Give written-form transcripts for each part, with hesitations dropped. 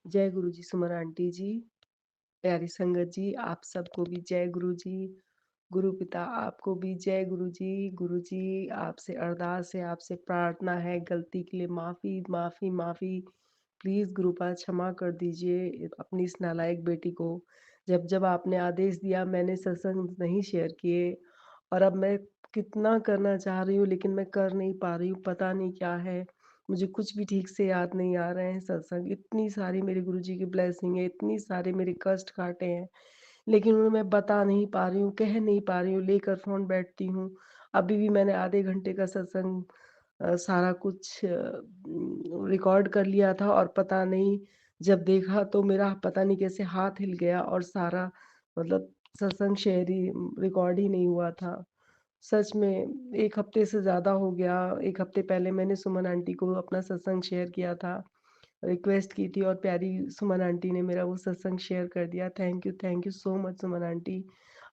जय गुरु जी सुमन आंटी जी, प्यारी संगत जी, आप सबको भी जय गुरु जी। गुरु पिता आपको भी जय गुरु जी। गुरु जी आपसे अरदास है, आपसे प्रार्थना है, गलती के लिए माफ़ी, माफ़ी, माफ़ी। प्लीज़ गुरुपाद क्षमा कर दीजिए अपनी इस नालायक बेटी को। जब आपने आदेश दिया मैंने सत्संग नहीं शेयर किए और अब मैं कितना करना चाह रही हूँ लेकिन मैं कर नहीं पा रही हूँ, पता नहीं क्या है। मुझे कुछ भी ठीक से याद नहीं आ रहे हैं सत्संग। इतनी सारी मेरे गुरुजी की ब्लेसिंग है, इतनी सारे मेरे कष्ट काटे हैं, लेकिन उन्हें मैं बता नहीं पा रही हूँ, कह नहीं पा रही हूँ, लेकर फ़ोन बैठती हूँ। अभी भी मैंने आधे घंटे का सत्संग सारा कुछ रिकॉर्ड कर लिया था और पता नहीं जब देखा तो मेरा पता नहीं कैसे हाथ हिल गया और सारा मतलब सत्संग शेयर ही रिकॉर्ड ही नहीं हुआ था। सच में 1 हफ्ते से ज़्यादा हो गया। 1 हफ्ते पहले मैंने सुमन आंटी को अपना सत्संग शेयर किया था। रिक्वेस्ट की थी और प्यारी सुमन आंटी ने मेरा वो सत्संग शेयर कर दिया। Thank you so much Suman aunty.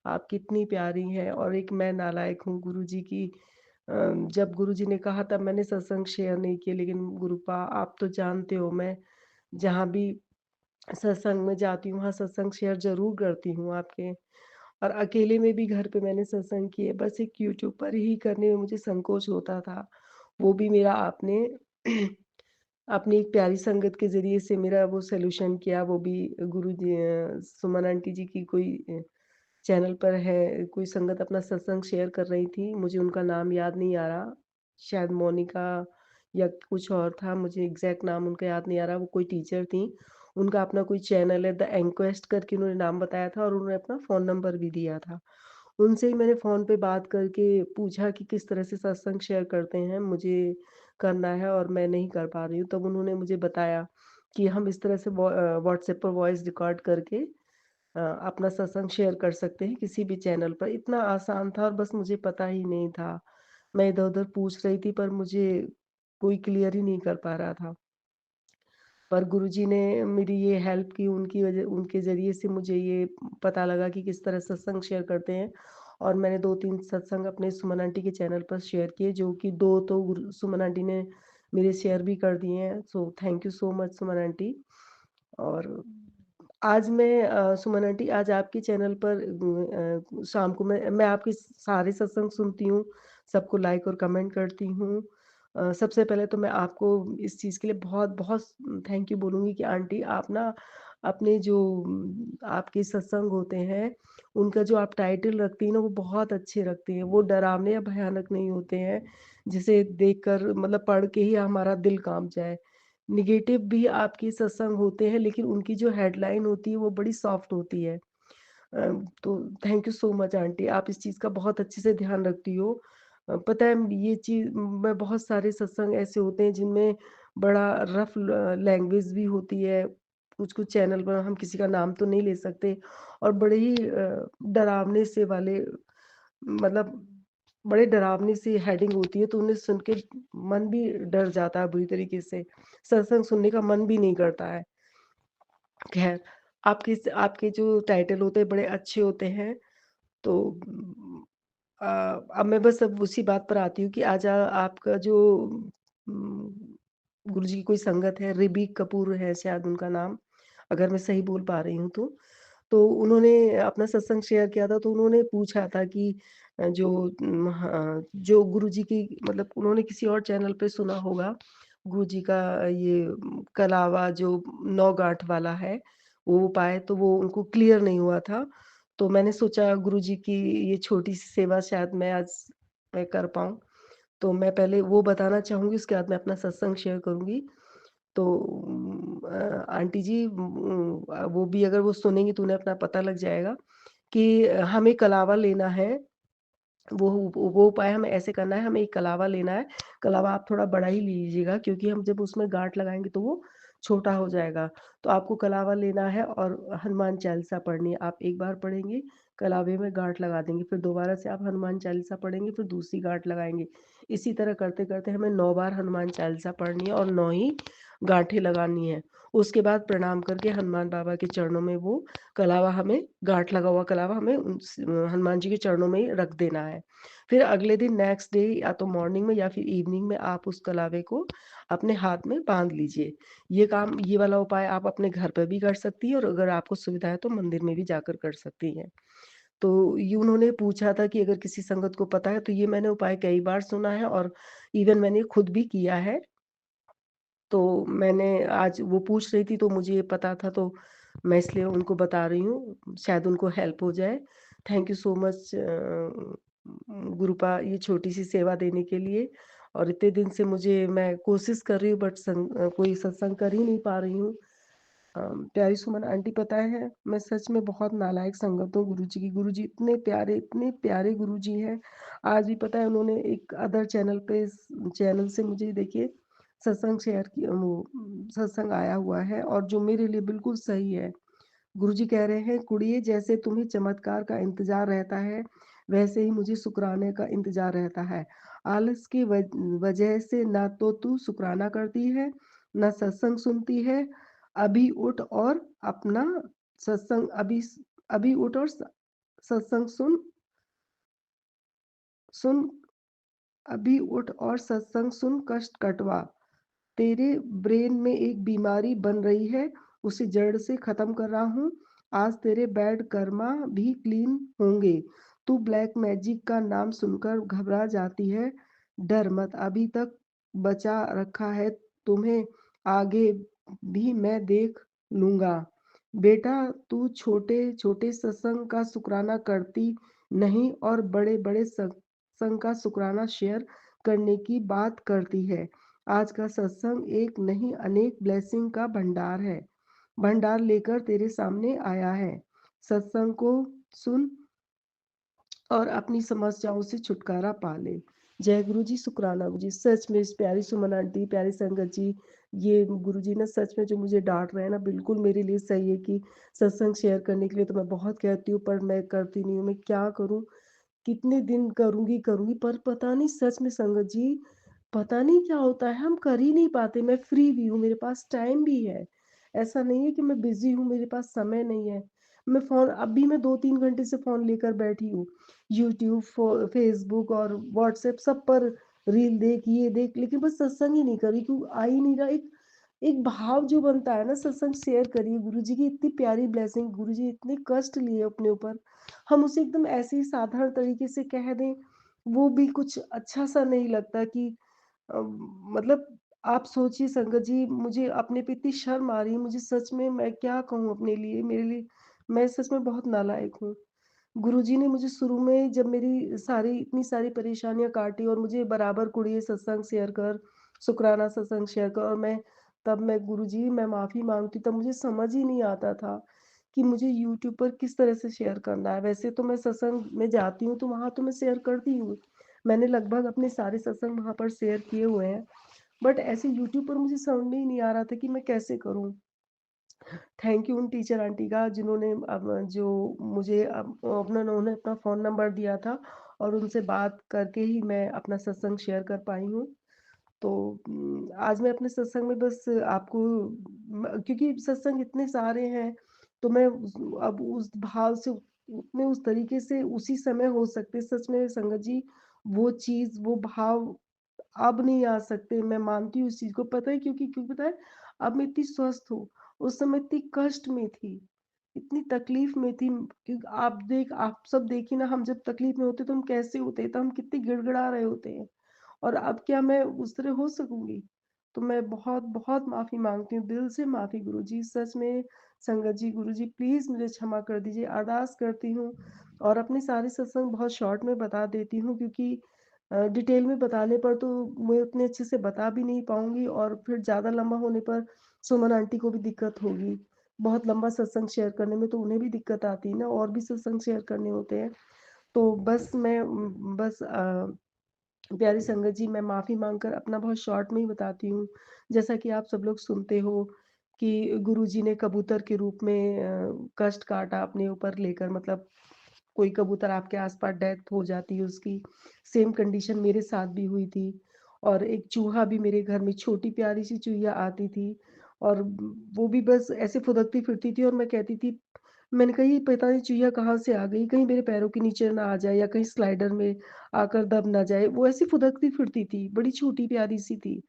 आप कितनी प्यारी हैं और एक मैं नालायक हूँ गुरुजी की जब गुरुजी ने कहा तब मैंने सत्संग शेयर नहीं किया लेकिन गुरुपा आप तो जानते हो मैं जहाँ भी सत्संग में जाती हूँ, वहाँ सत्संग शेयर ज़रूर करती हूँ आपके। और अकेले में भी घर पे मैंने सत्संग किए, बस एक यूट्यूब पर ही करने में मुझे संकोच होता था। वो भी मेरा आपने अपनी एक प्यारी संगत के ज़रिए से मेरा वो सॉल्यूशन किया, वो भी गुरुजी सुमन आंटी जी की कोई चैनल पर है, कोई संगत अपना सत्संग शेयर कर रही थी, मुझे उनका नाम याद नहीं आ रहा, शायद मोनिका या कुछ और था, मुझे एग्ज़ैक्ट नाम उनका याद नहीं आ रहा, वो कोई टीचर थीं। उनका अपना कोई चैनल है, द एंक्वेस्ट करके उन्होंने नाम बताया था और उन्होंने अपना फ़ोन नंबर भी दिया था। उनसे ही मैंने फ़ोन पे बात करके पूछा कि किस तरह से सत्संग शेयर करते हैं, मुझे करना है और मैं नहीं कर पा रही हूँ। तब उन्होंने मुझे बताया कि हम इस तरह से व्हाट्सएप पर वॉइस रिकॉर्ड करके अपना सत्संग शेयर कर सकते हैं किसी भी चैनल पर। इतना आसान था और बस मुझे पता ही नहीं था। मैं इधर-उधर पूछ रही थी पर मुझे कोई क्लियर ही नहीं कर पा रहा था। पर गुरुजी ने मेरी ये हेल्प की उनके ज़रिए से मुझे ये पता लगा कि किस तरह सत्संग शेयर करते हैं और मैंने 2-3 सत्संग अपने सुमन आंटी के चैनल पर शेयर किए जो कि 2 तो सुमन आंटी ने मेरे शेयर भी कर दिए हैं। So thank you so much Suman aunty. और आज मैं सुमन आंटी आज आपके चैनल पर शाम को मैं आपके सारे सत्संग सुनती हूँ, सबको लाइक और कमेंट करती हूँ। सबसे पहले तो मैं आपको इस चीज़ के लिए बहुत-बहुत थैंक यू बोलूँगी कि आंटी आप ना अपने जो आपके सत्संग होते हैं, उनका जो आप टाइटल रखती हैं ना वो बहुत अच्छे रखती हैं। वो डरावने या भयानक नहीं होते हैं, जिसे देखकर मतलब पढ़ के ही हमारा दिल काँप जाए। नेगेटिव भी आपके सत्संग होते हैं लेकिन उनकी जो हेडलाइन होती है वो बड़ी सॉफ्ट होती है। तो thank you so much aunty आप इस चीज़ का बहुत अच्छे से ध्यान रखती हो। पता है ये चीज़ मैं बहुत सारे सत्संग ऐसे होते हैं जिनमें बड़ा रफ़ लैंग्वेज भी होती है। कुछ-कुछ चैनल पर हम किसी का नाम तो नहीं ले सकते और बड़े ही डरावने से वाले मतलब बड़े डरावनी सी हेडिंग होती है तो उन्हें सुन के मन भी डर जाता है बुरी तरीके से। सत्संग सुनने का मन भी नहीं करता है। ख़ैर आपके जो टाइटल होते हैं बड़े अच्छे होते हैं। तो अ, अब मैं बस अब उसी बात पर आती हूँ कि आज आपका जो उम, गुरुजी की कोई संगत है, रिबी कपूर है शायद उनका नाम, अगर मैं सही बोल पा रही हूँ तो। तो उन्होंने अपना सत्संग शेयर किया था, तो उन्होंने पूछा था कि जो गुरुजी की मतलब उन्होंने किसी और चैनल पे सुना होगा, गुरुजी का ये कलावा जो 9 गाँठ वाला है, वो पाए तो वो उनको क्लियर नहीं हुआ था। तो मैंने सोचा गुरुजी की ये छोटी-सी सेवा शायद मैं कर पाऊँ। तो मैं पहले वो बताना चाहूँगी, उसके बाद मैं अपना सत्संग शेयर करूँगी। तो आंटी जी वो भी अगर वो सुनेंगी तो उन्हें अपना पता लग जाएगा कि हमें कलावा लेना है। वो उपाय हमें ऐसे करना है, हमें एक कलावा लेना है। कलावा आप थोड़ा बड़ा ही लीजिएगा क्योंकि हम जब उसमें गाँठ लगाएँगे तो वो छोटा हो जाएगा। तो आपको कलावा लेना है और हनुमान चालीसा पढ़नी है। आप एक बार पढ़ेंगे, कलावे में गाँठ लगा देंगे, फिर दोबारा से आप हनुमान चालीसा पढ़ेंगे, फिर दूसरी गाँठ लगाएँगे। इसी तरह करते-करते हमें 9 बार हनुमान चालीसा पढ़नी है और 9 ही गाँठें लगानी है। उसके बाद प्रणाम करके हनुमान बाबा के चरणों में वो कलावा हमें गाँठ लगा हुआ कलावा हमें हनुमान जी के चरणों में ही रख देना है। फिर अगले दिन नेक्स्ट डे या तो मॉर्निंग में या फिर इवनिंग में आप उस कलावे को अपने हाथ में बाँध लीजिए। ये वाला उपाय आप अपने घर पे भी कर सकती हैं और अगर आपको सुविधा है तो मंदिर में भी जाकर कर सकती हैं। तो ये उन्होंने पूछा था कि अगर किसी संगत को पता है, तो ये मैंने उपाय कई बार सुना है और इवन मैंने खुद भी किया है। तो मैंने आज वो पूछ रही थी तो मुझे ये पता था तो मैं इसलिए उनको बता रही हूँ, शायद उनको हेल्प हो जाए। थैंक यू सो मच गुरुपा ये छोटी-सी सेवा देने के लिए और इतने दिन से मैं कोशिश कर रही हूँ बट कोई सत्संग कर ही नहीं पा रही हूँ। प्यारी सुमन आंटी पता है, मैं सच में बहुत नालायक संगत हूँ गुरुजी की। गुरुजी इतने प्यारे गुरुजी हैं। आज भी पता है उन्होंने एक अदर चैनल से मुझे देखिए सत्संग शेयर किया सत्संग आया हुआ है और जो मेरे लिए बिल्कुल सही है। गुरुजी कह रहे हैं, "कुड़िए जैसे तुम्हें चमत्कार का इंतज़ार रहता है, वैसे ही मुझे शुकराने का इंतज़ार रहता है। आलस की वजह से ना तो तू शुकराना करती है, ना सत्संग सुनती है। अभी उठ और अपना सत्संग अभी उठ और सत्संग सुन अभी उठ और सत्संग सुन कष्ट कटवा। तेरे ब्रेन में एक बीमारी बन रही है, उसे जड़ से खत्म कर रहा हूँ। आज तेरे बैड कर्मा भी क्लीन होंगे। तू ब्लैक मैजिक का नाम सुनकर घबरा जाती है। डर मत, अभी तक बचा रखा है तुम्हें, आगे भी मैं देख लूँगा। बेटा तू छोटे-छोटे सत्संग का शुकराना करती नहीं और बड़े-बड़े सत्संग का शुकराना शेयर करने की बात करती है। आज का सत्संग एक नहीं अनेक ब्लेसिंग का भंडार है। भंडार लेकर तेरे सामने आया है। सत्संग को सुन और अपनी समस्याओं से छुटकारा पा ले। जय गुरु जी, शुक्राना गुरु जी। सच में इस प्यारी सुमन आंटी, प्यारी संगत जी, ये गुरु जी ना सच में जो मुझे डाँट रहे हैं ना बिल्कुल मेरे लिए सही है कि सत्संग शेयर करने के लिए तो मैं बहुत कहती हूँ पर मैं करती नहीं हूँ। मैं क्या करूँ? कितने दिन करूँगी पर पता नहीं सच में संगत जी, पता नहीं क्या होता है हम कर ही नहीं पाते। मैं फ्री भी हूँ, मेरे पास टाइम भी है। ऐसा नहीं है कि मैं बिज़ी हूँ, मेरे पास समय नहीं है। अभी मैं 2-3 घंटे से फ़ोन लेकर बैठी हूँ। यूट्यूब, फ़ेसबुक और व्हाट्सएप सब पर रील देख, ये देख लेकिन बस सत्संग ही नहीं कर रही क्यों आ ही नहीं रहा। एक एक भाव जो बनता है ना सत्संग शेयर करिए, गुरुजी की इतनी प्यारी ब्लेसिंग, गुरुजी इतने कष्ट लिए अपने ऊपर, हम उसे एकदम ऐसे ही साधारण तरीके से कह दें, वो भी कुछ अच्छा-सा नहीं लगता कि मतलब आप सोचिए संगत जी मुझे अपने पे इतनी शर्म आ रही है, मुझे सच में मैं क्या कहूँ अपने लिए, मेरे लिए मैं सच में बहुत नालायक हूँ। गुरुजी ने मुझे शुरू में जब मेरी इतनी सारी परेशानियाँ काटी और मुझे बराबर कुड़िए सत्संग शेयर कर, शुकराना सत्संग शेयर कर और मैं गुरुजी मैं माफ़ी माँगती तब मुझे समझ ही नहीं आता था कि मुझे यूट्यूब पर किस तरह से शेयर करना है। वैसे तो मैं सत्संग में जाती हूँ तो वहाँ तो मैं शेयर करती हूँ। मैंने लगभग अपने सारे सत्संग वहाँ पर शेयर किए हुए हैं। बट ऐसे यूट्यूब पर मुझे समझ में ही नहीं आ रहा था कि मैं कैसे करूँ? थैंक यू उन टीचर आंटी का जिन्होंने जो मुझे उन्होंने अपना फ़ोन नंबर दिया था और उनसे बात करके ही मैं अपना सत्संग शेयर कर पाई हूँ। तो आज मैं अपने सत्संग में बस आपको क्योंकि सत्संग इतने सारे हैं, तो मैं अब उस भाव से उतने उस तरीके से उसी समय हो सकते सच में संगत जी, वो चीज़, वो भाव अब नहीं आ सकते। मैं मानती हूँ इस चीज़ को, पता है क्योंकि पता है, अब मैं इतनी स्वस्थ हूँ, उस समय इतनी कष्ट में थी, इतनी तकलीफ़ में थी क्योंकि आप सब देखिए ना हम जब तकलीफ़ में होते हैं तो हम कैसे होते हैं, तो हम कितनी गिड़गिड़ा रहे होते हैं। और अब क्या मैं उस तरह हो सकूँगी? तो मैं बहुत-बहुत माफ़ी माँगती हूँ, दिल से माफ़ी गुरुजी, सच में संगत जी, गुरुजी प्लीज़ मुझे क्षमा कर दीजिए, अरदास करती हूँ और अपने सारे सत्संग बहुत शॉर्ट में बता देती हूँ क्योंकि डिटेल में बताने पर तो मैं उतने अच्छे से बता भी नहीं पाऊँगी और फिर ज़्यादा लंबा होने पर सुमन आंटी को भी दिक्कत होगी। बहुत लंबा सत्संग शेयर करने में तो उन्हें भी दिक्कत आती है ना और भी सत्संग शेयर करने होते हैं। तो प्यारी संगत जी मैं माफ़ी माँगकर अपना बहुत शॉर्ट में ही बताती हूँ। जैसा कि आप सब लोग सुनते हो कि गुरुजी ने कबूतर के रूप में कष्ट काटा अपने ऊपर लेकर मतलब कोई कबूतर आपके आस-पास डेथ हो जाती है उसकी। सेम कंडीशन मेरे साथ भी हुई थी और एक चूहा भी मेरे घर में छोटी प्यारी-सी चूहिया आती थी और वो भी बस ऐसे फुदकती फिरती थी और मैं कहती थी मैंने कहा ये पता नहीं चूहिया कहाँ से आ गई, कहीं मेरे पैरों के नीचे ना आ जाए या कहीं स्लाइडर में आकर दब ना जाए। वो ऐसी फुदकती फिरती थी, बड़ी छोटी प्यारी-सी थी।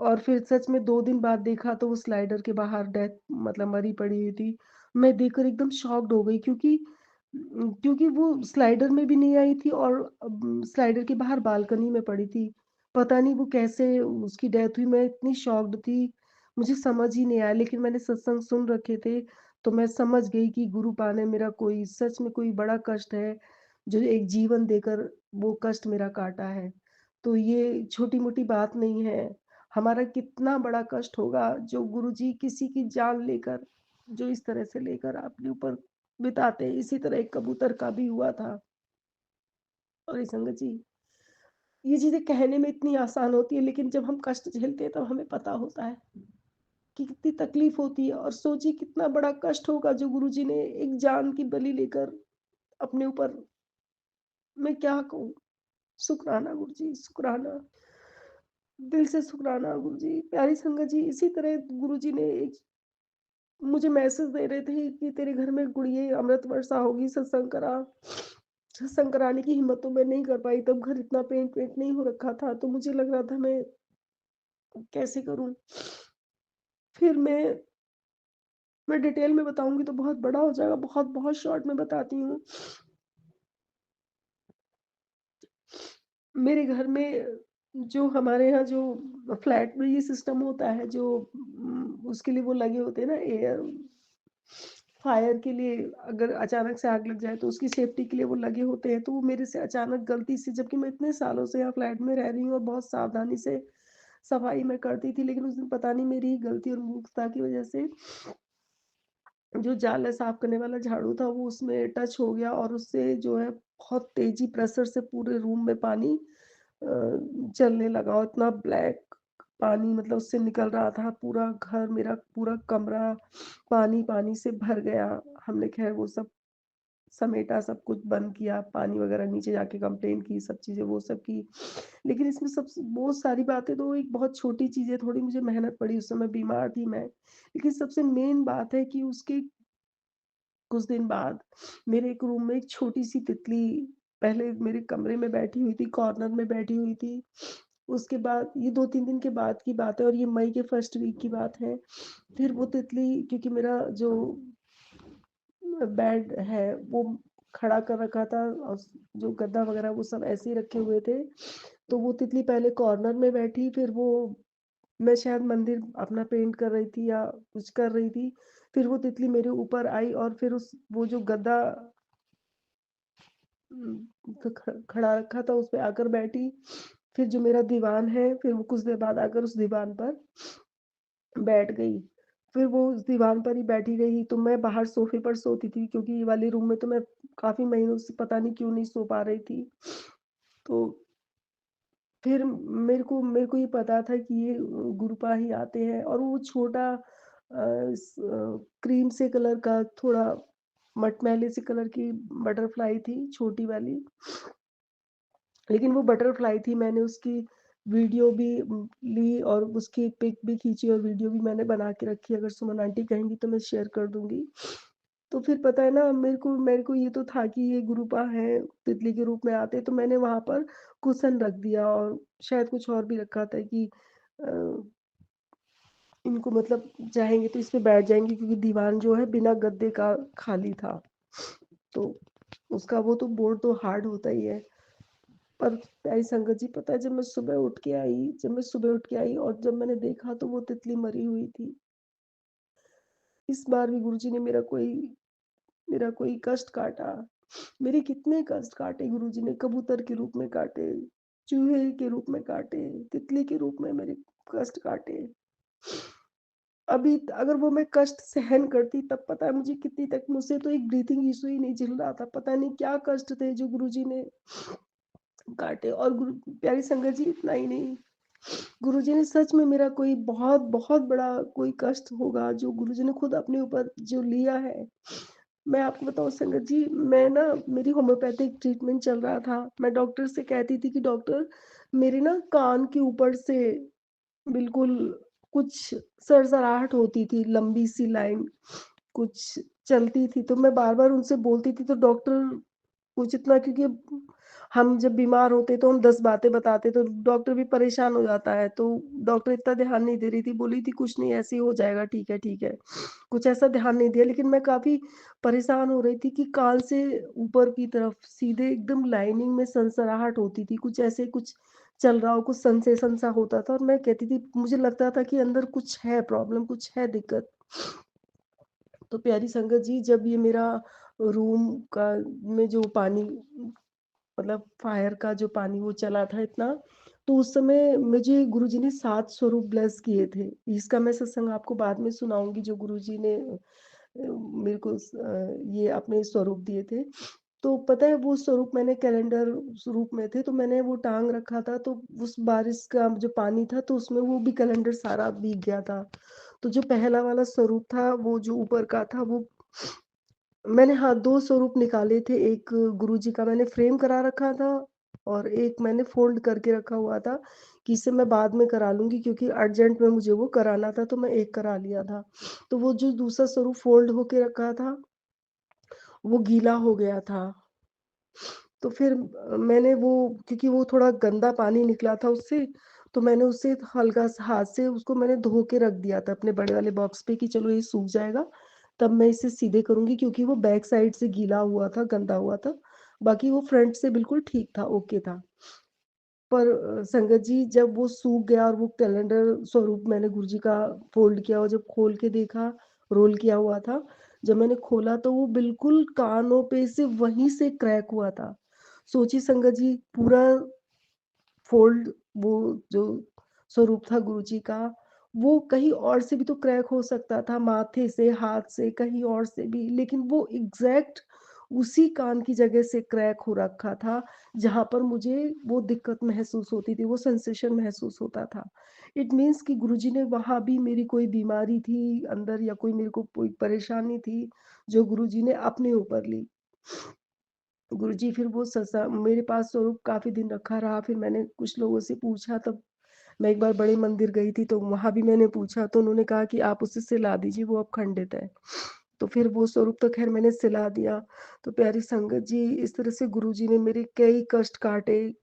और फिर सच में 2 दिन बाद देखा तो वो स्लाइडर के बाहर डेथ मतलब मरी पड़ी हुई थी। मैं देखकर एकदम शॉक्ड हो गई क्योंकि वो स्लाइडर में भी नहीं आई थी और स्लाइडर के बाहर बालकनी में पड़ी थी। पता नहीं वो कैसे उसकी डेथ हुई, मैं इतनी शॉक्ड थी, मुझे समझ ही नहीं आया लेकिन मैंने सत्संग सुन रखे थे, तो मैं समझ गई कि गुरु पा ने मेरा कोई सच में कोई बड़ा कष्ट है, जो एक जीवन देकर वो कष्ट मेरा काटा है। तो ये छोटी-मोटी बात नहीं है। हमारा कितना बड़ा कष्ट होगा जो गुरुजी किसी की जान लेकर जो इस तरह से लेकर आपके ऊपर बिताते हैं। इसी तरह एक कबूतर का भी हुआ था। और ये संगत जी, ये चीज़ें कहने में इतनी आसान होती है लेकिन जब हम कष्ट झेलते हैं तब हमें पता होता है कि कितनी तकलीफ होती है और सोचिए कितना बड़ा कष्ट होगा जो गुरुजी ने एक जान की बलि लेकर अपने ऊपर मैं क्या कहूँ? शुक्राना गुरुजी, शुक्राना। दिल से शुक्राना गुरुजी। प्यारी संगत जी, इसी तरह गुरुजी ने एक मुझे मैसेज दे रहे थे कि तेरे घर में गुड़िए अमृत वर्षा होगी, सत्संग करा। सत्संग कराने की हिम्मत तो मैं नहीं कर पाई, तब घर इतना पेंट वेंट नहीं हो रखा था, तो मुझे लग रहा था मैं कैसे करूँ? फिर मैं डिटेल में बताऊँगी तो बहुत बड़ा हो जाएगा, बहुत-बहुत शॉर्ट में बताती हूँ। मेरे घर में जो हमारे यहाँ जो फ्लैट में ये सिस्टम होता है जो उसके लिए वो लगे होते हैं ना एयर फायर के लिए अगर अचानक से आग लग जाए तो उसकी सेफ्टी के लिए वो लगे होते हैं, तो वो मेरे से अचानक गलती से जबकि मैं इतने सालों से यहाँ फ्लैट में रह रही हूँ और बहुत सावधानी से सफाई मैं करती थी, लेकिन उस दिन पता नहीं मेरी ही गलती और मूर्खता की वजह से जो जाला साफ करने वाला झाड़ू था वो उसमें टच हो गया और उससे जो है बहुत तेज़ी प्रेशर से पूरे रूम में पानी चलने लगा और इतना ब्लैक पानी मतलब उससे निकल रहा था, पूरा घर मेरा पूरा कमरा पानी-पानी से भर गया। हमने ख़ैर वो सब समेटा, सब कुछ बंद किया, पानी वग़ैरह नीचे जाके कंप्लेन की, सब चीज़ें वो सब की। लेकिन इसमें सबसे बहुत सारी बातें तो एक बहुत छोटी चीज़ है, थोड़ी मुझे मेहनत पड़ी, उस समय बीमार थी मैं। लेकिन सबसे मेन बात है कि उसके कुछ दिन बाद मेरे एक रूम में एक छोटी-सी तितली पहले मेरे कमरे में बैठी हुई थी, कॉर्नर में बैठी हुई थी। उसके बाद ये 2-3 दिन के बाद की बात है और ये मई के फर्स्ट वीक की बात है। फिर वो तितली क्योंकि मेरा जो बेड है वो खड़ा कर रखा था और जो गद्दा वगैरह वो सब ऐसे ही रखे हुए थे। तो वो तितली पहले कॉर्नर में बैठी, फिर वो मैं शायद मंदिर अपना पेंट कर रही थी या कुछ कर रही थी। फिर वो तितली मेरे ऊपर आई और फिर उस वो जो गद्दा खड़ा रखा था उस पे आकर बैठी। फिर जो मेरा दीवान है, फिर वो कुछ देर बाद आकर उस दीवान पर बैठ गई। फिर वो उस दीवान पर ही बैठी रही, तो मैं बाहर सोफ़े पर सोती थी क्योंकि ये वाले रूम में तो मैं काफ़ी महीनों से पता नहीं क्यों नहीं सो पा रही थी। तो फिर मेरे को ये पता था कि ये गुरुपा ही आते हैं और वो छोटा क्रीम से कलर का थोड़ा मटमैले से कलर की बटरफ्लाई थी, छोटी वाली। लेकिन वो बटरफ्लाई थी, मैंने उसकी वीडियो भी ली और उसकी पिक भी खींची और वीडियो भी मैंने बना के रखी, अगर सुमन आंटी कहेंगी तो मैं शेयर कर दूँगी। तो फिर पता है ना मेरे को ये तो था कि ये गुरुपा हैं, तितली के रूप में आते हैं, तो मैंने वहाँ पर कुशन रख दिया और शायद कुछ और भी रखा था कि अ, इनको मतलब चाहेंगे तो इस पे बैठ जाएँगे क्योंकि दीवान जो है बिना गद्दे का खाली था। तो उसका वो तो बोर्ड तो हार्ड होता ही है। पर प्यारी संगत जी पता है जब मैं सुबह उठ के आई और जब मैंने देखा तो वो तितली मरी हुई थी। इस बार भी गुरुजी ने मेरा कोई कष्ट काटा। मेरे कितने कष्ट काटे गुरुजी ने, कबूतर के रूप में काटे, चूहे के रूप में काटे, तितली के रूप में मेरे कष्ट काटे। अभी अगर वो मैं कष्ट सहन करती तब पता है मुझे कितनी तक मुझसे तो एक ब्रीथिंग इश्यू ही नहीं झेल रहा था। पता नहीं क्या कष्ट थे जो गुरुजी ने काटे और गुरु प्यारी संगत जी इतना ही नहीं, गुरुजी ने सच में मेरा कोई बहुत बहुत बड़ा कोई कष्ट होगा जो गुरुजी ने खुद अपने ऊपर जो लिया है, मैं आपको बताऊँ संगत जी, मैं ना मेरी होम्योपैथिक ट्रीटमेंट चल रहा था। मैं डॉक्टर से कहती थी कि डॉक्टर मेरे ना कान के ऊपर से बिल्कुल कुछ सरसराहट होती थी, लंबी सी लाइन कुछ चलती थी, तो मैं बार-बार उनसे बोलती थी तो डॉक्टर कुछ इतना क्योंकि हम जब बीमार होते तो हम 10 बातें बताते तो डॉक्टर भी परेशान हो जाता है, तो डॉक्टर इतना ध्यान नहीं दे रही थी, बोली थी कुछ नहीं ऐसे ही हो जाएगा, ठीक है, ठीक है। कुछ ऐसा ध्यान नहीं दिया लेकिन मैं काफ़ी परेशान हो रही थी कि कान से ऊपर की तरफ सीधे एकदम लाइनिंग में सनसनाहट होती थी, कुछ ऐसे कुछ चल रहा हो, कुछ सेंसेशन सा होता था और मैं कहती थी मुझे लगता था कि अंदर कुछ है प्रॉब्लम, कुछ है दिक्कत। तो प्यारी संगत जी जब ये मेरा रूम का में जो पानी मतलब फायर का जो पानी वो चला था इतना, तो उस समय मुझे गुरुजी ने 7 स्वरूप ब्लेस किए थे। इसका मैं सत्संग आपको बाद में सुनाऊँगी जो गुरुजी ने मेरे को ये अपने स्वरूप दिए थे। तो पता है वो स्वरूप मैंने कैलेंडर स्वरूप में थे तो मैंने वो टाँग रखा था तो उस बारिश का जो पानी था तो उसमें वो भी कैलेंडर सारा भीग गया था। तो जो पहला वाला स्वरूप था वो जो ऊपर का था वो मैंने हाँ, 2 स्वरूप निकाले थे, एक गुरुजी का मैंने फ्रेम करा रखा था और एक मैंने फ़ोल्ड करके रखा हुआ था कि इसे मैं बाद में करा लूँगी क्योंकि अर्जेंट में मुझे वो कराना था, तो मैं एक करा लिया था। तो वो जो दूसरा स्वरूप फ़ोल्ड होके रखा था, वो गीला हो गया था। तो फिर मैंने वो क्योंकि वो थोड़ा गंदा पानी निकला था उससे, तो मैंने उससे हल्का-सा हाथ से उसको मैंने धो के रख दिया था अपने बड़े वाले बॉक्स पे कि चलो ये सूख जाएगा, तब मैं इसे सीधे करूँगी क्योंकि वो बैक साइड से गीला हुआ था, गंदा हुआ था। बाकी वो फ्रंट से बिल्कुल ठीक था, ओके था। पर संगत जी जब वो सूख गया और वो कैलेंडर स्वरूप मैंने गुरुजी का फ़ोल्ड किया और जब खोल के देखा, रोल किया हुआ था, जब मैंने खोला तो वो बिल्कुल कानों पे से वहीं से क्रैक हुआ था। सोचिए संगत जी पूरा फ़ोल्ड वो जो स्वरूप था गुरुजी का, वो कहीं और से भी तो क्रैक हो सकता था, माथे से, हाथ से, कहीं और से भी, लेकिन वो एग्ज़ैक्ट उसी कान की जगह से क्रैक हो रखा था, जहाँ पर मुझे वो दिक्कत महसूस होती थी, वो सेंसेशन महसूस होता था। इट मीन्स कि गुरुजी ने वहाँ भी मेरी कोई बीमारी थी अंदर या कोई मेरे को कोई परेशानी थी, जो गुरुजी ने अपने ऊपर ली। गुरुजी फिर वो ससा मेरे पास स्वरूप काफ़ी दिन रखा रहा, फिर मैंने कुछ लोगों से पूछा तब मैं एक बार बड़े मंदिर गई थी, तो वहाँ भी मैंने पूछा तो उन्होंने कहा कि आप उसे सिला दीजिए, वो अब खंडित है। तो फिर वो स्वरूप तो ख़ैर मैंने सिला दिया। तो प्यारी संगत जी, इस तरह से गुरुजी ने मेरे कई कष्ट काटे,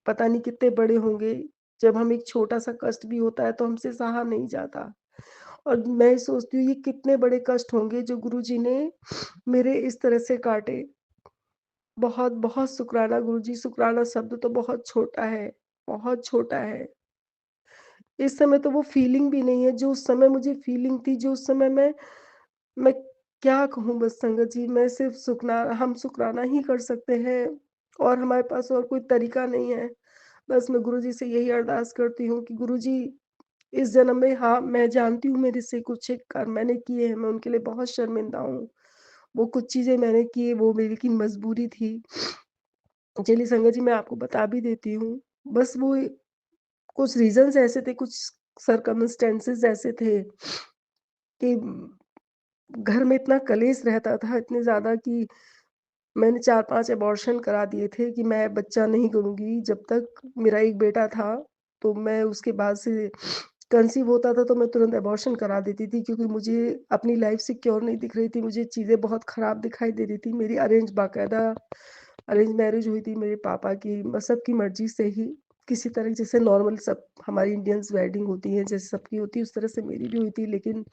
पता नहीं कितने बड़े होंगे। जब हम एक छोटा-सा कष्ट भी होता है, तो हमसे सहा नहीं जाता और मैं सोचती हूँ, ये कितने बड़े कष्ट होंगे जो गुरुजी ने मेरे इस तरह से काटे। बहुत-बहुत शुक्राना गुरुजी, शुक्राना शब्द तो बहुत छोटा है, बहुत छोटा है। इस समय तो वो फ़ीलिंग भी नहीं है, जो उस समय मुझे फ़ीलिंग थी, जो उस समय मैं क्या कहूँ बस संगत जी, मैं सिर्फ़ हम शुकराना ही कर सकते हैं और हमारे पास और कोई तरीका नहीं है। बस मैं गुरुजी से यही अरदास करती हूँ कि गुरुजी इस जन्म में हाँ, मैं जानती हूँ मेरे से कुछ एक कर्म मैंने किए हैं, मैं उनके लिए बहुत शर्मिंदा हूँ। वो कुछ चीज़ें मैंने की, वो मेरी की मजबूरी थी। चलिए संगत जी मैं आपको बता भी देती हूँ। बस वो कुछ रीज़न्स ऐसे थे, कुछ सर्कमस्टेंसेस ऐसे थे कि घर में इतना कलेश रहता था, इतने ज़्यादा कि मैंने 4-5 अबॉर्शन करा दिए थे कि मैं बच्चा नहीं करूँगी जब तक मेरा एक बेटा था, तो मैं उसके बाद से कंसीव होता था तो मैं तुरंत अबॉर्शन करा देती थी क्योंकि मुझे अपनी लाइफ़ सिक्योर नहीं दिख रही थी, मुझे चीज़ें बहुत ख़राब दिखाई दे रही थी। मेरी बाकायदा अरेंज मैरिज हुई थी मेरे पापा की सबकी मर्ज़ी से ही, किसी तरह जैसे नॉर्मल सब हमारी इंडियंस वेडिंग होती है, जैसे सबकी होती है उस तरह से मेरी भी हुई थी, लेकिन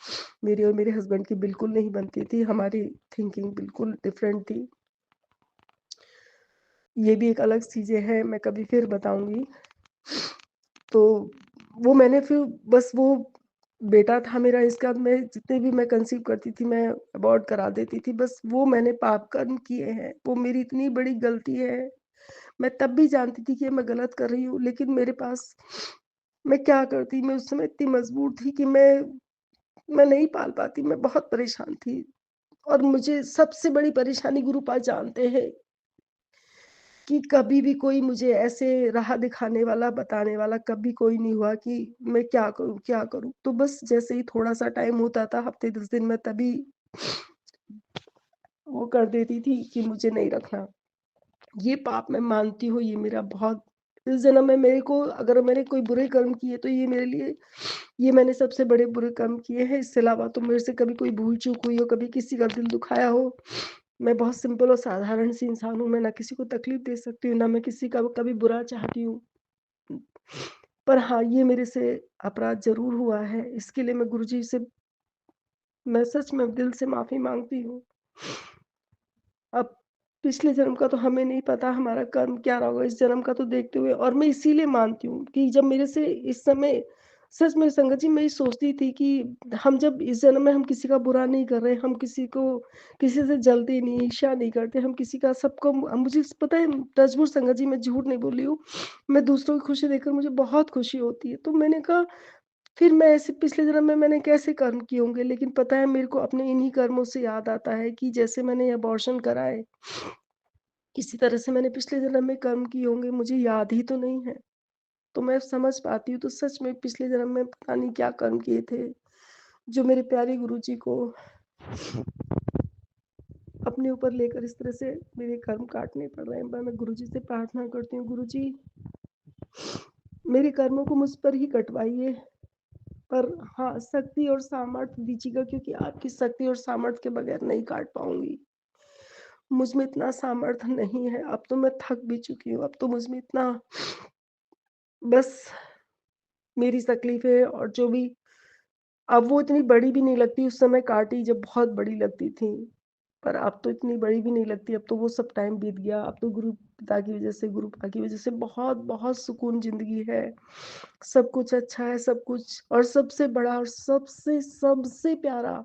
मेरी और मेरे हस्बैंड की बिल्कुल नहीं बनती थी, हमारी थिंकिंग बिल्कुल डिफरेंट थी। ये भी एक अलग चीज़ें हैं, मैं कभी फिर बताऊँगी। तो वो मैंने फिर बस वो बेटा था मेरा, इसके बाद मैं जितने भी मैं कंसीव करती थी, मैं अबॉर्ट करा देती थी। बस वो मैंने पाप कर्म किए हैं, वो मेरी इतनी बड़ी गलती है। मैं तब भी जानती थी कि मैं गलत कर रही हूँ, लेकिन मेरे पास मैं क्या करती? मैं उस समय इतनी मजबूर थी कि मैं नहीं पाल पाती, मैं बहुत परेशान थी और मुझे सबसे बड़ी परेशानी गुरुपाद जानते हैं कि कभी भी कोई मुझे ऐसे राह दिखाने वाला, बताने वाला कभी कोई नहीं हुआ कि मैं क्या करूँ, क्या करूँ? तो बस जैसे ही थोड़ा-सा टाइम होता था, हफ़्ते 10 दिन में तभी वो कर देती थी कि मुझे नहीं रखना। ये पाप मैं मानती हूँ, ये मेरा बहुत इस जन्म में मेरे को अगर मैंने कोई बुरे कर्म किए तो ये मेरे लिए ये मैंने सबसे बड़े बुरे कर्म किए हैं। इसके अलावा तो मेरे से कभी कोई भूल-चूक हुई हो, कभी किसी का दिल दुखाया हो, मैं बहुत सिंपल और साधारण सी इंसान हूँ। मैं ना किसी को तकलीफ़ दे सकती हूँ, ना मैं किसी का कभी बुरा चाहती हूँ। पर हाँ, ये मेरे से अपराध ज़रूर हुआ है। इसके लिए मैं गुरुजी से मैं सच में दिल से माफ़ी माँगती हूँ। अब पिछले जन्म का तो हमें नहीं पता हमारा कर्म क्या रहा होगा, इस जन्म का तो देखते हुए और मैं इसीलिए मानती हूँ कि जब मेरे से इस समय सच में संगत जी मैं ये सोचती थी कि हम जब इस जन्म में हम किसी का बुरा नहीं कर रहे, हम किसी को किसी से जलते नहीं, ईर्ष्या नहीं करते, हम किसी का सबको मुझे पता है टचवुड संगत जी मैं झूठ नहीं बोल रही हूँ, मैं दूसरों की खुशी देखकर मुझे बहुत खुशी होती है। तो मैंने कहा फिर मैं ऐसे पिछले जन्म में मैंने कैसे कर्म किए होंगे? लेकिन पता है मेरे को अपने इन्हीं कर्मों से याद आता है कि जैसे मैंने अबॉर्शन कराए, किसी तरह से मैंने पिछले जन्म में कर्म किए होंगे, मुझे याद ही तो नहीं है। तो मैं समझ पाती हूँ तो सच में पिछले जन्म में पता नहीं क्या कर्म किए थे, जो मेरे प्यारे गुरुजी को अपने ऊपर लेकर इस तरह से मेरे कर्म काटने पड़ रहे हैं। मैं गुरुजी से प्रार्थना करती हूँ, गुरुजी मेरे कर्मों को मुझ पर ही कटवाइए। पर हाँ, शक्ति और सामर्थ्य दीजिएगा क्योंकि आपकी शक्ति और सामर्थ्य के बगैर नहीं काट पाऊँगी। मुझ में इतना सामर्थ्य नहीं है, अब तो मैं थक भी चुकी हूँ, अब तो मुझ में इतना बस मेरी तकलीफ़ें और जो भी अब वो इतनी बड़ी भी नहीं लगती, उस समय काटी जब बहुत बड़ी लगती थी। पर अब तो इतनी बड़ी भी नहीं लगती, अब तो वो सब टाइम बीत गया। अब तो गुरु पिता की वज़ह से, गुरु पिता की वज़ह से बहुत-बहुत सुकून ज़िंदगी है। सब कुछ अच्छा है, सब कुछ और सबसे बड़ा और सबसे सबसे प्यारा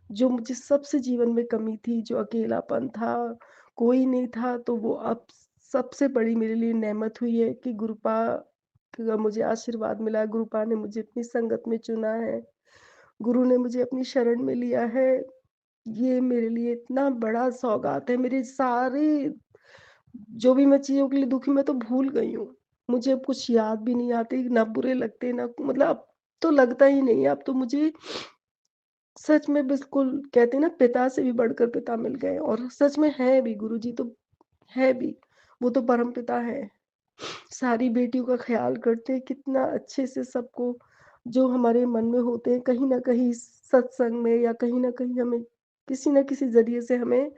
जो मुझे सबसे जीवन में कमी थी, जो अकेलापन था, कोई नहीं था, तो वो अब सबसे बड़ी मेरे लिए नेमत हुई है कि गुरुपा का मुझे आशीर्वाद मिला है, गुरुपा ने मुझे अपनी संगत में चुना है, गुरु ने मुझे अपनी शरण में लिया है। ये मेरे लिए इतना बड़ा सौगात है, मेरे सारे जो भी मैं चीज़ों के लिए दुखी मैं तो भूल गई हूँ। मुझे अब कुछ याद भी नहीं आती, ना बुरे लगते ना मतलब अब तो लगता ही नहीं है, अब तो मुझे सच में बिल्कुल कहते हैं ना पिता से भी बढ़कर पिता मिल गए और सच में हैं भी गुरुजी तो है भी, वो तो परमपिता हैं। सारी बेटियों का ख़्याल करते हैं, कितना अच्छे से सबको जो हमारे मन में होते हैं कहीं न कहीं सत्संग में या कहीं न कहीं हमें किसी न किसी ज़रिए से हमें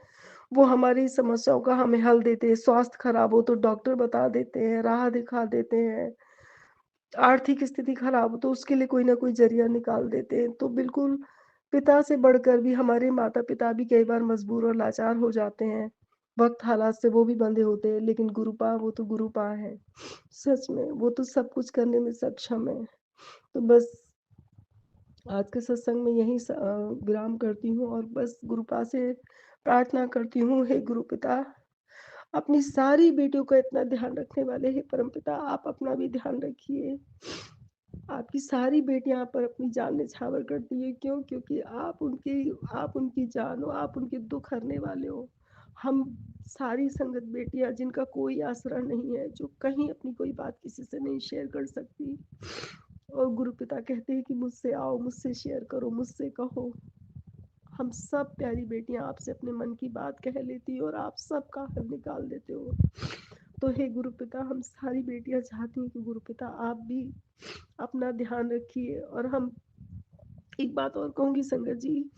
वो हमारी समस्याओं का हमें हल देते हैं। स्वास्थ्य खराब हो तो डॉक्टर बता देते हैं, राह दिखा देते हैं। आर्थिक स्थिति खराब हो तो उसके लिए कोई ना कोई ज़रिया निकाल देते हैं। तो बिल्कुल पिता से बढ़कर भी हमारे माता-पिता भी कई बार मजबूर और लाचार हो जाते हैं। वक़्त हालात से वो भी बंधे होते हैं, लेकिन गुरुपा वो तो गुरुपा हैं। सच में वो तो सब कुछ करने में सक्षम है। तो बस आज के सत्संग में यहीं विराम करती हूँ और बस गुरुपा से प्रार्थना करती हूँ, हे गुरुपिता अपनी सारी बेटियों का इतना ध्यान रखने वाले हे परमपिता आप अपना भी ध्यान रखिए। आपकी सारी बेटियाँ आप पर अपनी जान न्यौछावर करती हैं क्यों? क्योंकि आप उनकी जान हो, आप उनके दुःख हरने वाले हो। हम सारी संगत बेटियाँ जिनका कोई आसरा नहीं है, जो कहीं अपनी कोई बात किसी से नहीं शेयर कर सकती और गुरुपिता कहते हैं कि मुझसे आओ, मुझसे शेयर करो, मुझसे कहो। हम सब प्यारी बेटियाँ आपसे अपने मन की बात कह लेती हो और आप सबका हल निकाल देते हो। तो हे गुरुपिता हम सारी बेटियाँ चाहती हैं कि गुरुपिता आप भी अपना ध्यान रखिए और हम एक बात और कहूँगी संगत जी,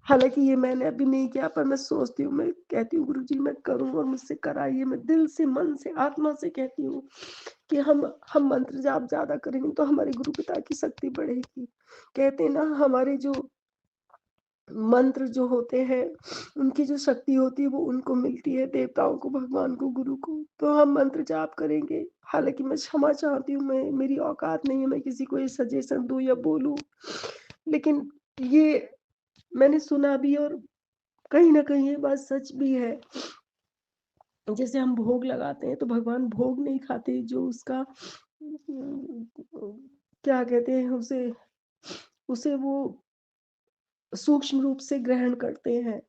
हालाँकि ये मैंने अभी नहीं किया पर मैं सोचती हूँ, मैं कहती हूँ गुरुजी मैं करूँ और मुझसे कराइए। मैं दिल से, मन से, आत्मा से कहती हूँ कि हम मंत्र जाप ज़्यादा करेंगे तो हमारे गुरुपिता की शक्ति बढ़ेगी। कहते हैं ना हमारे जो मंत्र जो होते हैं, उनकी जो शक्ति होती है वो उनको मिलती है, देवताओं को, भगवान को, गुरु को। तो हम मंत्र जाप करेंगे। हालाँकि मैं क्षमा चाहती हूँ, मैं मेरी औकात नहीं है मैं किसी को ये सजेशन दूँ या बोलूँ। लेकिन ये मैंने सुना भी और कहीं न कहीं ये बात सच भी है। जैसे हम भोग लगाते हैं तो भगवान भोग नहीं खाते जो उसका क्या कहते हैं उसे उसे वो सूक्ष्म रूप से ग्रहण करते हैं।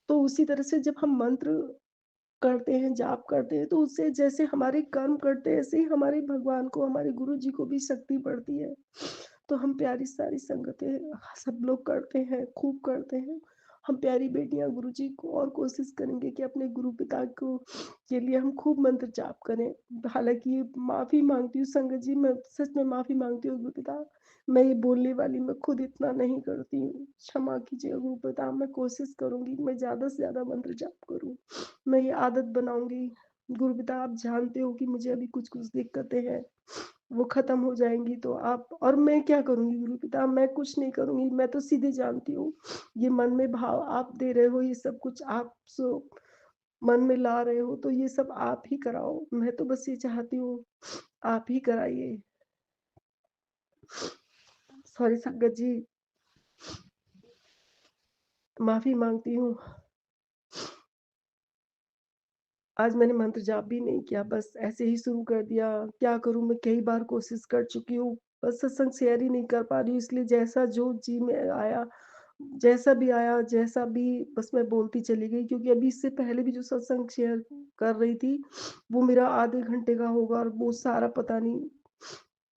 तो उसी तरह से जब हम मंत्र करते हैं, जाप करते हैं, तो उससे जैसे हमारे कर्म करते हैं, ऐसे ही हमारे भगवान को, हमारे गुरु जी को भी शक्ति बढ़ती है। तो हम प्यारी सारी संगतें सब लोग करते हैं, खूब करते हैं। हम प्यारी बेटियाँ गुरुजी को और कोशिश करेंगे कि अपने गुरु पिता को के लिए हम खूब मंत्र जाप करें। हालाँकि माफ़ी माँगती हूँ संगत जी, मैं सच में माफ़ी माँगती हूँ गुरुपिता। मैं ये बोलने वाली मैं खुद इतना नहीं करती हूँ। क्षमा कीजिए गुरुपिता, मैं कोशिश करूँगी मैं ज़्यादा से ज़्यादा मंत्र जाप करूँ। मैं ये आदत बनाऊँगी। गुरुपिता आप जानते हो कि मुझे अभी कुछ-कुछ दिक्कतें हैं, वो ख़त्म हो जाएँगी तो आप और मैं क्या करूँगी गुरुपिता? मैं कुछ नहीं करूँगी, मैं तो सीधे जानती हूँ, ये मन में भाव आप दे रहे हो, ये सब कुछ आप मन में ला रहे हो, तो ये सब आप ही कराओ। मैं तो बस ये चाहती हूँ, आप ही कराइए। सॉरी संगत जी, माफ़ी माँगती हूँ। आज मैंने मंत्र जाप भी नहीं किया, बस ऐसे ही शुरू कर दिया। क्या करूँ, मैं कई बार कोशिश कर चुकी हूँ, बस सत्संग शेयर ही नहीं कर पा रही हूँ, इसलिए जैसा जो जी में आया, जैसा भी बस मैं बोलती चली गई, क्योंकि अभी इससे पहले भी जो सत्संग शेयर कर रही थी, वो मेरा आधे घंटे का होगा और वो सारा पता नहीं,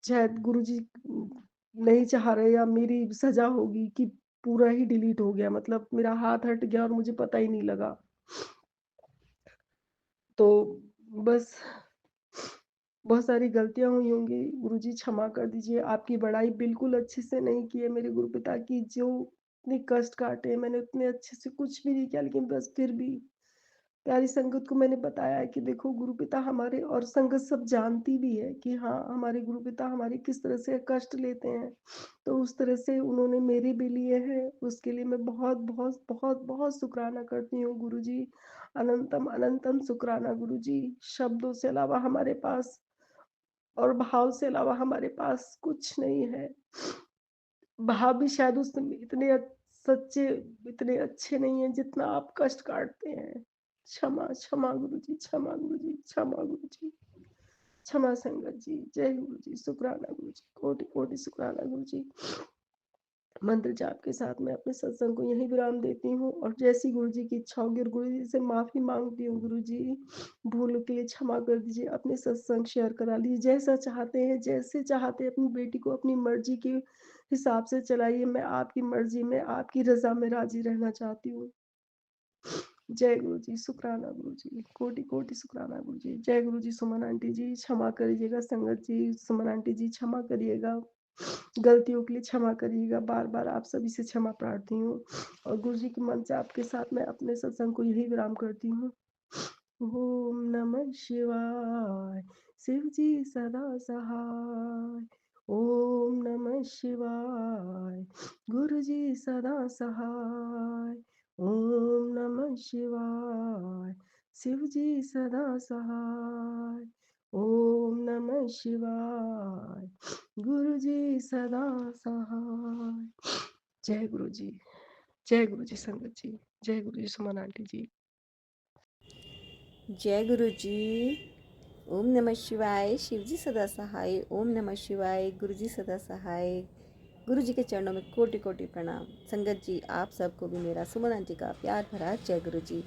शायद गुरुजी नहीं चाह रहे या मेरी सज़ा होगी कि पूरा ही डिलीट हो गया, मतलब मेरा हाथ हट गया और मुझे पता ही नहीं लगा। तो बस बहुत सारी गलतियाँ हुई होंगी, गुरुजी क्षमा कर दीजिए। आपकी बड़ाई बिल्कुल अच्छे से नहीं की है मेरे गुरुपिता की, जो इतने कष्ट काटे, मैंने उतने अच्छे से कुछ भी नहीं किया, लेकिन बस फिर भी प्यारी संगत को मैंने बताया है कि देखो गुरुपिता हमारे, और संगत सब जानती भी है कि हाँ, हमारे गुरुपिता हमारे किस तरह से कष्ट लेते हैं। तो उस तरह से उन्होंने मेरे भी लिए हैं, उसके लिए मैं बहुत-बहुत, बहुत-बहुत शुकराना करती हूँ गुरुजी। अनंतम अनंतम शुकराना गुरुजी। शब्दों से अलावा हमारे पास और भाव से अलावा हमारे पास कुछ नहीं है। भाव भी शायद उस समय इतने सच्चे, इतने अच्छे नहीं हैं जितना आप कष्ट काटते हैं। क्षमा, क्षमा गुरुजी, क्षमा गुरुजी, क्षमा गुरुजी, क्षमा संगत जी। जय गुरुजी, शुक्राना गुरुजी, कोटि-कोटि शुक्राना गुरुजी। मंत्र जाप के साथ मैं अपने सत्संग को यहीं विराम देती हूँ और जैसी गुरुजी की इच्छा होगी, और गुरुजी से माफ़ी माँगती हूँ गुरुजी, भूलों के लिए क्षमा कर दीजिए। अपने सत्संग शेयर करा लीजिए, जैसा चाहते हैं, जैसे चाहते हैं अपनी बेटी को अपनी मर्ज़ी के हिसाब से चलाइए। मैं आपकी मर्ज़ी में, आपकी रज़ा में राज़ी रहना चाहती हूँ। जय गुरुजी, शुक्राना गुरुजी, कोटि-कोटि शुक्राना गुरुजी। जय गुरुजी, सुमन आंटी जी, क्षमा करिएगा संगत जी, सुमन आंटी जी क्षमा करिएगा। गलतियों के लिए क्षमा करिएगा, बार-बार आप सभी से क्षमा प्रार्थी हूँ और गुरुजी के मंत्र जाप के साथ मैं अपने सत्संग को यही विराम करती हूँ। ओम नमः शिवाय, शिव जी सदा सहाय। ओम नमः शिवाय, गुरु जी सदा सहाय। ओम नमः शिवाय, शिव जी सदा सहाय। ओम नमः शिवाय, गुरु जी सदा सहाय। जय गुरु जी, जय गुरु जी संगत जी, जय गुरु जी सुमन आंटी जी। जय गुरु जी। ओम नमः शिवाय, शिव जी सदा सहाय। ओम नमः शिवाय, गुरु जी सदा सहाय। गुरु जी के चरणों में कोटि कोटि प्रणाम। संगत जी, आप सबको भी मेरा सुमन आंटी का प्यार भरा जय गुरु जी।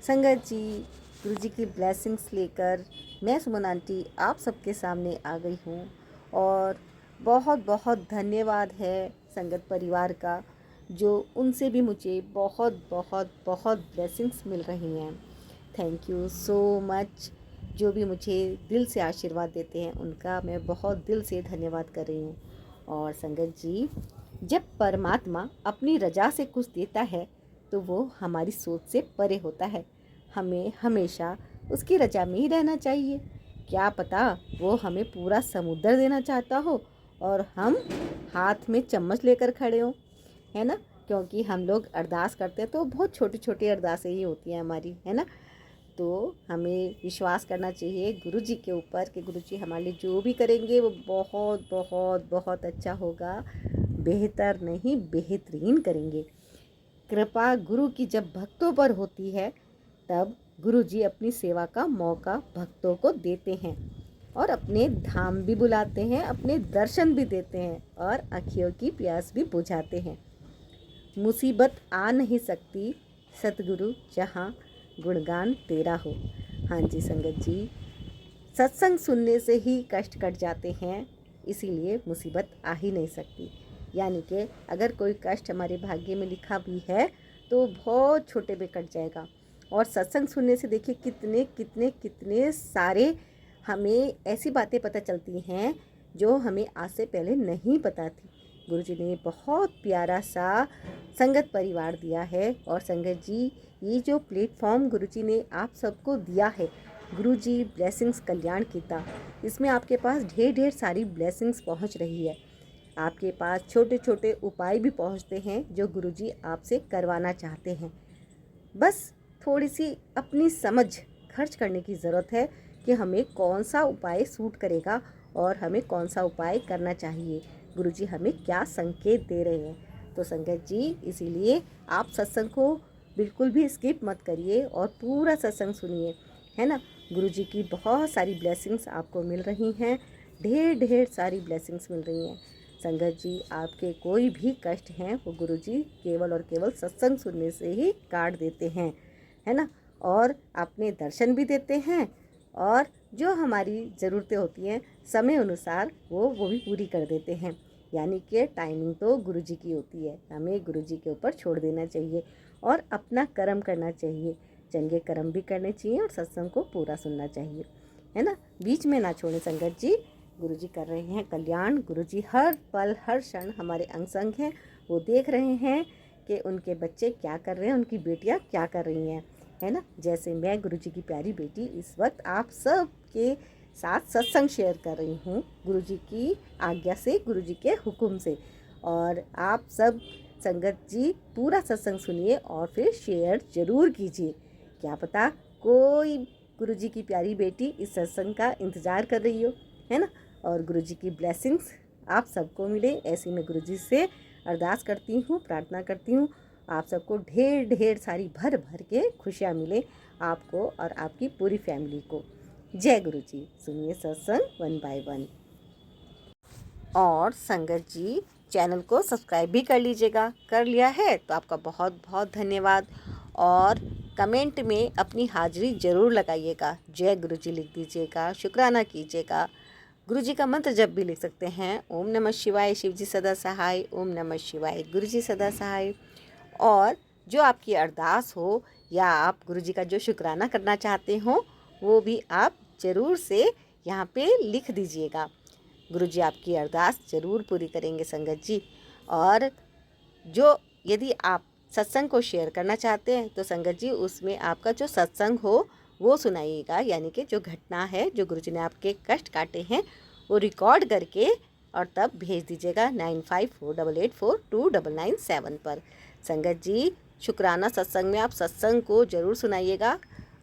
संगत जी, गुरु जी की ब्लेसिंग्स लेकर मैं सुमन आंटी आप सबके सामने आ गई हूँ और बहुत बहुत धन्यवाद है संगत परिवार का, जो उनसे भी मुझे बहुत बहुत बहुत ब्लेसिंग्स मिल रही हैं। Thank you so much. जो भी मुझे दिल से आशीर्वाद देते हैं उनका मैं बहुत दिल से धन्यवाद कर रही हूँ। और संगत जी, जब परमात्मा अपनी रजा से कुछ देता है तो वो हमारी सोच से परे होता है। हमें हमेशा उसकी रजा में ही रहना चाहिए। क्या पता वो हमें पूरा समुद्र देना चाहता हो और हम हाथ में चम्मच लेकर खड़े हों, है ना। क्योंकि हम लोग अरदास करते हैं तो बहुत छोटी छोटी अरदासें ही होती हैं हमारी, है ना। तो हमें विश्वास करना चाहिए गुरु जी के ऊपर कि गुरु जी हमारे लिए जो भी करेंगे वो बहुत बहुत बहुत अच्छा होगा। बेहतर नहीं, बेहतरीन करेंगे। कृपा गुरु की जब भक्तों पर होती है तब गुरु जी अपनी सेवा का मौका भक्तों को देते हैं और अपने धाम भी बुलाते हैं, अपने दर्शन भी देते हैं और आँखियों की प्यास भी बुझाते हैं। मुसीबत आ नहीं सकती सतगुरु जहाँ गुणगान तेरा हो। हाँ जी संगत जी, सत्संग सुनने से ही कष्ट कट जाते हैं, इसीलिए मुसीबत आ ही नहीं सकती। यानी कि अगर कोई कष्ट हमारे भाग्य में लिखा भी है तो बहुत छोटे में कट जाएगा। और सत्संग सुनने से देखिए कितने कितने कितने सारे हमें ऐसी बातें पता चलती हैं जो हमें आज से पहले नहीं पता थी। गुरुजी ने बहुत प्यारा सा संगत परिवार दिया है। और संगत जी, ये जो प्लेटफॉर्म गुरुजी ने आप सबको दिया है, गुरुजी ब्लेसिंग्स कल्याण गीता, इसमें आपके पास ढेर ढेर सारी ब्लेसिंग्स पहुंच रही है। आपके पास छोटे छोटे उपाय भी पहुंचते हैं जो गुरुजी आपसे करवाना चाहते हैं। बस थोड़ी सी अपनी समझ खर्च करने की ज़रूरत है कि हमें कौन सा उपाय सूट करेगा और हमें कौन सा उपाय करना चाहिए, गुरुजी हमें क्या संकेत दे रहे हैं। तो संगत जी, इसीलिए आप सत्संग को बिल्कुल भी स्किप मत करिए और पूरा सत्संग सुनिए, है ना। गुरुजी की बहुत सारी ब्लेसिंग्स आपको मिल रही हैं, ढेर ढेर सारी ब्लेसिंग्स मिल रही हैं। संगत जी, आपके कोई भी कष्ट हैं वो गुरुजी केवल और केवल सत्संग सुनने से ही काट देते हैं, है ना। और अपने दर्शन भी देते हैं और जो हमारी ज़रूरतें होती हैं समय अनुसार वो भी पूरी कर देते हैं। यानी कि टाइमिंग तो गुरुजी की होती है, हमें गुरुजी के ऊपर छोड़ देना चाहिए और अपना कर्म करना चाहिए। चंगे कर्म भी करने चाहिए और सत्संग को पूरा सुनना चाहिए, है ना। बीच में ना छोड़ें संगत जी। गुरुजी कर रहे हैं कल्याण, गुरुजी हर पल हर क्षण हमारे अंग संग हैं। वो देख रहे हैं कि उनके बच्चे क्या कर रहे हैं, उनकी बेटियां क्या कर रही हैं, है ना। जैसे मैं गुरुजी की प्यारी बेटी इस वक्त आप सब के साथ सत्संग शेयर कर रही हूँ, गुरुजी की आज्ञा से, गुरुजी के हुक्म से। और आप सब संगत जी पूरा सत्संग सुनिए और फिर शेयर ज़रूर कीजिए। क्या पता कोई गुरुजी की प्यारी बेटी इस सत्संग का इंतज़ार कर रही हो, है ना। और गुरुजी की ब्लेसिंग्स आप सबको मिले, ऐसी मैं गुरुजी से अरदास करती हूँ, प्रार्थना करती हूँ। आप सबको ढेर ढेर सारी भर भर के खुशियाँ मिले, आपको और आपकी पूरी फैमिली को। जय गुरुजी। सुनिए सत्संग 1 बाय 1। और संगत जी, चैनल को सब्सक्राइब भी कर लीजिएगा। कर लिया है तो आपका बहुत बहुत धन्यवाद। और कमेंट में अपनी हाजिरी ज़रूर लगाइएगा, जय गुरुजी लिख दीजिएगा, शुक्राना कीजिएगा। गुरुजी का मंत्र जब भी लिख सकते हैं, ओम नमः शिवाय शिवजी सदा सहाय, ओम नमः शिवाय गुरुजी सदा सहाय। और जो आपकी अरदास हो या आप गुरुजी का जो शुक्राना करना चाहते हो, वो भी आप ज़रूर से यहाँ पे लिख दीजिएगा। गुरुजी आपकी अरदास ज़रूर पूरी करेंगे संगत जी। और जो यदि आप सत्संग को शेयर करना चाहते हैं तो संगत जी उसमें आपका जो सत्संग हो वो सुनाइएगा, यानी कि जो घटना है, जो गुरुजी ने आपके कष्ट काटे हैं वो रिकॉर्ड करके और तब भेज दीजिएगा 9548842997 पर। संगत जी, शुक्राना सत्संग में आप सत्संग को ज़रूर सुनाइएगा।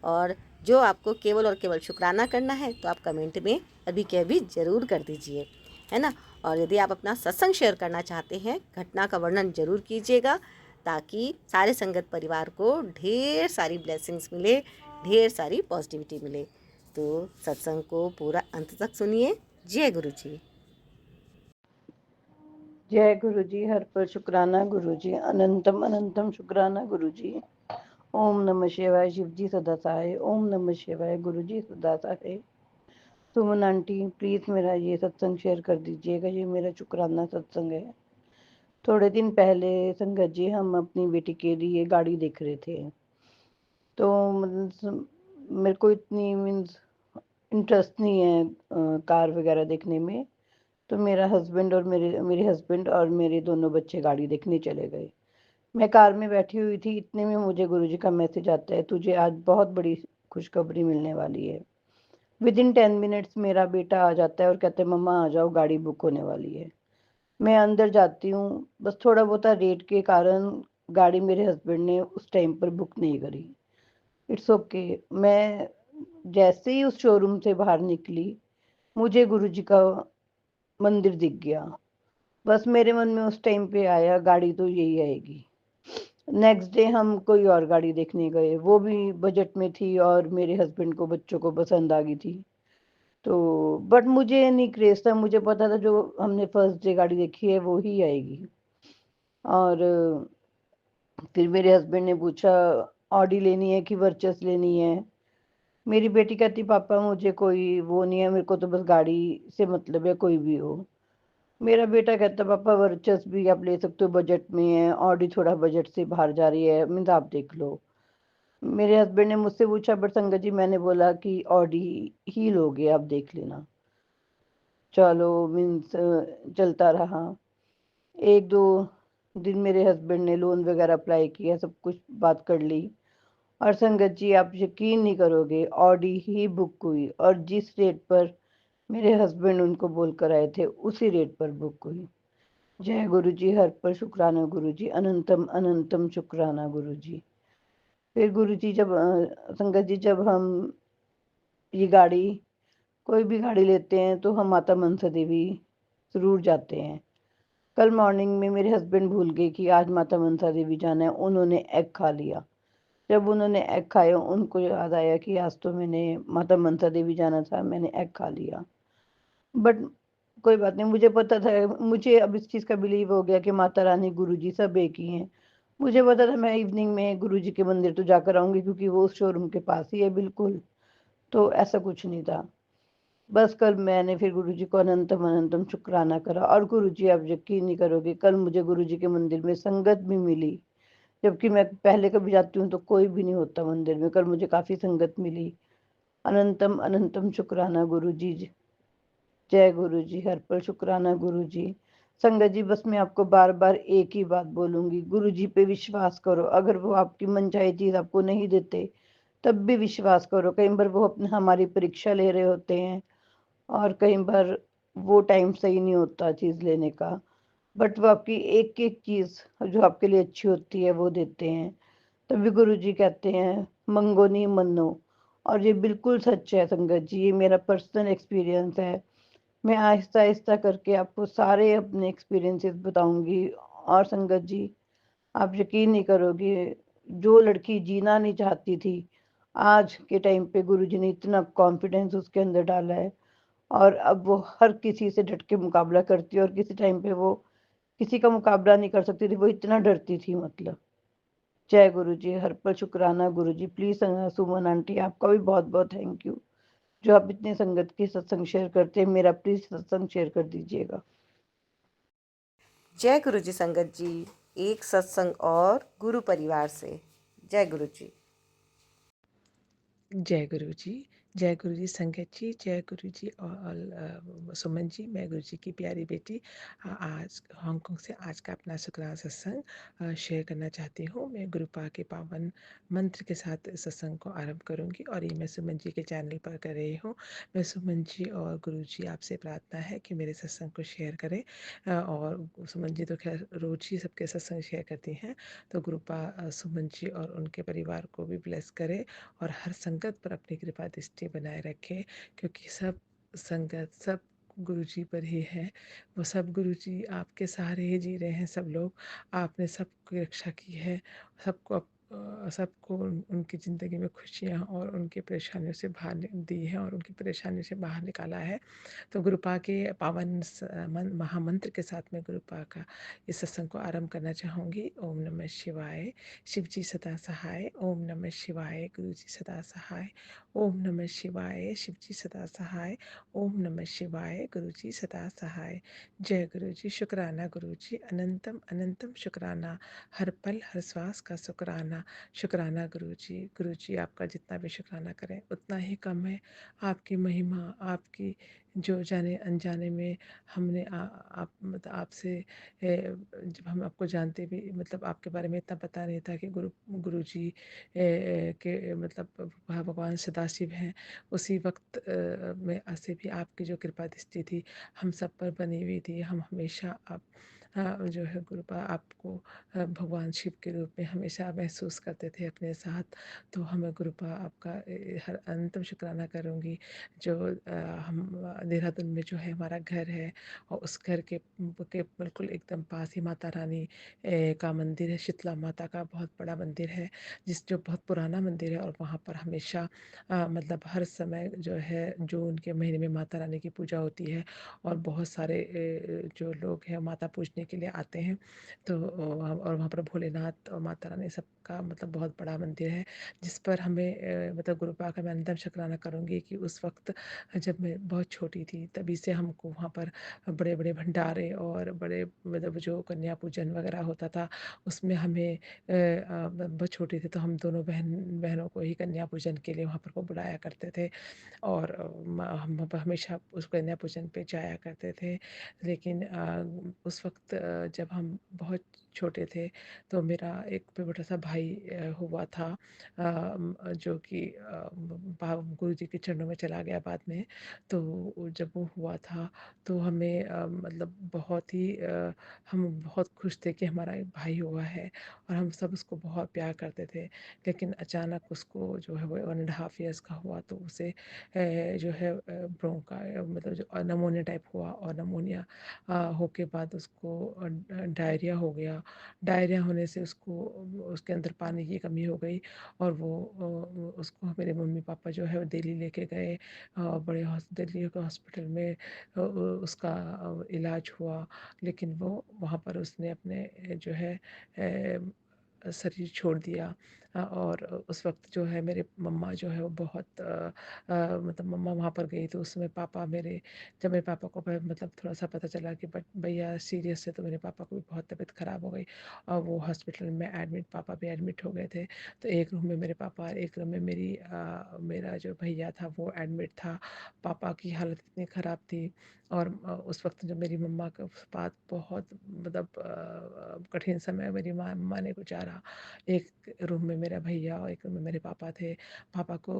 और जो आपको केवल और केवल शुक्राना करना है तो आप कमेंट में अभी के अभी ज़रूर कर दीजिए, है ना। और यदि आप अपना सत्संग शेयर करना चाहते हैं, घटना का वर्णन ज़रूर कीजिएगा, ताकि सारे संगत परिवार को ढेर सारी ब्लेसिंग्स मिले, ढेर सारी पॉजिटिविटी मिले। तो सत्संग को पूरा अंत तक सुनिए। जय गुरु जी। जय गुरु जी। हर पर शुक्राना गुरु जी, अनंतम अनंतम शुक्राना गुरु जी। ओम नमः शिवाय शिवजी सदा सहाय, ओम नमः शिवाय गुरु जी सदा सहाय। सुमन आंटी प्लीज मेरा ये सत्संग शेयर कर दीजिएगा, ये मेरा शुक्राना सत्संग है। थोड़े दिन पहले संगत जी हम अपनी बेटी के लिए गाड़ी देख रहे थे, तो मेरे को इतनी मीन्स इंटरेस्ट नहीं है कार वगैरह देखने में। तो मेरा हस्बैंड और मेरे हस्बैंड और मेरे दोनों बच्चे गाड़ी देखने चले गए। मैं कार में बैठी हुई थी, इतने में मुझे गुरुजी का मैसेज आता है, तुझे आज बहुत बड़ी खुशखबरी मिलने वाली है। विदिन 10 मिनट्स मेरा बेटा आ जाता है और कहता है मम्मा आ जाओ, गाड़ी बुक होने वाली है। मैं अंदर जाती हूँ, बस थोड़ा बहुत रेट के कारण गाड़ी मेरे हस्बैंड ने उस टाइम पर बुक नहीं करी। It's okay. मैं जैसे ही उस शोरूम से बाहर निकली, मुझे गुरुजी का मंदिर दिख गया। बस मेरे मन में उस टाइम पे आया गाड़ी तो यही आएगी। नेक्स्ट डे हम कोई और गाड़ी देखने गए, वो भी बजट में थी और मेरे हस्बैंड को बच्चों को पसंद आ गई थी। तो बट मुझे नहीं क्रेज था, मुझे पता था जो हमने फर्स्ट डे गाड़ी देखी है वो ही आएगी। और फिर मेरे हस्बैंड ने पूछा ऑडी लेनी है कि वर्चस लेनी है। मेरी बेटी कहती पापा मुझे कोई वो नहीं है, मेरे को तो बस गाड़ी से मतलब है, कोई भी हो। मेरा बेटा कहता पापा वर्चस भी आप ले सकते हो, बजट में है, ऑडी थोड़ा बजट से बाहर जा रही है, मीन्स आप देख लो। मेरे हस्बैंड ने मुझसे पूछा, बट संगत जी मैंने बोला कि ऑडी ही लोगे, आप देख लेना। चलो मीन्स चलता रहा। एक दो दिन मेरे हस्बैंड ने लोन वगैरह अप्लाई किया, सब कुछ बात कर ली, और संगत जी आप यकीन नहीं करोगे, ऑडी ही बुक हुई, और जिस रेट पर मेरे हस्बैंड उनको बोल कर आए थे उसी रेट पर बुक हुई। जय गुरु जी, हर पर शुक्राना गुरु जी, अनंतम अनंतम शुक्राना गुरु जी। फिर गुरु जी जब संगत जी जब हम ये गाड़ी, कोई भी गाड़ी लेते हैं तो हम माता मनसा देवी जरूर जाते हैं। कल मॉर्निंग में मेरे हस्बैंड भूल गए कि आज माता मनसा देवी जाना है, उन्होंने एग खा लिया। जब उन्होंने एग खाया उनको याद आया कि आज तो मैंने माता मनसा देवी जाना था, मैंने एग खा लिया। बट कोई बात नहीं, मुझे पता था, मुझे अब इस चीज़ का बिलीव हो गया कि माता रानी गुरु जी सब एक ही हैं। मुझे पता था मैं इवनिंग में गुरु जी के मंदिर तो जाकर आऊंगी, क्योंकि वो उस शोरूम के पास ही है बिल्कुल। तो ऐसा कुछ नहीं था। बस कल मैंने फिर गुरु जी को अनंतम अनंतम शुक्राना करा, और गुरु जी आप यकीन नहीं करोगे, कल मुझे गुरु जी के मंदिर में संगत भी मिली। जबकि मैं पहले कभी जाती हूँ तो कोई भी नहीं होता मंदिर में, कल मुझे काफ़ी संगत मिली। अनंतम अनंतम शुक्राना गुरु जी। जय गुरु जी, हर पल शुक्राना गुरु जी। संगत जी बस मैं आपको बार बार एक ही बात बोलूंगी, गुरु जी पे विश्वास करो। अगर वो आपकी मनचाही चीज आपको नहीं देते तब भी विश्वास करो। कई बार वो अपने हमारी परीक्षा ले रहे होते हैं, और कई बार वो टाइम सही नहीं होता चीज लेने का, बट वो आपकी एक एक चीज जो आपके लिए अच्छी होती है वो देते हैं। तभी गुरु जी कहते हैं मंगो नहीं मनो। और ये बिल्कुल सच है संगत जी, ये मेरा पर्सनल एक्सपीरियंस है। मैं आहिस्ता आहिस्ता करके आपको सारे अपने एक्सपीरियंसेस बताऊंगी। और संगत जी आप यकीन नहीं करोगे, जो लड़की जीना नहीं चाहती थी, आज के टाइम पे गुरुजी ने इतना कॉन्फिडेंस उसके अंदर डाला है, और अब वो हर किसी से डट के मुकाबला करती है। और किसी टाइम पे वो किसी का मुकाबला नहीं कर सकती थी, वो इतना डरती थी मतलब। जय गुरु जी, हर पल शुक्राना गुरु जी। प्लीज सुमन आंटी आपका भी बहुत बहुत थैंक यू, जो आप इतने संगत के सत्संग शेयर करते हैं। मेरा प्लीज सत्संग शेयर कर दीजिएगा। जय गुरु जी संगत जी, एक सत्संग और गुरु परिवार से। जय गुरु जी। जय गुरु जी, जय गुरु जी संगत जी, जय गुरु जी और सुमन जी, मैं गुरु जी की प्यारी बेटी आज हांगकांग से आज का अपना शुक्राना सत्संग शेयर करना चाहती हूँ। मैं गुरुपा के पावन मंत्र के साथ सत्संग को आरंभ करूँगी, और ये मैं सुमन जी के चैनल पर कर रही हूँ। मैं सुमन जी और गुरु जी आपसे प्रार्थना है कि मेरे सत्संग को शेयर करें। और सुमन जी तो खैर रोज ही सबके सत्संग शेयर करती हैं, तो गुरुपा सुमन जी और उनके परिवार को भी ब्लेस करे और हर संगत पर अपनी कृपा दृष्टि बनाए रखे, क्योंकि सब संगत सब गुरु जी पर ही है। वो सब गुरु जी आपके सहारे ही जी रहे हैं। सब लोग, आपने सबकी रक्षा की है, सबको सबको उनकी ज़िंदगी में खुशियाँ और उनकी परेशानियों से बाहर दी है और उनकी परेशानियों से बाहर निकाला है। तो गुरुपा के पावन महामंत्र के साथ में गुरुपा का इस सत्संग को आरंभ करना चाहूँगी। ओम नमः शिवाय, शिव जी सदा सहाय। ओम नमः शिवाय, गुरु जी सदा सहाय। ओम नमः शिवाय, शिव जी सदा सहाय। ओम नमः शिवाय, गुरु जी सदा सहाय। जय गुरु जी, शुक्राना गुरु जी, अनंतम अनंतम शुक्राना, हर पल हर श्वास का शुक्राना। शुक्राना गुरु जी। गुरु जी आपका जितना भी शुक्राना करें उतना ही कम है। आपकी महिमा, आपकी जो जाने अनजाने में हमने आप मतलब आपसे जब हम आपको जानते भी, मतलब आपके बारे में इतना पता नहीं था कि गुरु गुरु जी के मतलब भगवान सदाशिव हैं। उसी वक्त में से भी आपकी जो कृपा दृष्टि थी हम सब पर बनी हुई थी। हम हमेशा आप जो है गुरुपा आपको भगवान शिव के रूप में हमेशा महसूस करते थे अपने साथ। तो हमें गुरुपा आपका हर अंतम शुक्राना करूँगी। जो हम देहरादून में जो है हमारा घर है, और उस घर के बिल्कुल एकदम पास ही माता रानी का मंदिर है। शीतला माता का बहुत बड़ा मंदिर है, जो बहुत पुराना मंदिर है, और वहाँ पर हमेशा मतलब हर समय जो है जून के महीने में माता रानी की पूजा होती है। और बहुत सारे जो लोग हैं माता पूजने पूजने के लिए आते हैं। तो और वहाँ पर भोलेनाथ और माता रानी सबका मतलब बहुत बड़ा मंदिर है, जिस पर हमें मतलब गुरुपा का मैं अंतिम शुक्राना करूँगी कि उस वक़्त जब मैं बहुत छोटी थी तभी से हमको वहाँ पर बड़े-बड़े भंडारे और बड़े मतलब जो कन्या पूजन वग़ैरह होता था, उसमें हमें बहुत छोटे थे तो हम दोनों बहनों को ही कन्या पूजन के लिए वहाँ पर वो बुलाया करते थे। और हम हमेशा उस कन्या पूजन पे जाया करते थे। लेकिन उस वक़्त जब हम बहुत छोटे थे तो मेरा एक छोटा-सा भाई हुआ था, जो कि गुरुजी के चरणों में चला गया बाद में। तो जब वो हुआ था तो हमें मतलब बहुत ही हम बहुत खुश थे कि हमारा एक भाई हुआ है और हम सब उसको बहुत प्यार करते थे। लेकिन अचानक उसको जो है वो 1.5 ईयर्स का हुआ तो उसे जो है ब्रोंका मतलब जो नमोनिया टाइप हुआ और नमोनिया होके बाद उसको डायरिया हो गया। डायरिया होने से उसको उसके अंदर पानी की कमी हो गई और वो उसको मेरे मम्मी-पापा जो है वो दिल्ली लेके गए। बड़े दिल्ली के हॉस्पिटल में उसका इलाज हुआ, लेकिन वो वहाँ पर उसने अपने जो है शरीर छोड़ दिया। और उस वक़्त जो है मेरे मम्मा जो है वो बहुत मतलब मम्मा वहाँ पर गई तो उस समय पापा मेरे जब मेरे पापा को मतलब थोड़ा-सा पता चला कि बट भैया सीरियस है तो मेरे पापा को भी बहुत तबीयत ख़राब हो गई और वो हॉस्पिटल में एडमिट पापा भी एडमिट हो गए थे। तो एक रूम में मेरे पापा और एक रूम में मेरा जो भैया था वो एडमिट था। पापा की हालत इतनी ख़राब थी और उस वक़्त जो मेरी मम्मा के बाद बहुत मतलब कठिन समय मेरी मम्मा ने गुज़ारा। एक रूम में मेरा भैया और एक रूम में मेरे पापा थे। पापा को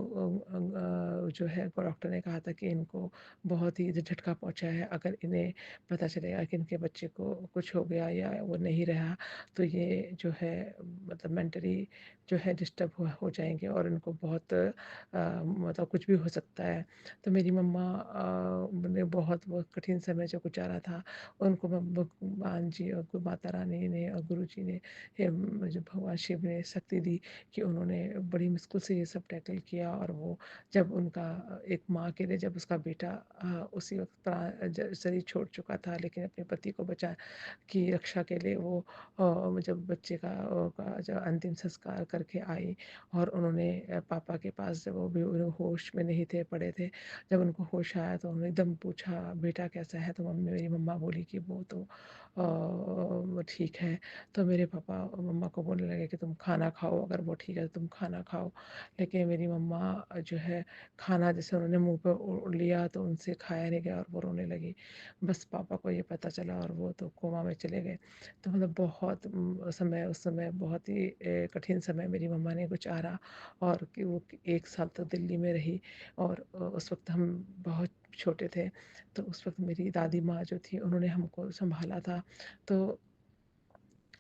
जो है वो डॉक्टर ने कहा था कि इनको बहुत ही झटका पहुँचा है, अगर इन्हें पता चलेगा कि इनके बच्चे को कुछ हो गया या वो नहीं रहा, तो ये जो है मतलब मेंटली जो है डिस्टर्ब हो जाएँगे और इनको बहुत मतलब कुछ भी हो सकता है। तो मेरी मम्मा ने बहुत वो कठिन समय जो गुज़ारा था, उनको भगवान जी और माता रानी ने और गुरुजी ने जो भगवान शिव ने शक्ति दी कि उन्होंने बड़ी मुश्किल से ये सब टैकल किया और वो जब उनका एक माँ के लिए जब उसका बेटा उसी वक़्त शरीर छोड़ चुका था, लेकिन अपने पति को बचा की रक्षा के लिए वो जब बच्चे का जब अंतिम संस्कार करके आई और उन्होंने पापा के पास जब वो भी होश में नहीं थे, पड़े थे, जब उनको होश आया तो उन्होंने एकदम पूछा बेटा कैसा है? तो मेरी मम्मा बोली कि वो तो ठीक है। तो मेरे पापा मम्मा को बोलने लगे कि तुम खाना खाओ, अगर वो ठीक है तो तुम खाना खाओ। लेकिन मेरी मम्मा जो है खाना जैसे उन्होंने मुँह पे लिया तो उनसे खाया नहीं गया और वो रोने लगी। बस पापा को ये पता चला और वो तो कोमा में चले गए। तो मतलब बहुत समय उस समय बहुत ही कठिन समय मेरी मम्मा ने गुज़ारा और कि वो 1 साल तक दिल्ली में रही और उस वक़्त हम बहुत छोटे थे। तो उस वक़्त मेरी दादी माँ जो थी उन्होंने हमको सँभाला था। तो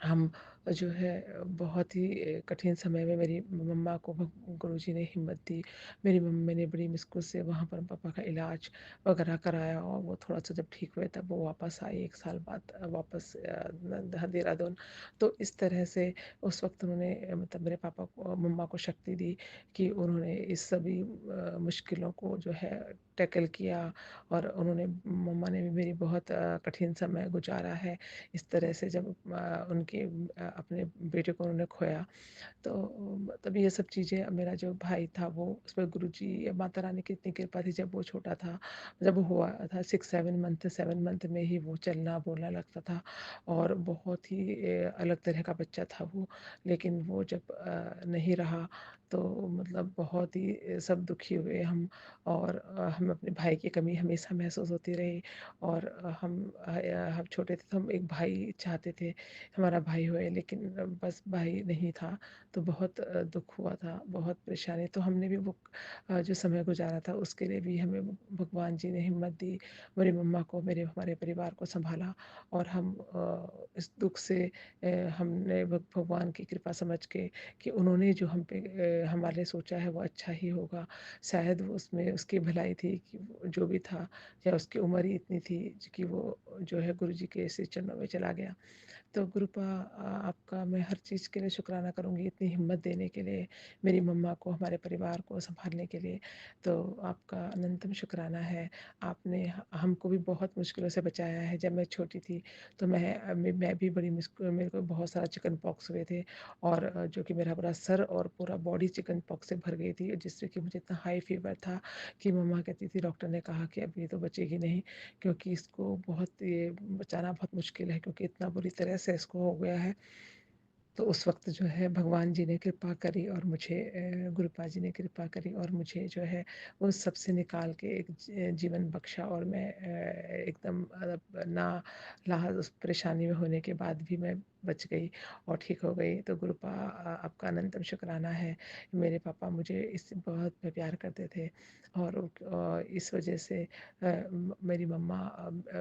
हम जो है बहुत ही कठिन समय में मेरी मम्मा को गुरुजी ने हिम्मत दी। मेरी मम्मी ने बड़ी मुश्किल से वहाँ पर पापा का इलाज वगैरह कराया और वो थोड़ा-सा जब ठीक हुए तब वो वापस आई 1 साल बाद वापस देहरादून। तो इस तरह से उस वक़्त उन्होंने मतलब मेरे पापा को मम्मा को शक्ति दी कि उन्होंने इस सभी मुश्किलों को जो है टैकल किया और उन्होंने मम्मा ने भी मेरी बहुत कठिन समय गुज़ारा है। इस तरह से जब उनके अपने बेटे को उन्होंने खोया तो तब ये सब चीज़ें मेरा जो भाई था वो उसमें गुरुजी या माता रानी की इतनी कृपा थी जब वो छोटा था, जब वो हुआ था 6-7 मंथ 7 मंथ में ही वो चलना बोलना लगता था और बहुत ही अलग तरह का बच्चा था वो। लेकिन वो जब नहीं रहा तो मतलब बहुत ही सब दुखी हुए हम और हम अपने भाई की कमी हमेशा महसूस होती रही और हम छोटे थे तो हम एक भाई चाहते थे, हमारा भाई होए लेकिन बस भाई नहीं था। तो बहुत दुःख हुआ था, बहुत परेशानी तो हमने भी वो जो समय गुज़ारा था उसके लिए भी हमें भगवान जी ने हिम्मत दी, मेरी मम्मा को, हमारे परिवार को सँभाला और हम इस दुःख से हमने भगवान की कृपा समझ के कि उन्होंने जो हम पे हमारे लिए सोचा है वो अच्छा ही होगा। शायद वो उसमें उसकी भलाई थी कि वो जो भी था या उसकी उम्र ही इतनी थी कि वो जो है गुरुजी के श्री चरणों में चला गया। तो गुरुपा आपका मैं हर चीज़ के लिए शुक्राना करूँगी, इतनी हिम्मत देने के लिए, मेरी मम्मा को, हमारे परिवार को सँभालने के लिए। तो आपका अनंतम शुक्राना है। आपने हमको भी बहुत मुश्किलों से बचाया है। जब मैं छोटी थी तो मैं भी बड़ी मेरे को बहुत सारा चिकन पॉक्स हुए थे, और जो कि मेरा पूरा सर और पूरा बॉडी चिकन पॉक्स से भर गई थी, जिससे कि मुझे इतना हाई फ़ीवर था कि मम्मा कहती थी, डॉक्टर ने कहा कि अब ये तो बचेगी नहीं, क्योंकि इसको बहुत ये बचाना बहुत मुश्किल है, क्योंकि इतना बुरी तरह से इसको हो गया है। तो उस वक़्त जो है भगवान जी ने कृपा करी, और मुझे गुरुपा जी ने कृपा करी, और मुझे जो है उस सब से निकाल के एक जीवन बख्शा, और मैं एकदम ना लाज उस परेशानी में होने के बाद भी मैं बच गई और ठीक हो गई। तो गुरुपा आपका अनंतम शुक्राना है। मेरे पापा मुझे इससे बहुत प्यार करते थे, और इस वजह से मेरी मम्मा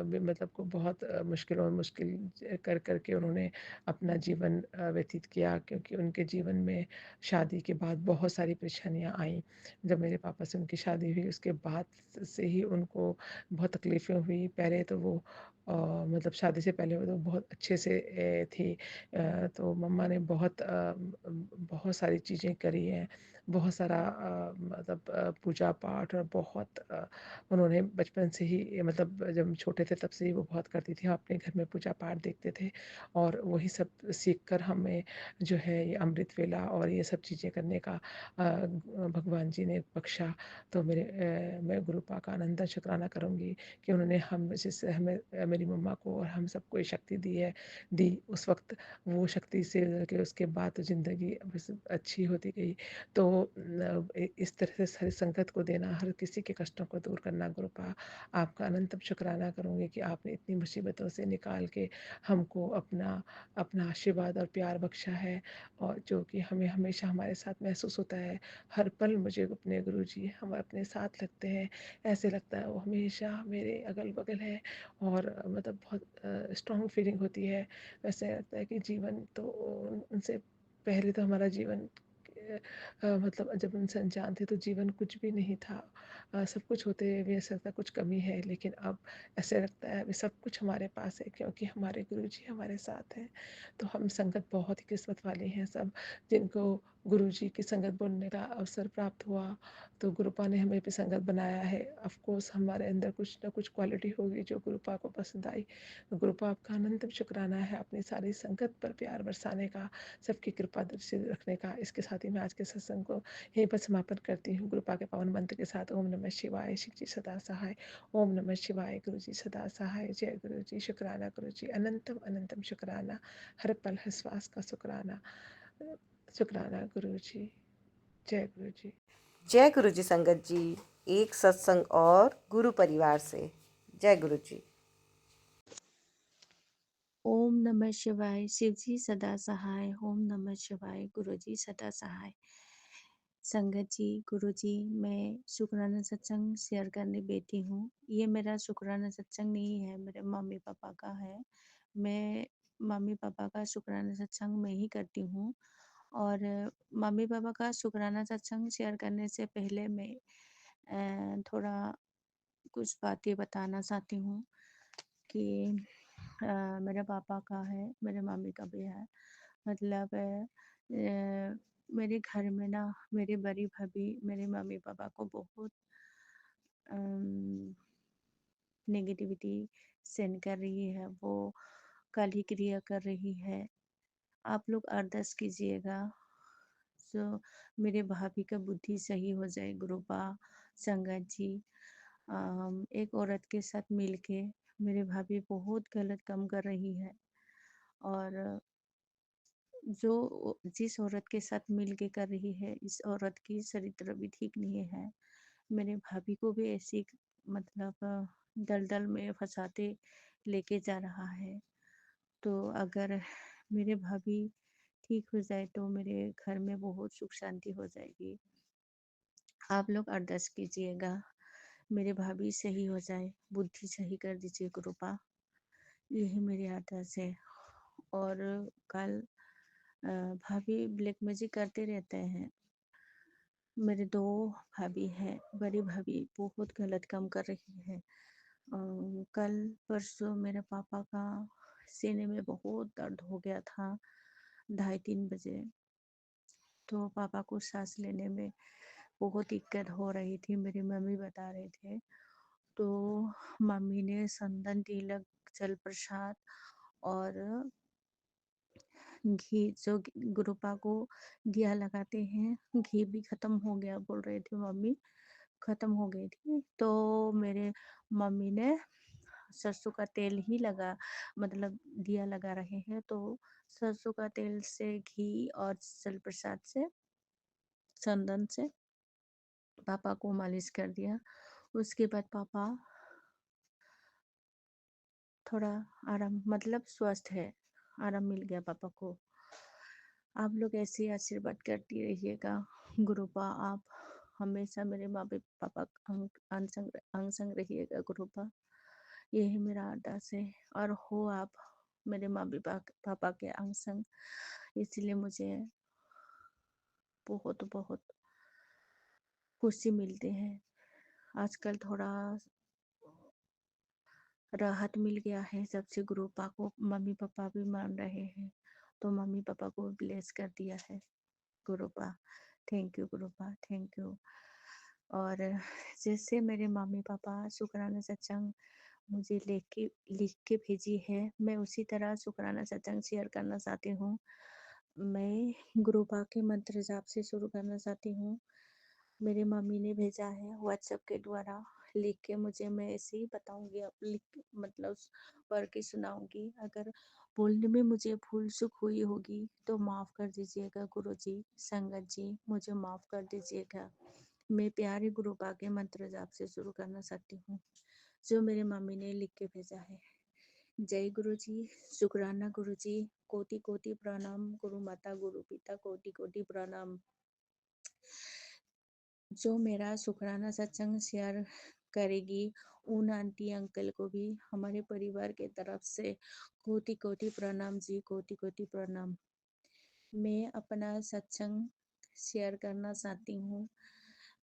मतलब को बहुत मुश्किलों में मुश्किल कर के उन्होंने अपना जीवन व्यतीत किया, क्योंकि उनके जीवन में शादी के बाद बहुत सारी परेशानियाँ आईं। जब मेरे पापा से उनकी शादी हुई, उसके बाद से ही उनको बहुत तकलीफ़ें हुई। पहले तो वो मतलब शादी से पहले वो तो बहुत अच्छे से थी। तो मम्मा ने बहुत सारी चीज़ें करी हैं। बहुत सारा मतलब पूजा पाठ, और बहुत उन्होंने बचपन से ही, मतलब जब हम छोटे थे तब से ही वो बहुत करती थी। हम अपने घर में पूजा पाठ देखते थे, और वही सब सीख कर हमें जो है ये अमृत वेला और ये सब चीज़ें करने का भगवान जी ने बख्शा। तो मैं गुरुपा का अनंत शुक्राना करूँगी कि उन्होंने हमें मेरी मम्मा को और हम सबको ये शक्ति दी उस वक़्त। वो शक्ति से कि उसके बाद तो ज़िंदगी बस अच्छी होती गई। तो इस तरह से हर संकट को देना, हर किसी के कष्टों को दूर करना, गुरुपा आपका अनंतम शुक्राना करूँगी कि आपने इतनी मुसीबतों से निकाल के हमको अपना अपना आशीर्वाद और प्यार बख्शा है, और जो कि हमें हमेशा हमारे साथ महसूस होता है। हर पल मुझे अपने गुरुजी हम अपने साथ लगते हैं, ऐसे लगता है वो हमेशा मेरे अगल-बगल हैं, और मतलब बहुत स्ट्रॉन्ग फीलिंग होती है। वैसे लगता है कि जीवन तो उनसे पहले तो हमारा जीवन मतलब जब उनसे अनजान थे तो जीवन कुछ भी नहीं था। सब कुछ होते हुए भी ऐसा लगता है कुछ कमी है, लेकिन अब ऐसे लगता है अभी सब कुछ हमारे पास है, क्योंकि हमारे गुरुजी हमारे साथ हैं। तो हम संगत बहुत ही किस्मत वाले हैं सब, जिनको गुरुजी की संगत बनने का अवसर प्राप्त हुआ। तो गुरुपा ने हमें भी संगत बनाया है। ऑफ कोर्स हमारे अंदर कुछ ना कुछ क्वालिटी होगी जो गुरुपा को पसंद आई। तो गुरुपा आपका अनंतम शुक्राना है अपनी सारी संगत पर प्यार बरसाने का, सबकी कृपा दृष्टि रखने का। इसके साथ ही मैं आज के सत्संग को यहीं पर समापन करती हूँ, गुरुपा के पावन मंत्र के साथ। ओम नमः शिवाय, शिव जी सदा सहाय। ओम नमः शिवाय, गुरु जी सदा सहाय। जय गुरु जी, शुक्राना गुरु जी, अनंतम अनंतम शुक्राना, हर पल हर श्वास का शुक्राना। शुक्राना गुरु जी। जय गुरु जी। जय गुरु जी संगत जी, एक सत्संग और गुरु परिवार से। जय गुरु जी। ओम नमः शिवाय, शिव जी सदा सहाय। ओम नमः शिवाय, गुरु जी सदा सहाय। संगत जी, गुरु जी, मैं शुक्राना सत्संग शेयर करने बैठी हूँ। ये मेरा शुक्राना सत्संग नहीं है, मेरे मम्मी पापा का है। मैं मम्मी पापा का शुक्राना सत्संग मैं ही करती हूँ, और मम्मी पापा का शुक्राना सत्संग शेयर करने से पहले मैं थोड़ा कुछ बातें बताना चाहती हूँ कि मेरे पापा का है, मेरे मम्मी का भी है। मतलब मेरे घर में ना मेरी बड़ी भाभी मेरे मम्मी पापा को बहुत नेगेटिविटी सेंड कर रही है। वो कल ही क्रिया कर रही है। आप लोग अरदास कीजिएगा सो मेरे भाभी का बुद्धि सही हो जाए। गुरुपा संगत जी, एक औरत के साथ मिलके मेरी भाभी बहुत गलत काम कर रही है, और जो जिस औरत के साथ मिल के कर रही है, इस औरत की चरित्र भी ठीक नहीं है। मेरे भाभी को भी ऐसी मतलब दलदल में फंसाते लेके जा रहा है। तो अगर मेरे भाभी ठीक हो जाए तो मेरे घर में बहुत सुख शांति हो जाएगी। आप लोग अरदास कीजिएगा मेरे भाभी सही हो जाए, बुद्धि सही कर दीजिए कृपा। यही मेरी अरदास है। और कल भाभी ब्लैक मैजिक करते रहते हैं। मेरे दो भाभी हैं, बड़ी भाभी बहुत गलत काम कर रही है। कल परसों मेरे पापा का सीने में बहुत दर्द हो गया था 2:30-3 बजे। तो पापा को सांस लेने में बहुत दिक्कत हो रही थी, मेरी मम्मी बता रहे थे। तो मम्मी ने संदन तिलक, जल प्रसाद और घी, जो गुरुपा को दिया लगाते हैं, घी भी खत्म हो गया बोल रहे थे मम्मी, खत्म हो गई थी। तो मेरे मम्मी ने सरसों का तेल ही लगा, मतलब दिया लगा रहे हैं, तो सरसों का तेल से, घी और जल प्रसाद से, चंदन से पापा को मालिश कर दिया। उसके बाद पापा थोड़ा आराम, मतलब स्वस्थ है, आराम मिल गया पापा को। आप लोग ऐसे ही आशीर्वाद करती रहिएगा। गुरुपा आप हमेशा मेरे माँ पापा अंग संग रहिएगा गुरुपा, यही मेरा अरदास है। और हो आप मेरे माँ पापा के अंग संग, इसलिए मुझे बहुत बहुत खुशी मिलती है। आजकल थोड़ा राहत मिल गया है, जब से गुरुपा को मम्मी पापा भी मान रहे हैं, तो मम्मी पापा को ब्लेस कर दिया है Gurupa. Thank you Gurupa, thank you. और जैसे मेरे मम्मी पापा शुक्राना सत्संग मुझे लिख के भेजी है, मैं उसी तरह शुक्राना सत्संग शेयर करना चाहती हूँ। मैं गुरुपा के मंत्र जाप से शुरू करना चाहती हूँ। मेरी मम्मी ने भेजा है व्हाट्सएप के द्वारा लिख के मुझे, मैं ऐसे ही बताऊंगी, अब लिख मतलब पढ़ के सुनाऊंगी। अगर बोलने में मुझे भूल चूक हुई होगी तो माफ़ कर दीजिएगा गुरुजी, संगत जी मुझे माफ़ कर दीजिएगा। मैं प्यारे गुरुपा के मंत्र जाप से शुरू करना चाहती हूँ, जो मेरे मम्मी ने लिख के भेजा है। जय गुरुजी, शुक्राना गुरुजी, कोटि कोटि प्रणाम गुरु माता गुरु पिता, कोटि कोटि प्रणाम। जो मेरा शुक्राना सत्संग शेयर करेगी उन आंटी अंकल को भी हमारे परिवार के तरफ से कोटि कोटि प्रणाम जी, कोटि कोटि प्रणाम। मैं अपना सत्संग शेयर करना चाहती हूँ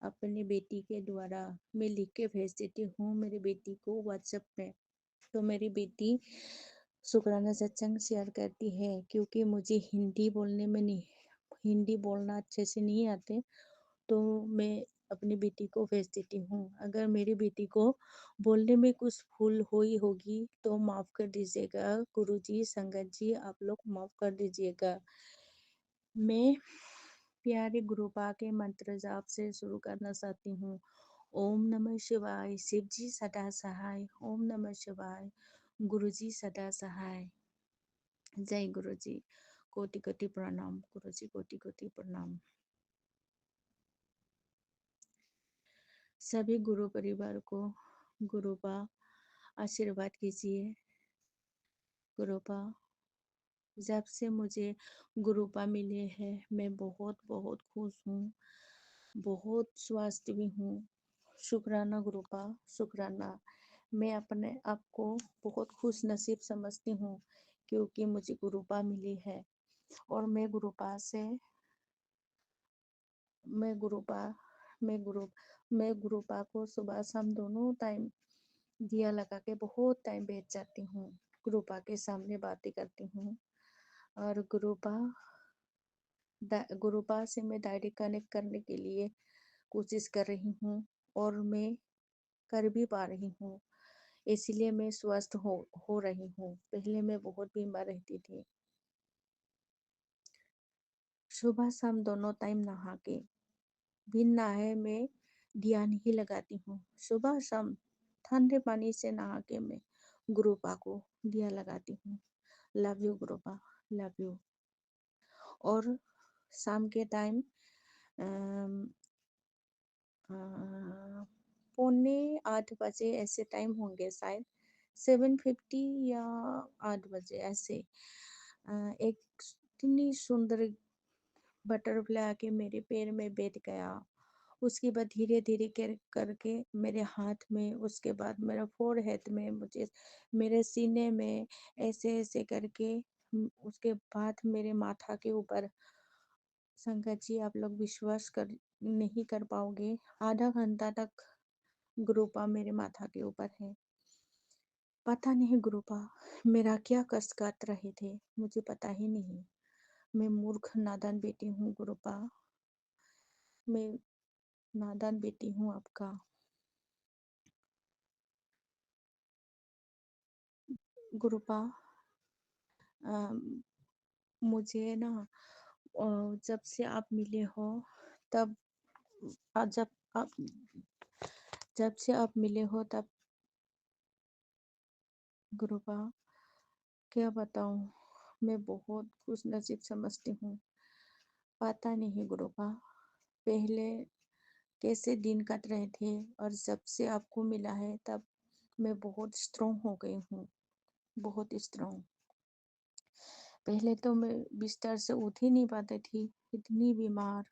अपनी बेटी के द्वारा। मैं लिख के भेज देती हूँ मेरी बेटी को व्हाट्सएप पे, तो मेरी बेटी शुक्राना सत्संग शेयर करती है। क्योंकि मुझे हिंदी बोलना अच्छे से नहीं आते, तो मैं अपनी बेटी को भेज देती हूँ। अगर मेरी बेटी को बोलने में कुछ भूल हुई होगी तो माफ़ कर दीजिएगा गुरुजी, संगत जी आप लोग माफ़ कर दीजिएगा। मैं प्यारे गुरुपा के मंत्र जाप से शुरू करना चाहती हूँ। ओम नमः शिवाय, शिव जी सदा सहाय। ओम नमः शिवाय, गुरुजी सदा सहाय। जय गुरुजी, कोटि कोटि प्रणाम गुरुजी, कोटि कोटि प्रणाम। सभी गुरु परिवार को गुरुपा आशीर्वाद कीजिए। गुरुपा, जब से मुझे गुरुपा मिले हैं मैं बहुत बहुत खुश हूँ, बहुत स्वस्थ भी हूँ। शुक्राना गुरुपा, शुक्राना। मैं अपने आप को बहुत खुश नसीब समझती हूँ, क्योंकि मुझे गुरुपा मिली है। और मैं गुरुपा मैं गुरु मैं गुरुपा को सुबह शाम दोनों टाइम दिया लगा के बहुत टाइम बैठ जाती हूँ, गुरुपा के सामने बातें करती हूँ। और गुरुपा से मैं डायरेक्ट कनेक्ट करने के लिए कोशिश कर रही हूँ, और मैं कर भी पा रही हूँ। इसलिए मैं स्वस्थ हो रही हूँ। पहले मैं बहुत बीमार रहती थी। सुबह शाम दोनों टाइम नहा के, बिन नहाए मैं ध्यान ही लगाती हूँ। सुबह शाम ठंडे पानी से नहा के मैं गुरुपा को दिया लगाती हूँ। Love you गुरुपा, love you. और शाम के टाइम पौने 8 बजे ऐसे टाइम होंगे शायद, 7:50 या 8 बजे ऐसे, एक इतनी सुंदर बटरफ्लाई आके मेरे पैर में बैठ गया। उसके बाद धीरे धीरे करके मेरे हाथ में, उसके बाद मेरा फोरहेड में, मुझे मेरे सीने में, ऐसे ऐसे करके उसके बाद मेरे माथा के ऊपर। संगत जी आप लोग विश्वास कर नहीं कर पाओगे, आधा घंटा तक गुरुपा मेरे माथा के ऊपर है। पता नहीं गुरुपा मेरा क्या कष्ट काट रहे थे, मुझे पता ही नहीं। मैं मूर्ख नादान बेटी हूँ गुरुपा, मैं नादान बेटी हूँ आपका। गुरुपा मुझे ना जब से आप मिले हो तब जब आप जब से आप मिले हो तब गुरुपा क्या बताऊं, मैं बहुत खुश नसीब समझती हूँ। पता नहीं गुरुपा पहले कैसे दिन कट रहे थे और जब से आपको मिला है तब मैं बहुत स्ट्रोंग हो गई हूँ, बहुत स्ट्रोंग। पहले तो मैं बिस्तर से उठ ही नहीं पाती थी, इतनी बीमार।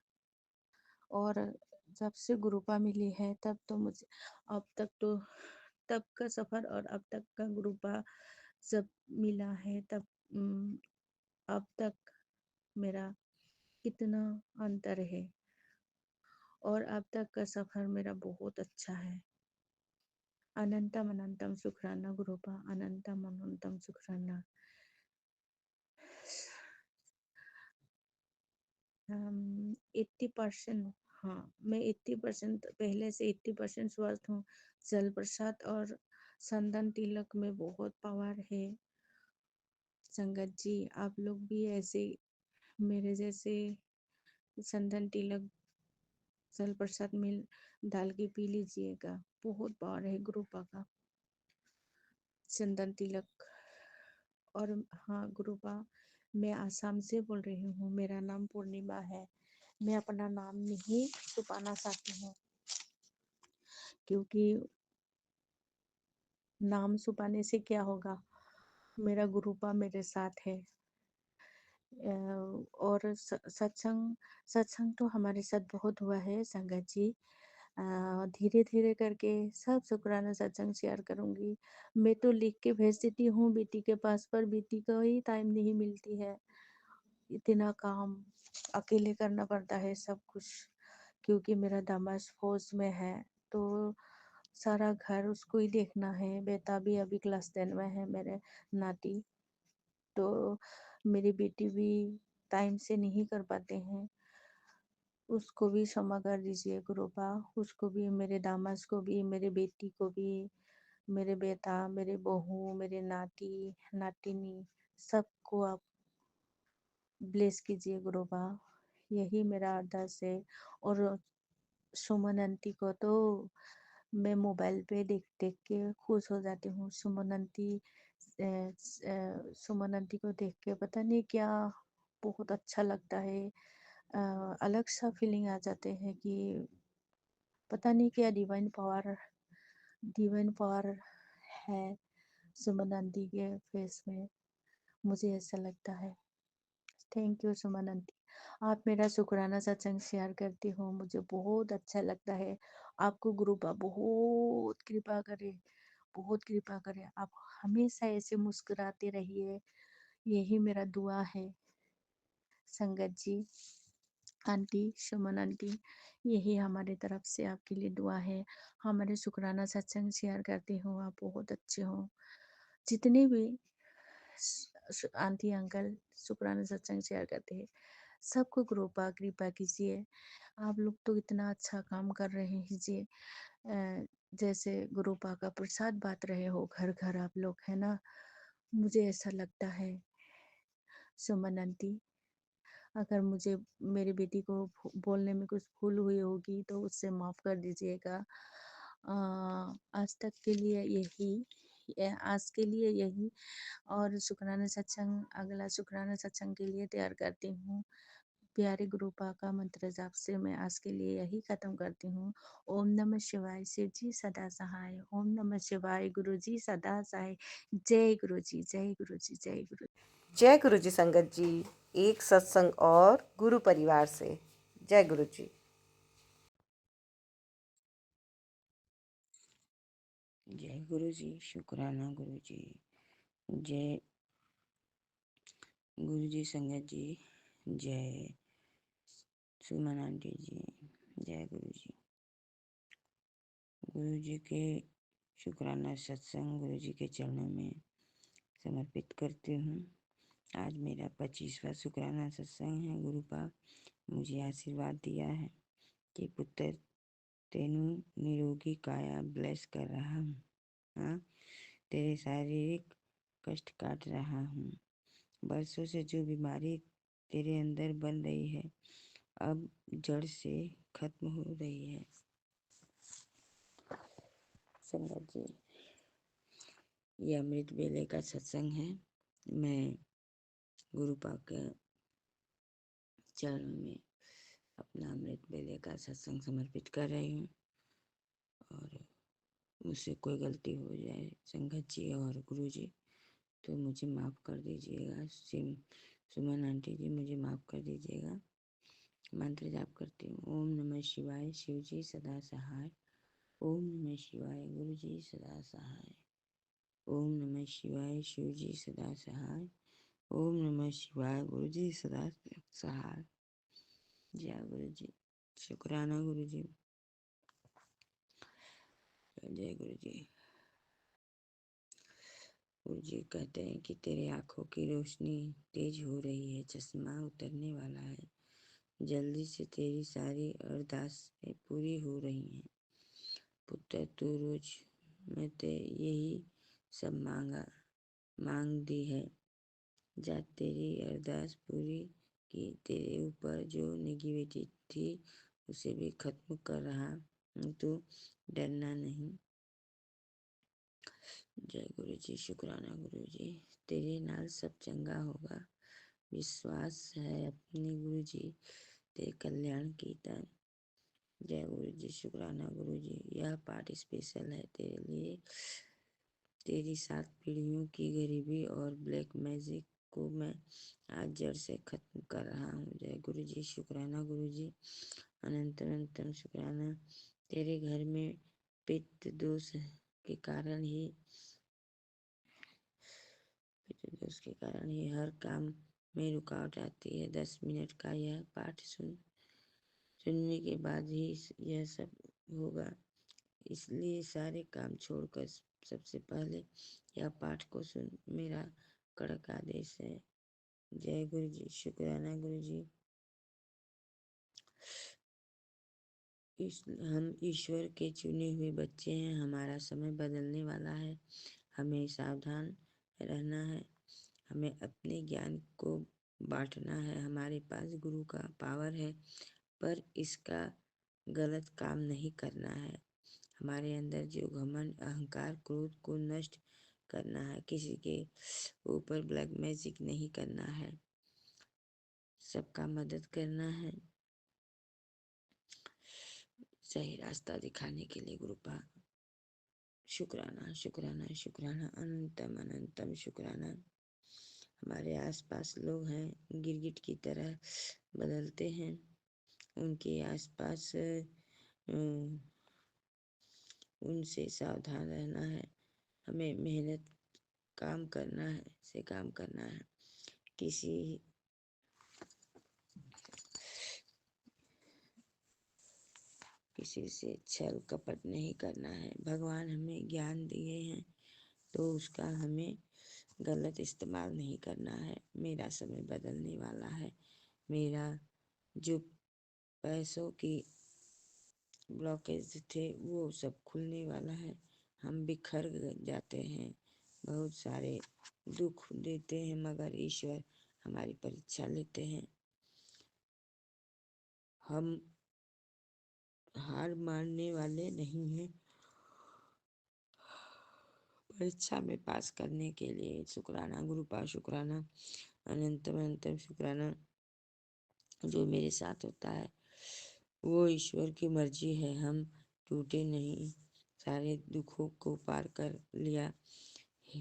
और जब से गुरुपा मिली है तब तो मुझे अब तक तो तब का सफ़र और अब तक का गुरुपा जब मिला है तब अब तक मेरा कितना अंतर है। और अब तक का सफ़र मेरा बहुत अच्छा है। अनंतम अनंतम शुक्राना गुरुपा, अनंतम अनंतम शुक्राना। 80%, हाँ मैं 80% पहले से 80% स्वस्थ हूँ। जल प्रसाद और संदन तिलक में बहुत पावर है। संगत जी आप लोग भी ऐसे मेरे जैसे संदन तिलक जल प्रसाद में डाल के पी लीजिएगा, बहुत पावर है गुरुपा का चंदन तिलक। और हाँ गुरुपा मैं आसाम से बोल रही हूँ, मेरा नाम पूर्णिमा है। मैं अपना नाम नहीं छुपाना चाहती हूँ क्योंकि नाम छुपाने से क्या होगा, मेरा गुरुपा मेरे साथ है। और सत्संग सत्संग तो हमारे साथ बहुत हुआ है संगत जी। धीरे धीरे करके सब शुक्राना सत्संग शेयर करूँगी। मैं तो लिख के भेज देती हूँ बेटी के पास, पर बेटी को ही टाइम नहीं मिलती है। इतना काम अकेले करना पड़ता है सब कुछ, क्योंकि मेरा दामाद फौज में है तो सारा घर उसको ही देखना है। बेटा भी अभी क्लास 10 में है मेरे नाती, तो मेरी बेटी भी टाइम से नहीं कर पाते हैं। उसको भी क्षमा कर दीजिए गुरुपा, उसको भी, मेरे दामाद को भी, मेरे बेटी को भी, मेरे बेटा, मेरे बहू, मेरे नाती नातिनी सबको आप ब्लेस कीजिए गुरुपा, यही मेरा अरदास है। और सुमन आंटी को तो मैं मोबाइल पे देख देख के खुश हो जाती हूँ। सुमन आंटी को देख के पता नहीं क्या बहुत अच्छा लगता है। अलग सा फीलिंग आ जाते हैं कि पता नहीं क्या डिवाइन पावर है सुमन आंटी के फेस में, मुझे ऐसा लगता है। थैंक यू सुमन आंटी, आप मेरा शुक्राना सत्संग शेयर करती हो, मुझे बहुत अच्छा लगता है। आपको गुरुपा बहुत कृपा करे, बहुत कृपा करे। आप हमेशा ऐसे मुस्कुराते रहिए, यही मेरा दुआ है संगत जी। आंटी सुमन आंटी, यही हमारे तरफ से आपके लिए दुआ है। हमारे शुक्राना सत्संग शेयर करते हो, आप बहुत अच्छे हो। जितने भी आंटी अंकल शुक्राना सत्संग शेयर करते हैं सबको कृपा कृपा कीजिए। आप लोग तो इतना अच्छा काम कर रहे हैं जी। जैसे गुरुपा का प्रसाद बांट रहे हो घर घर आप लोग, है ना। मुझे ऐसा लगता है सुमन आंटी, अगर मुझे मेरी बेटी को बोलने में कुछ भूल हुई होगी तो उससे माफ़ कर दीजिएगा। आज तक के लिए यही, आज के लिए यही। और शुक्राना सत्संग, अगला शुक्राना सत्संग के लिए तैयार करती हूँ। प्यारे गुरुपा का मंत्र जाप से मैं आज के लिए यही खत्म करती हूँ। ओम नमः शिवाय, शिव जी सदा सहाय। ओम नमः शिवाय, गुरु जी सदा सहाय। जय गुरु जी, जय गुरु जी, जय गुरु। जय गुरु जी संगत जी, एक सत्संग और गुरु परिवार से जय गुरु जी। जय गुरु जी, शुक्राना गुरु जी। जय गुरु जी संगत जी, जय सुमन आंटी जी, जय गुरु जी। गुरु जी के शुक्राना सत्संग गुरु जी के चरणों में समर्पित करती हूँ। आज मेरा 25वां शुक्राना सत्संग है। गुरु पाक मुझे आशीर्वाद दिया है कि पुत्र तेनु निरोगी काया ब्लेस कर रहा हूँ। हाँ, तेरे शारीरिक कष्ट काट रहा हूँ। बरसों से जो बीमारी तेरे अंदर बन रही है अब जड़ से खत्म हो रही है। संगत जी, ये अमृत वेले का सत्संग है। मैं गुरु पाक के चरणों में अपना अमृत वेले का सत्संग समर्पित कर रही हूँ। और मुझसे कोई गलती हो जाए संगत जी और गुरु जी तो मुझे माफ़ कर दीजिएगा। सुमन आंटी जी मुझे माफ़ कर दीजिएगा। मंत्र जाप करती हूँ। ओम नमः शिवाय, शिव जी सदा सहाय। ओम नमः शिवाय, गुरु जी सदा सहाय। ओम नमः शिवाय, शिव जी सदा सहाय। ओम नमः शिवाय, गुरु जी सदा सहाय। जय गुरु जी। शुक्राना गुरु जी। जय गुरु जी। गुरु जी कहते हैं कि तेरे आँखों की रोशनी तेज हो रही है, चश्मा उतरने वाला है। जल्दी से तेरी सारी अरदासें पूरी हो रही हैं। पुत्र तू रोज में ते यही सब मांग दी है। जा तेरी अरदास पूरी की। तेरे ऊपर जो नेगेटिविटी थी उसे भी खत्म कर रहा हूँ। तू डरना नहीं। जय गुरु जी। शुक्राना गुरु जी। तेरे नाल सब चंगा होगा। विश्वास है अपने गुरु जी तेरे कल्याण की तरफ। जय गुरु जी। शुक्राना गुरु जी। यह पाठ स्पेशल है तेरे लिए। तेरी 7 पीढ़ियों की गरीबी और ब्लैक मैजिक को मैं आज जड़ से खत्म कर रहा हूँ। जय गुरु जी। शुक्राना गुरु जी। अनंत अनंतम शुक्राना। तेरे घर में पित्त दोष के कारण ही हर काम में रुकावट आती है। 10 मिनट का यह पाठ सुनने के बाद ही यह सब होगा। इसलिए सारे काम छोड़कर सबसे पहले यह पाठ को सुन। मेरा कड़क आदेश है। जय गुरु जी। शुक्राना गुरु जी। हम ईश्वर के चुने हुए बच्चे हैं। हमारा समय बदलने वाला है। हमें सावधान रहना है। हमें अपने ज्ञान को बांटना है। हमारे पास गुरु का पावर है पर इसका गलत काम नहीं करना है। हमारे अंदर जो घमंड, अहंकार, क्रोध को नष्ट करना है। किसी के ऊपर ब्लैक मैजिक नहीं करना है। सबका मदद करना है। सही रास्ता दिखाने के लिए गुरु पाक शुक्राना शुक्राना शुक्राना। अनंतम अनंतम शुक्राना। हमारे आसपास लोग हैं गिरगिट की तरह बदलते हैं। उनके आसपास उनसे सावधान रहना है। हमें मेहनत काम करना है। किसी से छल कपट नहीं करना है। भगवान हमें ज्ञान दिए हैं तो उसका हमें गलत इस्तेमाल नहीं करना है। मेरा समय बदलने वाला है। मेरा जो पैसों की ब्लॉकेज थे वो सब खुलने वाला है। हम बिखर जाते हैं, बहुत सारे दुख देते हैं मगर ईश्वर हमारी परीक्षा लेते हैं। हम हार मानने वाले नहीं हैं। परीक्षा में पास करने के लिए शुक्राना गुरु पाक शुक्राना। अनंतम अनंतम शुक्राना। जो मेरे साथ होता है वो ईश्वर की मर्जी है। हम टूटे नहीं। सारे दुखों को पार कर लिया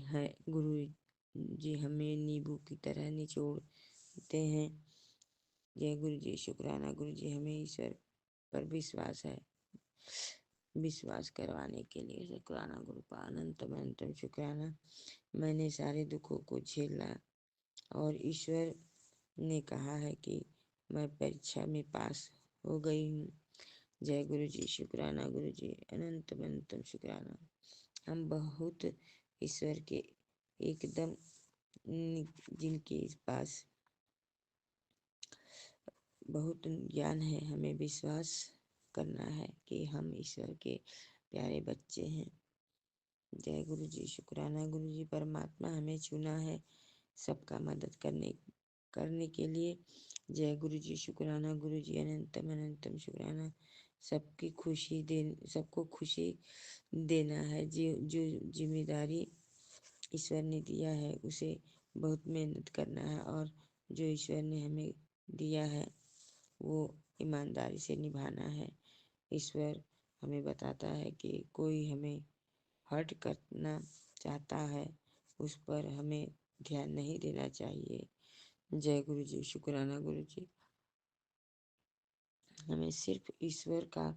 है। गुरु जी हमें नींबू की तरह निचोड़ते हैं। जय गुरु जी। शुक्राना गुरु जी। हमें ईश्वर पर विश्वास करवाने के लिए शुक्राना गुरु पाक। अनंतम अनंतम शुक्राना। मैंने सारे दुखों को झेला और ईश्वर ने कहा है कि मैं परीक्षा में पास हो गई हूँ। जय गुरु जी। शुक्राना गुरु जी। अनंतम अनंतम शुक्राना। हम बहुत ईश्वर के एकदम जिनके पास बहुत ज्ञान है, हमें विश्वास करना है कि हम ईश्वर के प्यारे बच्चे हैं। जय गुरु जी, शुक्राना गुरु जी, परमात्मा हमें चुना है सबका मदद करने के लिए। जय गुरु जी, शुक्राना गुरु जी, अनंतम अनंतम शुक्राना। सबको खुशी देना है। जो जिम्मेदारी ईश्वर ने दिया है उसे बहुत मेहनत करना है, और जो ईश्वर ने हमें दिया है वो ईमानदारी से निभाना है। ईश्वर हमें बताता है कि कोई हमें हर्ट करना चाहता है, उस पर हमें ध्यान नहीं देना चाहिए। जय गुरु जी, शुक्राना गुरु जी। हमें सिर्फ ईश्वर का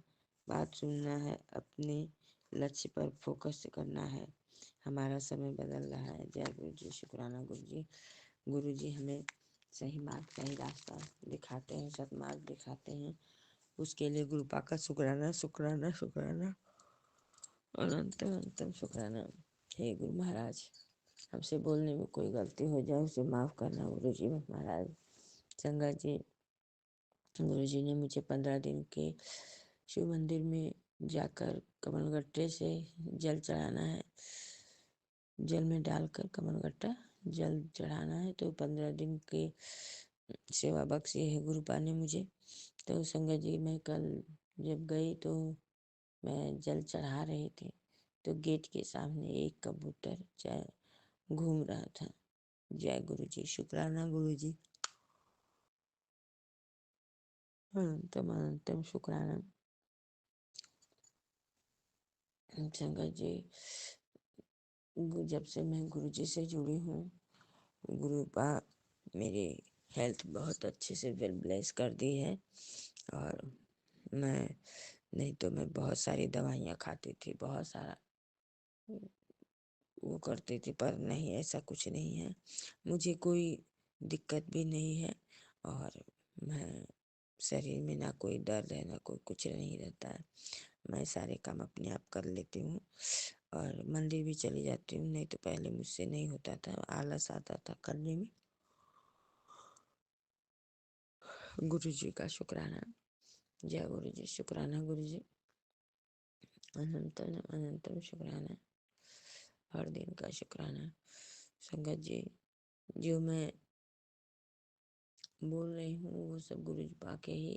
बात सुनना है, अपने लक्ष्य पर फोकस करना है। हमारा समय बदल रहा है। जय गुरु जी, शुक्राना गुरु जी। गुरु जी हमें सही मार्ग, सही रास्ता दिखाते हैं, सतमार्ग दिखाते हैं। उसके लिए गुरुपा का शुक्राना शुक्राना शुक्राना, अनंतम अनंतम शुक्राना। हे गुरु महाराज, हमसे बोलने में कोई गलती हो जाए उसे माफ़ करना गुरु जी महाराज। संगत जी, गुरु जी ने मुझे 15 दिन के शिव मंदिर में जाकर कमलगट्टे से जल चढ़ाना है। जल में डालकर कमलगट्टा जल चढ़ाना है। तो 15 दिन के सेवा बख्शी है गुरुपा ने मुझे। तो संगत जी, मैं कल जब गई तो मैं जल चढ़ा रही थी, तो गेट के सामने एक कबूतर घूम रहा था। जय गुरु जी, शुक्राना गुरु जी, अनंतम अनंतम शुक्राना। संगत जी, जब से मैं गुरु जी से जुड़ी हूँ, गुरुपा मेरी हेल्थ बहुत अच्छे से वेल ब्लेस कर दी है। और नहीं तो मैं बहुत सारी दवाइयाँ खाती थी, बहुत सारा वो करती थी, पर नहीं, ऐसा कुछ नहीं है। मुझे कोई दिक्कत भी नहीं है, और मैं शरीर में ना कोई दर्द है, ना कोई कुछ नहीं रहता है। मैं सारे काम अपने आप कर लेती हूँ, और मंदिर भी चली जाती हूँ। नहीं तो पहले मुझसे नहीं होता था, आलस आता था करने में। गुरु जी का शुक्राना। जय गुरु जी, शुक्राना गुरु जी, अनंतम अनंतम शुक्राना, हर दिन का शुक्राना। संगत जी, जो मैं बोल रही हूँ वो सब गुरु जी पाके ही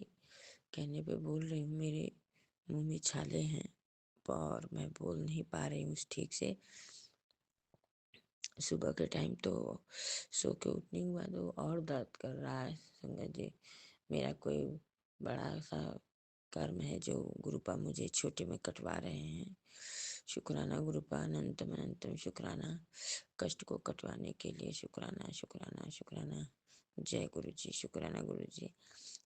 कहने पे बोल रही हूँ। मेरे मुंह में छाले हैं और मैं बोल नहीं पा रही हूँ ठीक से। सुबह के टाइम तो सो के उठने के बाद वो और दर्द कर रहा है। संगत जी, मेरा कोई बड़ा सा कर्म है जो गुरुपा मुझे छोटे में कटवा रहे हैं। शुक्राना गुरुपा, अनंतम अनंतम शुक्राना, कष्ट को कटवाने के लिए शुक्राना शुक्राना शुक्राना। जय गुरु जी, शुक्राना गुरु जी।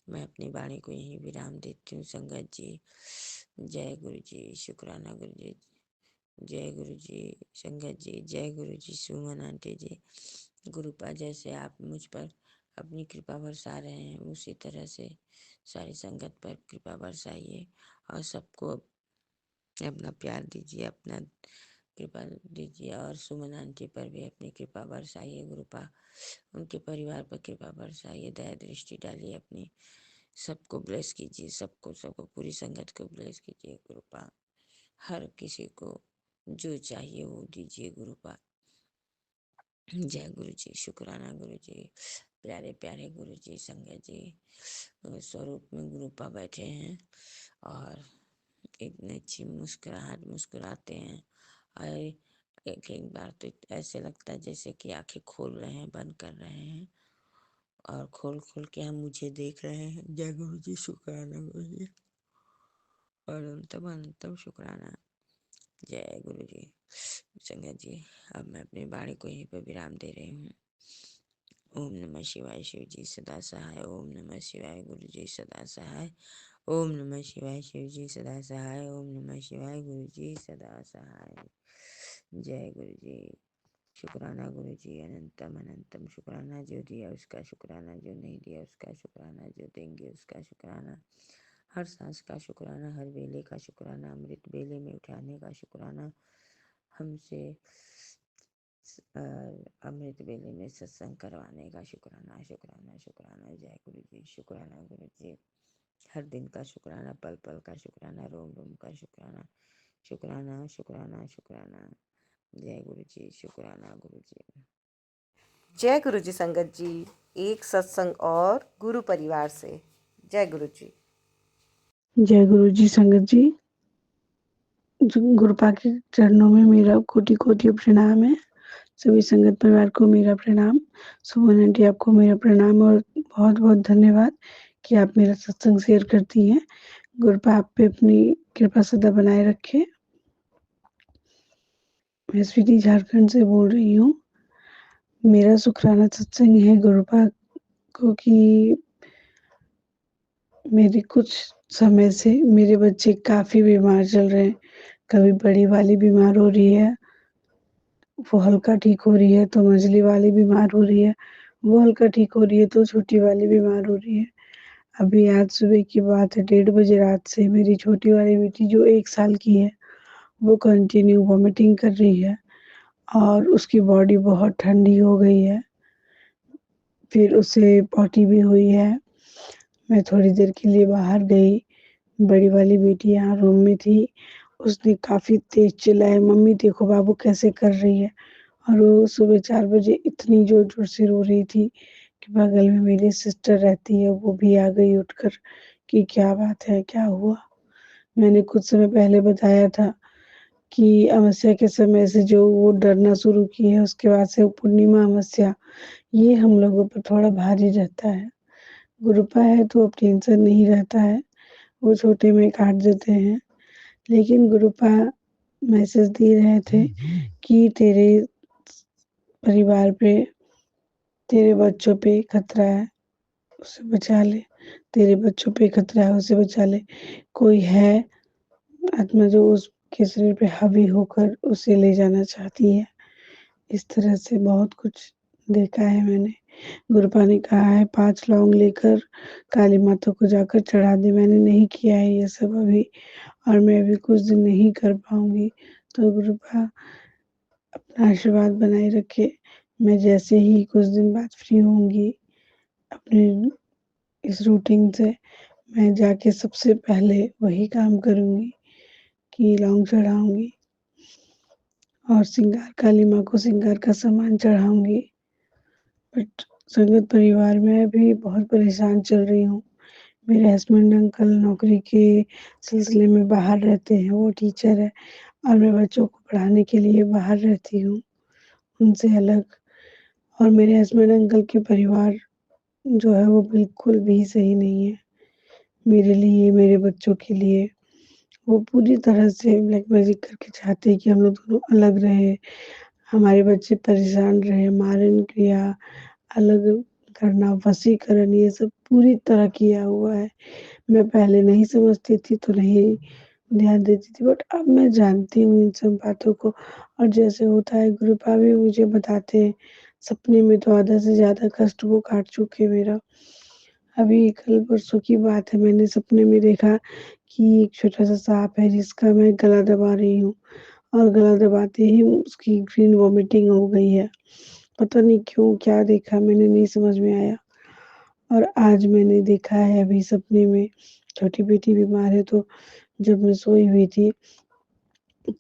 मैं अपनी वाणी को यहीं विराम देती हूँ संगत जी। जय गुरु जी, शुक्राना गुरु जी। जय गुरु जी संगत जी, जय गुरु जी सुमन आंटी जी। गुरुपा, जैसे आप मुझ पर अपनी कृपा बरसा रहे हैं, उसी तरह से सारी संगत पर कृपा बरसाइए, और सबको अपना प्यार दीजिए, अपना कृपा दीजिए। और सुमन आंटी पर भी अपनी कृपा बरसाइए गुरुपा, उनके परिवार पर कृपा बरसाइए, दया दृष्टि डालिए अपनी। सबको ब्लेस कीजिए, सबको पूरी संगत को ब्लेस कीजिए गुरुपा। हर किसी को जो चाहिए वो दीजिए गुरुपा। जय गुरु जी, शुक्राना गुरु जी, प्यारे प्यारे गुरु जी। संगत जी, स्वरूप में गुरुपा बैठे हैं और इतनी अच्छी मुस्कुराहट मुस्कुराते हैं, और एक एक बार तो ऐसे लगता है जैसे कि आंखें खोल रहे हैं, बंद कर रहे हैं, और खोल खोल के हम मुझे देख रहे हैं। जय गुरु जी, शुक्राना गुरु जी, और अनंतम अनंतम शुक्राना। जय गुरु जी। संगत जी, अब मैं अपनी वाणी को यहीं पर विराम दे रही हूँ। ओम नमः शिवाय, शिव जी सदा सहाय। ओम नमः शिवाय, गुरु जी सदा सहाय। ओम नमः शिवाय, शिव जी सदा सहाय। ओम नमः शिवाय, गुरु जी सदा सहाय। जय गुरु जी, शुक्राना गुरु जी, अनंतम अनंतम शुक्राना। जो दिया उसका शुक्राना, जो नहीं दिया उसका शुक्राना, जो देंगे उसका शुक्राना। हर सांस का शुक्राना, हर बेले का शुक्राना, अमृत बेले में उठाने का शुक्राना, हमसे अमृत वेले में सत्संग करवाने का शुक्राना शुक्राना शुक्राना। जय गुरु जी, शुक्राना गुरु जी, हर दिन का शुक्राना, पल पल का शुक्राना, रोम रोम का शुक्राना, शुक्राना शुक्राना शुक्राना। जय गुरु जी, शुक्राना गुरु जी। जय गुरु जी संगत जी, एक सत्संग और गुरु परिवार से। जय गुरु जी। जय गुरु जी संगत जी, गुरुपा के चरणों में मेरा कोटि कोटि प्रणाम है। सभी संगत परिवार को मेरा प्रणाम। सुमन आंटी आपको मेरा प्रणाम और बहुत बहुत धन्यवाद कि आप मेरा सत्संग शेयर करती हैं। गुरुपा आप पे अपनी कृपा सदा बनाए रखे। मैं स्वीटी झारखंड से बोल रही हूँ। मेरा शुक्राना सत्संग है गुरुपा को कि मेरे कुछ समय से मेरे बच्चे काफ़ी बीमार चल रहे हैं। कभी बड़ी वाली बीमार हो रही है, वो हल्का ठीक हो रही है, तो मझली वाली बीमार हो रही है, वो हल्का ठीक हो रही है, तो छोटी वाली बीमार हो रही है। अभी आज सुबह की बात है, 1:30 बजे रात से मेरी छोटी वाली बेटी जो 1 साल की है, वो कंटिन्यू वॉमिटिंग कर रही है और उसकी बॉडी बहुत ठंडी हो गई है। फिर उसे पॉटी भी हुई है। मैं थोड़ी देर के लिए बाहर गई, बड़ी वाली बेटी यहाँ रूम में थी, उसने काफ़ी तेज़ चिल्लाया, मम्मी देखो बाबू कैसे कर रही है। और वो सुबह 4 बजे इतनी ज़ोर-ज़ोर से रो रही थी कि बगल में मेरी सिस्टर रहती है, वो भी आ गई उठकर कि क्या बात है, क्या हुआ? मैंने कुछ समय पहले बताया था कि अमावस्या के समय से जो वो डरना शुरू की है, उसके बाद से पूर्णिमा अमावस्या, ये हम लोगों पर थोड़ा भारी रहता है। गुरुपा है तो अब टेंशन नहीं रहता है, वो छोटे में काट देते हैं। लेकिन गुरुपा मैसेज दे रहे थे कि तेरे परिवार पे, तेरे बच्चों पे खतरा है, उसे बचा ले। तेरे बच्चों पे खतरा है, उसे बचा ले। कोई है आत्मा जो उसके शरीर पे हावी होकर उसे ले जाना चाहती है। इस तरह से बहुत कुछ देखा है मैंने। गुरुपा ने कहा है 5 लौंग लेकर काली माता को जाकर चढ़ा दे। मैंने नहीं किया है ये सब अभी और मैं अभी कुछ दिन नहीं कर पाऊँगी। तो गुरुपा अपना आशीर्वाद बनाए रखे। मैं जैसे ही कुछ दिन बाद फ्री होंगी अपने इस रूटीन से, मैं जाके सबसे पहले वही काम करूँगी कि लौंग चढ़ाऊँगी और श्रृंगार काली माँ को श्रृंगार का सामान चढ़ाऊँगी। बट संगत परिवार में भी बहुत परेशान चल रही हूँ। मेरे हस्बैंड अंकल नौकरी के सिलसिले में बाहर रहते हैं, वो टीचर है और मैं बच्चों को पढ़ाने के लिए बाहर रहती हूँ, उनसे अलग। और मेरे हस्बैंड अंकल के परिवार जो है वो बिल्कुल भी सही नहीं है मेरे लिए, मेरे बच्चों के लिए। वो पूरी तरह से ब्लैक मैजिक करके चाहते हैं कि हम लोग दोनों अलग रहें, हमारे बच्चे परेशान रहें, मारण क्रिया, अलग करना, वशीकरण, ये सब पूरी तरह किया हुआ है। मैं पहले नहीं समझती थी तो नहीं ध्यान देती थी, बट अब मैं जानती हूँ इन सब बातों को और जैसे होता है गुरुपा भी मुझे बताते हैं। सपने में तो आधा से ज़्यादा कष्ट वो काट चुके मेरा। अभी कल परसों की बात है, मैंने सपने में देखा कि एक छोटा-सा साँप है जिसका मैं गला दबा रही हूँ और गला दबाते ही उसकी ग्रीन वॉमिटिंग हो गई है। पता नहीं क्यों, क्या देखा मैंने नहीं समझ में आया। और आज मैंने देखा है अभी सपने में, छोटी बेटी बीमार है तो जब मैं सोई हुई थी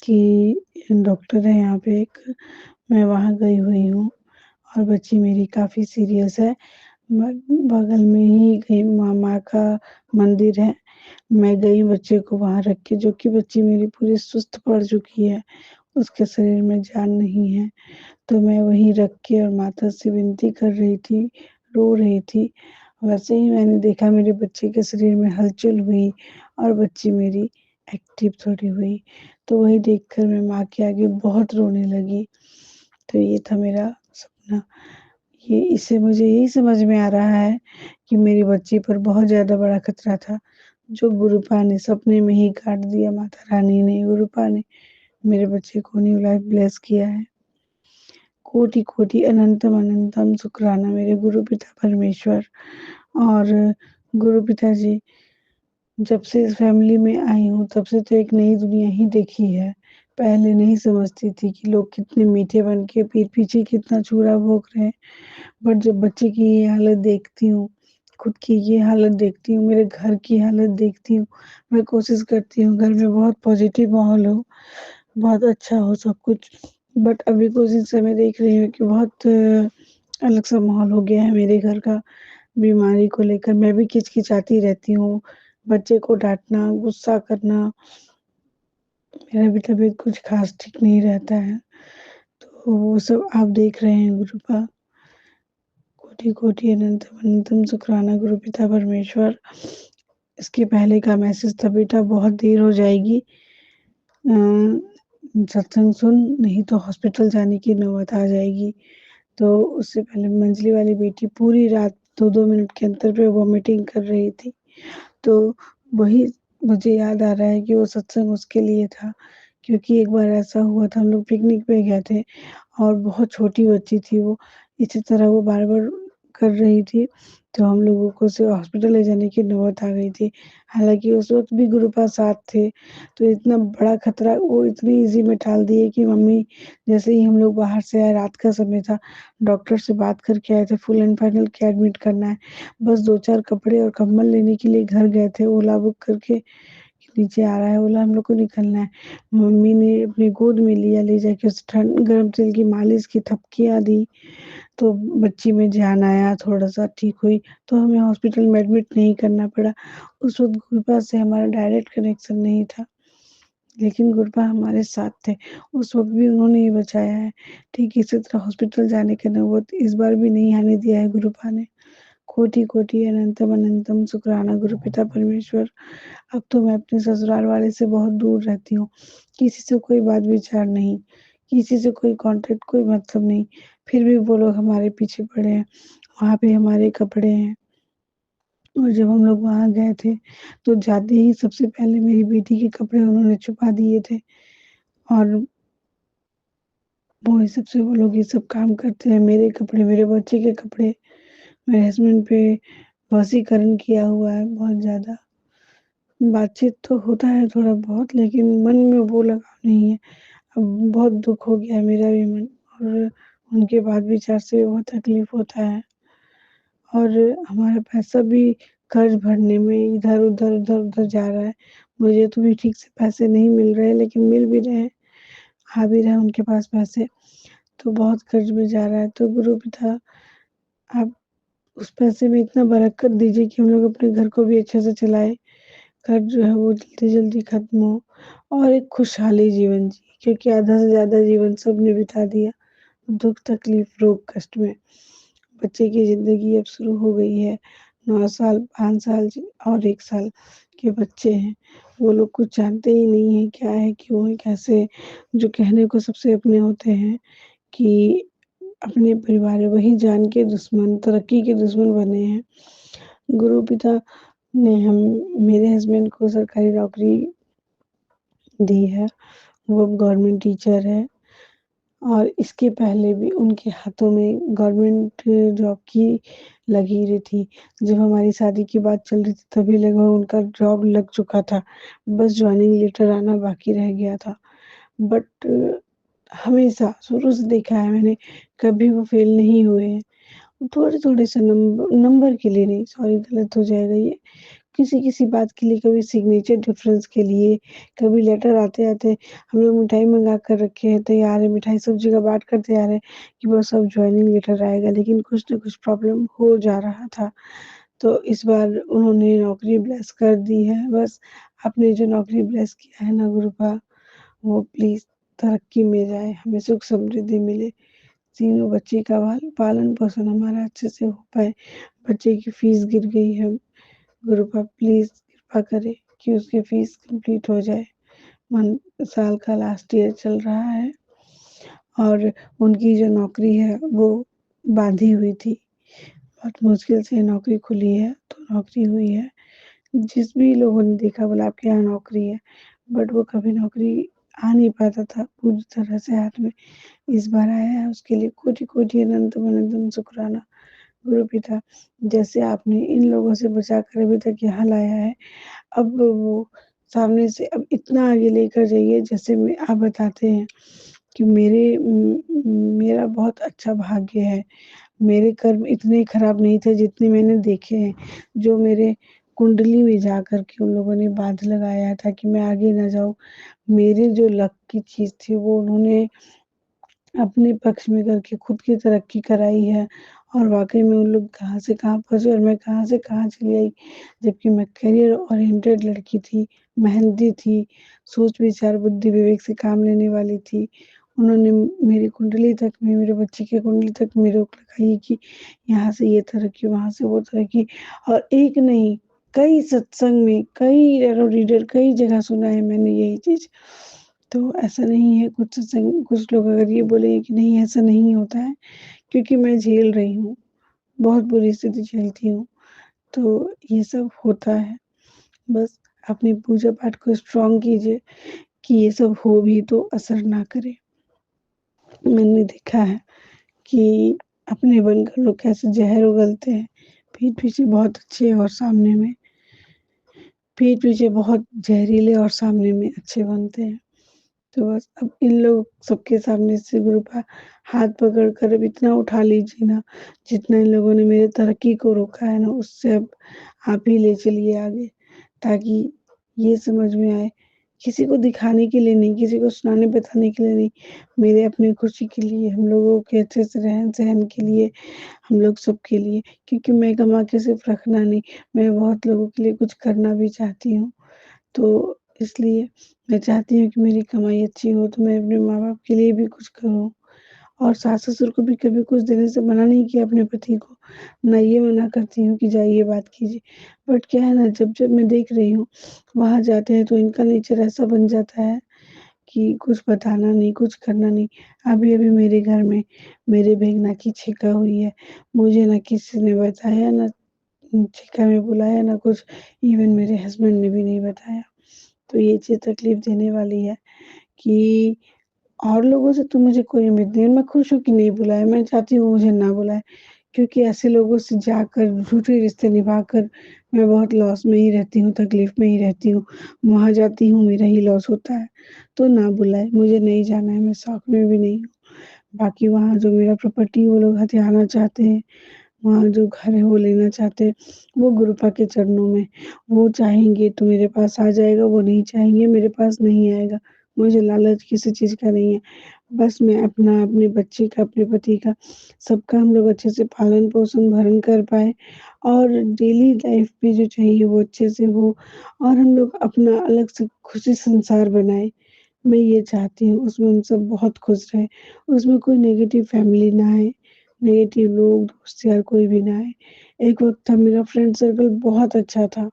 कि डॉक्टर है यहाँ पे एक, मैं वहाँ गई हुई हूँ और बच्ची मेरी काफ़ी सीरियस है। बगल में ही कहीं माँ का मंदिर है। मैं गई बच्चे को वहाँ रख के, जो कि बच्ची मेरी पूरी सुस्त पड़ चुकी है, उसके शरीर में जान नहीं है। तो मैं वहीं रख के और माता से विनती कर रही थी, रो रही थी। वैसे ही मैंने देखा मेरे बच्चे के शरीर में हलचल हुई और बच्ची मेरी एक्टिव थोड़ी हुई। तो वही देखकर मैं माँ के आगे बहुत रोने लगी। तो ये था मेरा सपना। ये इससे मुझे यही समझ में आ रहा है कि मेरी बच्ची पर बहुत ज़्यादा बड़ा खतरा था, जो गुरुपा ने सपने में ही काट दिया। माता रानी ने, गुरुपा ने मेरे बच्चे को न्यू लाइफ ब्लेस किया है। कोटि-कोटि अनंतम अनंतम शुक्राना मेरे गुरु पिता परमेश्वर और गुरु पिताजी। जब से इस फैमिली में आई हूँ तब से तो एक नई दुनिया ही देखी है। पहले नहीं समझती थी कि लोग कितने मीठे बन के पीठ पीछे कितना छुरा भोंक रहे हैं। बट जब बच्चे की ये हालत देखती हूँ, खुद की ये हालत देखती हूँ, मेरे घर की हालत देखती हूँ, मैं कोशिश करती हूँ घर में बहुत पॉजिटिव माहौल हो, बहुत अच्छा हो सब कुछ। बट अभी कुछ दिन से मैं देख रही हूँ कि बहुत अलग-सा माहौल हो गया है मेरे घर का, बीमारी को लेकर। मैं भी किचकिचाती रहती हूँ, बच्चे को डाँटना, गुस्सा करना, मेरा भी तबीयत कुछ ख़ास ठीक नहीं रहता है। तो वो सब आप देख रहे हैं गुरुपा। कोटि-कोटि अनंतम अनंतम शुक्राना गुरु पिता परमेश्वर। इसके पहले का मैसेज था बेटा बहुत देर हो जाएगी। सत्संग सुन नहीं तो हॉस्पिटल जाने की नौबत आ जाएगी। तो उससे पहले मंजली वाली बेटी पूरी रात 2-2 मिनट के अंतर पे वॉमिटिंग कर रही थी। तो वही मुझे याद आ रहा है कि वो सत्संग उसके लिए था, क्योंकि एक बार ऐसा हुआ था हम लोग पिकनिक पे गए थे और बहुत छोटी बच्ची थी वो, इसी तरह वो बार-बार कर रही थी, तो हम लोगों को उसे हॉस्पिटल ले जाने की नौबत आ गई थी। हालाँकि उस वक़्त भी गुरुपा साथ थे, तो इतना बड़ा खतरा वो इतनी ईज़ी में टाल दिए कि मम्मी जैसे ही हम लोग बाहर से आए, रात का समय था, डॉक्टर से बात करके आए थे, फुल एंड फाइनल कि एडमिट करना है। बस 2-4 कपड़े और कंबल लेने के लिए घर गए थे, ओला बुक करके कि नीचे आ रहा है ओला, हम लोग को निकलना है। मम्मी ने अपनी गोद में लिया, ले जाके उसे गरम तेल की मालिश की, थपकियाँ दी, तो बच्ची में जान आया, थोड़ा-सा ठीक हुई, तो हमें हॉस्पिटल में एडमिट नहीं करना पड़ा। उस वक़्त गुरुपा से हमारा डायरेक्ट कनेक्शन नहीं था, लेकिन गुरुपा हमारे साथ थे। उस वक़्त भी उन्होंने ही बचाया है। ठीक इसी तरह हॉस्पिटल जाने की नौबत इस बार भी नहीं आने दिया है गुरुपा ने। कोटि-कोटि अनंतम अनंतम शुक्राना गुरु पिता परमेश्वर। अब तो मैं अपने ससुराल वाले से बहुत दूर रहती हूँ। किसी से कोई बात विचार नहीं, किसी से कोई कॉन्टैक्ट, कोई मतलब नहीं। फिर भी वो लोग हमारे पीछे पड़े हैं, वहाँ पे हमारे कपड़े हैं। और जब हम लोग वहाँ गए थे, तो जाते ही सबसे पहले मेरी बेटी के कपड़े उन्होंने छुपा दिए थे और वो हिसाब से वो लोग ये सब काम करते हैं। मेरे कपड़े, मेरे बच्चे के कपड़े, मेरे हस्बैंड पे वशीकरण किया हुआ है बहुत ज़्यादा। बातचीत तो होता है थोड़ा बहुत, लेकिन मन में वो लगाव नहीं है। अब बहुत दुःख हो गया है मेरा भी मन, और उनके बात विचार से भी बहुत तकलीफ़ होता है। और हमारा पैसा भी कर्ज़ भरने में इधर-उधर, इधर-उधर जा रहा है। मुझे तो भी ठीक से पैसे नहीं मिल रहे हैं, लेकिन मिल भी रहे हैं, आ भी रहे हैं उनके पास पैसे, तो बहुत कर्ज़ में जा रहा है। तो गुरु पिता, आप उस पैसे में इतना बरकत दीजिए कि हम लोग अपने घर को भी अच्छे से चलाएँ, कर्ज़ जो है वो जल्दी-जल्दी खत्म हो और एक खुशहाली जीवन जिए, क्योंकि आधा से ज़्यादा जीवन सबने बिता दिया दुःख, तकलीफ़, रोग, कष्ट में। बच्चे की ज़िंदगी अब शुरू हो गई है। 9 साल, 5 साल और 1 साल के बच्चे हैं। वो लोग कुछ जानते ही नहीं हैं, क्या है, क्यों है, कैसे है। जो कहने को सबसे अपने होते हैं कि अपने परिवार है, वही जान के दुश्मन, तरक्की के दुश्मन बने हैं। गुरु पिता ने हम मेरे हस्बैंड को सरकारी नौकरी दी है, वो गवर्नमेंट टीचर है। और इसके पहले भी उनके हाथों में गवर्नमेंट जॉब की लकीरें थी। जब हमारी शादी की बात चल रही थी तभी लगभग उनका जॉब लग चुका था, बस जॉइनिंग लेटर आना बाकी रह गया था। बट हमेशा शुरू से देखा है मैंने, कभी वो फेल नहीं हुए हैं। थोड़े-थोड़े से नंबर के लिए नहीं, सॉरी गलत हो जाएगा ये, किसी-किसी बात के लिए, कभी सिग्नेचर डिफरेंस के लिए, कभी लेटर आते-आते हम लोग मिठाई मँगा कर रखे हैं तैयार है, मिठाई सब जगह बाँट कर तैयार है कि बस अब जॉइनिंग लेटर आएगा, लेकिन कुछ न कुछ प्रॉब्लम हो जा रहा था। तो इस बार उन्होंने नौकरी ब्लेस कर दी है। बस आपने जो नौकरी ब्लेस किया है ना गुरुपा, वो प्लीज़ तरक्की में जाए, हमें सुख समृद्धि मिले। तीनों बच्चे का पालन-पोषण हमारा अच्छे से हो पाए। बच्चे की फीस गिर गई है, गुरुपा प्लीज़ कृपा करें कि उसकी फीस कंप्लीट हो जाए। मन साल का लास्ट ईयर चल रहा है और उनकी जो नौकरी है वो बाँधी हुई थी। बहुत मुश्किल से नौकरी खुली है, तो नौकरी हुई है। जिस भी लोगों ने देखा बोला आपके यहाँ नौकरी है, बट वो कभी नौकरी आ नहीं पाता था पूरी तरह से हाथ में। इस बार आया है, उसके लिए कोटि-कोटि अनंतम अनंतम शुक्राना। गुरु पिता, जैसे आपने इन लोगों से बचा कर अभी तक यहाँ लाया है, अब वो सामने से अब इतना आगे लेकर जाइए जैसे मैं आप बताते हैं कि मेरा बहुत अच्छा भाग्य है। मेरे कर्म इतने खराब नहीं थे जितने मैंने देखे हैं, जो मेरे कुंडली में जाकर के उन लोगों ने बाँध लगाया था कि मैं आगे ना जाऊँ। मेरे जो लक की चीज़ थी वो उन्होंने अपने पक्ष में करके खुद की तरक्की कराई है और वाक़ई में उन लोग कहाँ से कहाँ पहुँचे और मैं कहाँ से कहाँ चली आई। जबकि मैं करियर ओरिएंटेड लड़की थी, मेहनती थी, सोच विचार बुद्धि विवेक से काम लेने वाली थी। उन्होंने मेरी कुंडली तक में, मेरे बच्चे की कुंडली तक में रोक लगाई कि यहाँ से ये तरक्की, वहाँ से वो तरक्की और एक नहीं, कई सत्संग में, कई टैरो रीडर, कई जगह सुना है मैंने यही चीज़। तो ऐसा नहीं है कुछ लोग अगर ये बोलेंगे कि नहीं ऐसा नहीं होता है, क्योंकि मैं झेल रही हूँ, बहुत बुरी स्थिति झेलती हूँ, तो ये सब होता है। बस अपनी पूजा-पाठ को स्ट्रॉन्ग कीजिए कि ये सब हो भी तो असर ना करे। मैंने देखा है कि अपने बनकर लोग कैसे ज़हर उगलते हैं, पीठ पीछे बहुत अच्छे और सामने में पीठ पीछे बहुत ज़हरीले और सामने में अच्छे बनते हैं। तो बस अब इन लोग सबके सामने से गुरु का हाथ पकड़ कर अब इतना उठा लीजिए ना, जितना इन लोगों ने मेरी तरक्की को रोका है ना, उससे अब आप ही ले चलिए आगे, ताकि ये समझ में आए, किसी को दिखाने के लिए नहीं, किसी को सुनाने बताने के लिए नहीं, मेरे अपनी खुशी के लिए, हम लोगों के अच्छे से रहन-सहन के लिए, हम लोग सबके लिए, क्योंकि मैं कमा के सिर्फ रखना नहीं, मैं बहुत लोगों के लिए कुछ करना भी चाहती हूँ। तो इसलिए मैं चाहती हूँ कि मेरी कमाई अच्छी हो तो मैं अपने माँ-बाप के लिए भी कुछ करूँ और सास-ससुर को भी कभी कुछ देने से मना नहीं किया अपने पति को, ना ये मना करती हूँ कि जाइए बात कीजिए। बट क्या है ना जब मैं देख रही हूँ, वहाँ जाते हैं तो इनका नेचर ऐसा बन जाता है कि कुछ बताना नहीं, कुछ करना नहीं। अभी-अभी मेरे घर में मेरे बेगना की छीका हुई है, मुझे ना किसी ने बताया ना छीका में बुलाया ना कुछ, इवन मेरे हस्बैंड ने भी नहीं बताया। तो ये चीज़ तकलीफ़ देने वाली है कि और लोगों से तो मुझे कोई उम्मीद नहीं है, मैं खुश हूँ कि नहीं बुलाया, मैं चाहती हूँ मुझे ना बुलाए, क्योंकि ऐसे लोगों से जाकर झूठे रिश्ते निभाकर मैं बहुत लॉस में ही रहती हूँ, तकलीफ़ में ही रहती हूँ। वहाँ जाती हूँ, मेरा ही लॉस होता है, तो ना बुलाए, मुझे नहीं जाना है, मैं शौक में भी नहीं हूँ। बाकी वहाँ जो मेरा प्रॉपर्टी वो लोग हथियाना चाहते हैं, वहाँ जो घर है वो लेना चाहते हैं, वो गुरुपा के चरणों में। वो चाहेंगे तो मेरे पास आ जाएगा, वो नहीं चाहेंगे मेरे पास नहीं आएगा। मुझे लालच किसी चीज़ का नहीं है। बस मैं अपना, अपने बच्चे का, अपने पति का, सबका हम लोग अच्छे से पालन-पोषण, भरण कर पाएँ और डेली लाइफ़ में जो चाहिए वो अच्छे से हो और हम लोग अपना अलग से खुशी संसार बनाएँ। मैं ये चाहती हूँ, उसमें हम सब बहुत खुश रहें, उसमें कोई नेगेटिव फैमिली ना आए, नेगेटिव लोग, दोस्त यार कोई भी ना आए। एक वक़्त था मेरा फ्रेंड सर्कल बहुत अच्छा था,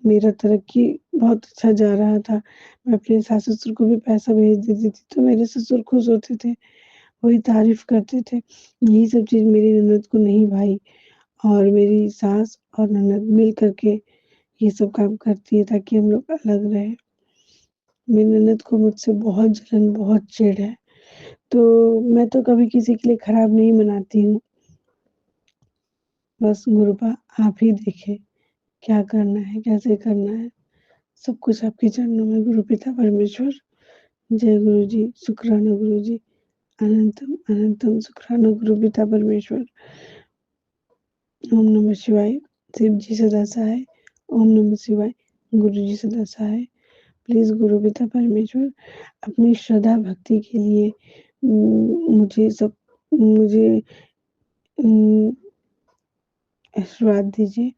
मेरा तरक्की बहुत अच्छा जा रहा था। मैं अपने सास-ससुर को भी पैसा भेज देती थी, तो मेरे ससुर खुश होते थे, वही तारीफ़ करते थे। यही सब चीज़ मेरी ननद को नहीं भाई और मेरी सास और ननद मिल कर के ये सब काम करती है ताकि हम लोग अलग रहें। मेरी ननद को मुझसे बहुत जलन, बहुत चिढ़ है। तो मैं तो कभी किसी के लिए खराब नहीं मनाती हूँ। बस गुरुपा आप ही देखें, क्या करना है, कैसे करना है। सब कुछ आपके चरणों में गुरु पिता परमेश्वर। जय गुरु जी, शुक्राना गुरु जी, अनंतम अनंतम शुक्राना गुरु पिता परमेश्वर। ओम नमः शिवाय, शिव जी सदा सहाय। ओम नमः शिवाय, गुरु जी सदा सहाय। प्लीज़ गुरु पिता परमेश्वर अपनी श्रद्धा भक्ति के लिए मुझे आशीर्वाद दीजिए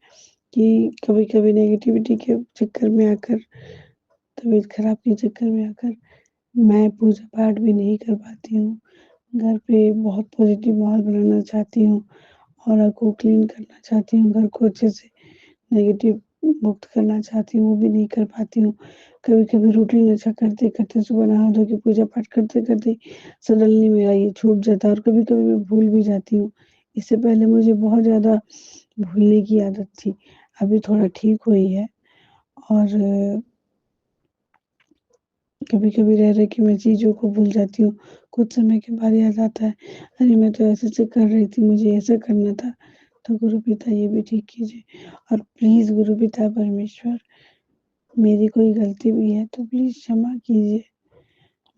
कि कभी-कभी नेगेटिविटी के चक्कर में आकर, तबीयत खराब के चक्कर में आकर मैं पूजा-पाठ भी नहीं कर पाती हूँ। घर पे बहुत पॉज़िटिव माहौल बनाना चाहती हूँ, ऑरा को क्लीन करना चाहती हूँ, घर को अच्छे से नेगेटिव मुक्त करना चाहती हूँ, वो भी नहीं कर पाती हूँ। कभी-कभी रूटीन अच्छा करते-करते सुबह नहा धो के पूजा-पाठ करते-करते सडनली मेरा ये छूट जाता है और कभी-कभी मैं भूल भी जाती हूँ। इससे पहले मुझे बहुत ज़्यादा भूलने की आदत थी, अभी थोड़ा ठीक हुई है और कभी-कभी रह के मैं चीज़ों को भूल जाती हूँ। कुछ समय के बाद याद आता है, अरे! मैं तो ऐसे-ऐसे कर रही थी, मुझे ऐसा करना था। तो गुरु पिता ये भी ठीक कीजिए और प्लीज़ गुरु पिता परमेश्वर मेरी कोई गलती भी है तो प्लीज़ क्षमा कीजिए।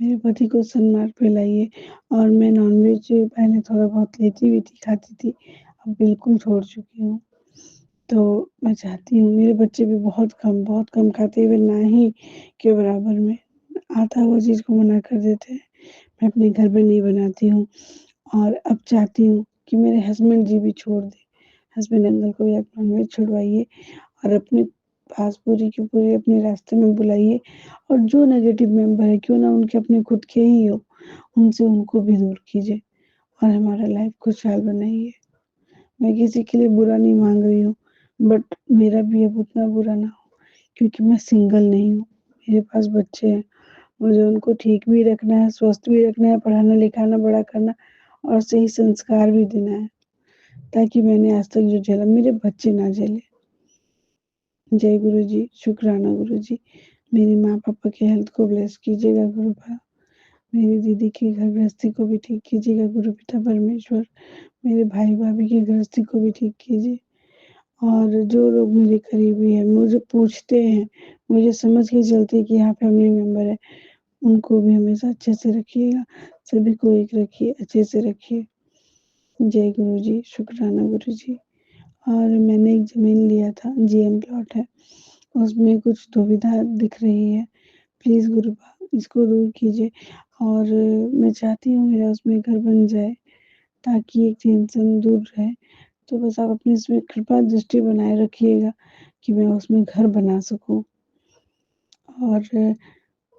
मेरे पति को सन्मार्ग पे लाइए। और मैं नॉनवेज पहले थोड़ा बहुत लेती भी थी, खाती थी, अब बिल्कुल छोड़ चुकी हूँ। तो मैं चाहती हूँ, मेरे बच्चे भी बहुत कम खाते हैं, इवन ना ही के बराबर में। आता हुआ चीज़ को मना कर देते हैं। मैं अपने घर में नहीं बनाती हूँ और अब चाहती हूँ कि मेरे हस्बैंड जी भी छोड़ दें। हस्बैंड अंकल को भी आप नॉनवेज छुड़वाइए और अपने पास पूरी की पूरी अपने रास्ते में बुलाइए और जो नेगेटिव मेंबर है, क्यों ना उनके अपने खुद के ही हो, उनसे उनको भी दूर कीजिए और हमारा लाइफ खुशहाल बनाइए। मैं किसी के लिए बुरा नहीं माँग रही हूँ, बट मेरा भी अब उतना बुरा ना हो, क्योंकि मैं सिंगल नहीं हूँ, मेरे पास बच्चे हैं। मुझे उनको ठीक भी रखना है, स्वस्थ भी रखना है, पढ़ाना-लिखाना, बड़ा करना और सही संस्कार भी देना है, ताकि मैंने आज तक जो झेला, मेरे बच्चे ना झेलें। जय गुरुजी, शुक्राना गुरुजी। मेरे माँ-पापा के हेल्थ को ब्लेस कीजिएगा गुरुपा। मेरी दीदी की घर गृहस्थी को भी ठीक कीजिएगा गुरु पिता परमेश्वर। मेरे भाई-भाभी की गृहस्थी को भी ठीक कीजिए। और जो लोग मेरे करीबी हैं, मुझे पूछते हैं, मुझे समझ के चलते हैं कि यहाँ फैमिली मेंबर है, उनको भी हमेशा अच्छे से रखिएगा। सभी को एक रखिए, अच्छे से रखिए। जय गुरुजी, शुक्राना गुरुजी। और मैंने एक ज़मीन लिया था, जीएम प्लॉट है, उसमें कुछ दुविधा दिख रही है। प्लीज़ गुरुपा इसको दूर कीजिए और मैं चाहती हूँ मेरा उसमें घर बन जाए, ताकि एक टेंशन दूर रहे। तो बस आप अपनी इसमें कृपा दृष्टि बनाए रखिएगा कि मैं उसमें घर बना सकूँ। और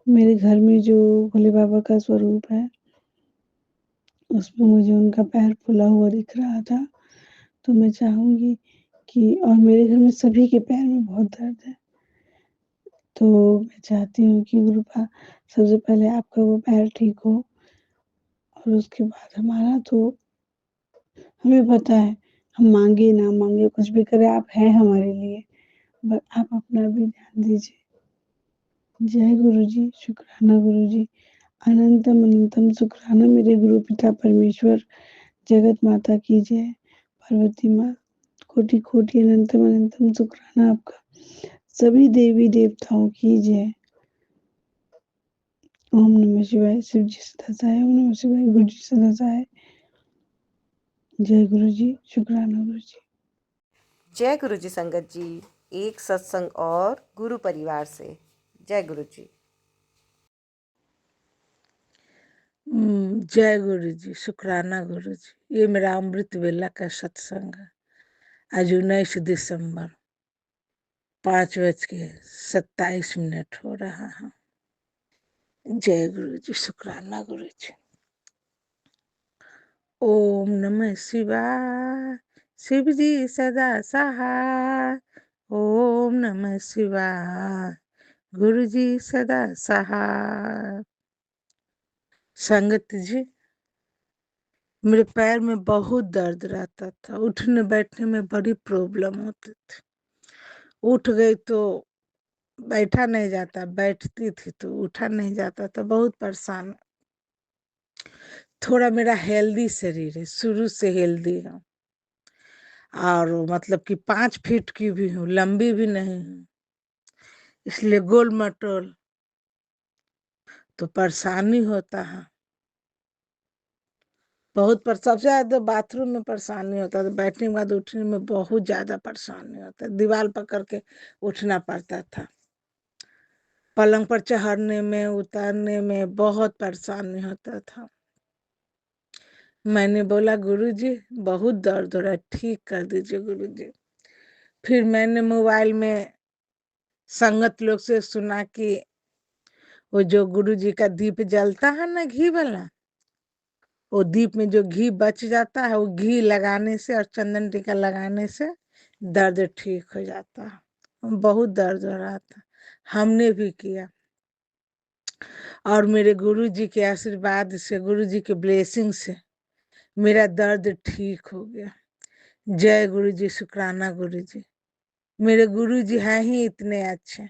मेरे घर में जो भोले बाबा का स्वरूप है, उसमें मुझे उनका पैर फूला हुआ दिख रहा था, तो मैं चाहूँगी कि और मेरे घर में सभी के पैर में बहुत दर्द है। तो मैं चाहती हूँ कि गुरुपा सबसे पहले आपका वो पैर ठीक हो और उसके बाद हमारा। तो हमें पता है, हम माँगे ना माँगे, कुछ भी करें, आप हैं हमारे लिए, बट आप अपना भी ध्यान दीजिए। जय गुरुजी, शुक्राना गुरुजी। अनंतम अनंतम शुक्राना मेरे गुरु पिता परमेश्वर, जगत माता की जय, पार्वती माँ, कोटि कोटि अनंतम अनंतम शुक्राना आपका। सभी देवी देवताओं की जय। ओम नमः शिवाय। शिव जी सदा सहाय। ओम नमः शिवाय। गुरु जी सदा सहाय। जय गुरुजी, शुक्राना गुरुजी। जय गुरुजी संगत जी, एक सत्संग और गुरु परिवार से। जय गुरुजी। जय गुरु जी, शुक्राना गुरु जी। ये मेरा अमृत वेला का सत्संग है। आज 19 दिसंबर 5:27 हो रहा है। जय गुरु जी, शुक्राना गुरु जी। ओम नमः शिवाय, शिव जी सदा सहाय। ओम नमः शिवाय, गुरु जी सदा सहाय। संगत जी, मेरे पैर में बहुत दर्द रहता था, उठने बैठने में बड़ी प्रॉब्लम होती थी। उठ गई तो बैठा नहीं जाता, बैठती थी तो उठा नहीं जाता था, बहुत परेशान। थोड़ा मेरा हेल्दी शरीर है, शुरू से हेल्दी है और मतलब कि 5 फीट की भी हूँ, लंबी भी नहीं हूँ, इसलिए गोल मटोल तो परेशानी होता है बहुत। पर सबसे ज्यादा बाथरूम में परेशानी होता है, बैठने के बाद उठने में बहुत ज्यादा परेशानी होता है, दीवार पकड़ के उठना पड़ता था। पलंग पर चढ़ने में उतरने में बहुत परेशानी होता था। मैंने बोला गुरुजी बहुत दर्द हो रहा है, ठीक कर दीजिए गुरुजी। फिर मैंने मोबाइल में संगत लोग से सुना कि वो जो गुरुजी का दीप जलता है ना, घी वाला, वो दीप में जो घी बच जाता है, वो घी लगाने से और चंदन टीका लगाने से दर्द ठीक हो जाता है। बहुत दर्द हो रहा था, हमने भी किया और मेरे गुरुजी के आशीर्वाद से, गुरुजी के ब्लेसिंग से मेरा दर्द ठीक हो गया। जय गुरुजी, शुक्राना गुरुजी। मेरे गुरुजी हैं ही इतने अच्छे,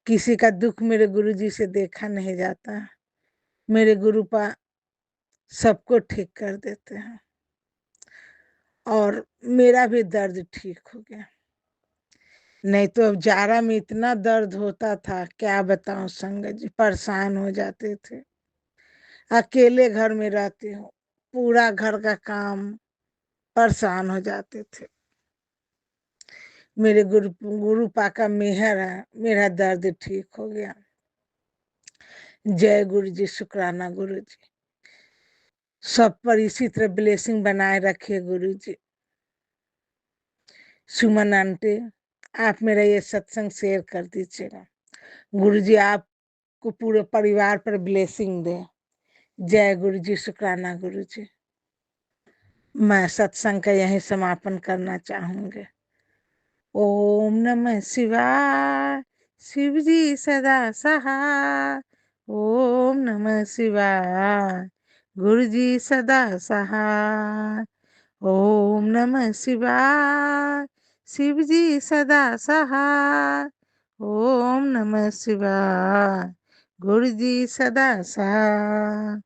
किसी का दुख मेरे गुरुजी से देखा नहीं जाता। मेरे गुरुपा सबको ठीक कर देते हैं और मेरा भी दर्द ठीक हो गया। नहीं तो अब जाड़ा में इतना दर्द होता था, क्या बताऊं संगत जी, परेशान हो जाते थे। अकेले घर में रहती हूँ, पूरा घर का काम, परेशान हो जाते थे। मेरे गुरु पा का मेहर है, मेरा दर्द ठीक हो गया। जय गुरु जी, शुक्राना गुरु जी, सब पर इसी तरह ब्लेसिंग बनाए रखिए गुरु जी। सुमन आंटी, आप मेरा ये सत्संग शेयर कर दीजिएगा। गुरु जी आपको पूरे परिवार पर ब्लेसिंग दे। जय गुरु जी, शुक्राना गुरु जी। मैं सत्संग का यही समापन करना चाहूंगी। ओम नमः शिवाय, शिव जी सदा सहाय। ओम नमः शिवाय, गुरु जी सदा सहाय। ओम नमः शिवाय, शिव जी सदा सहाय। ओम नमः शिवाय, गुरु जी सदा सहाय।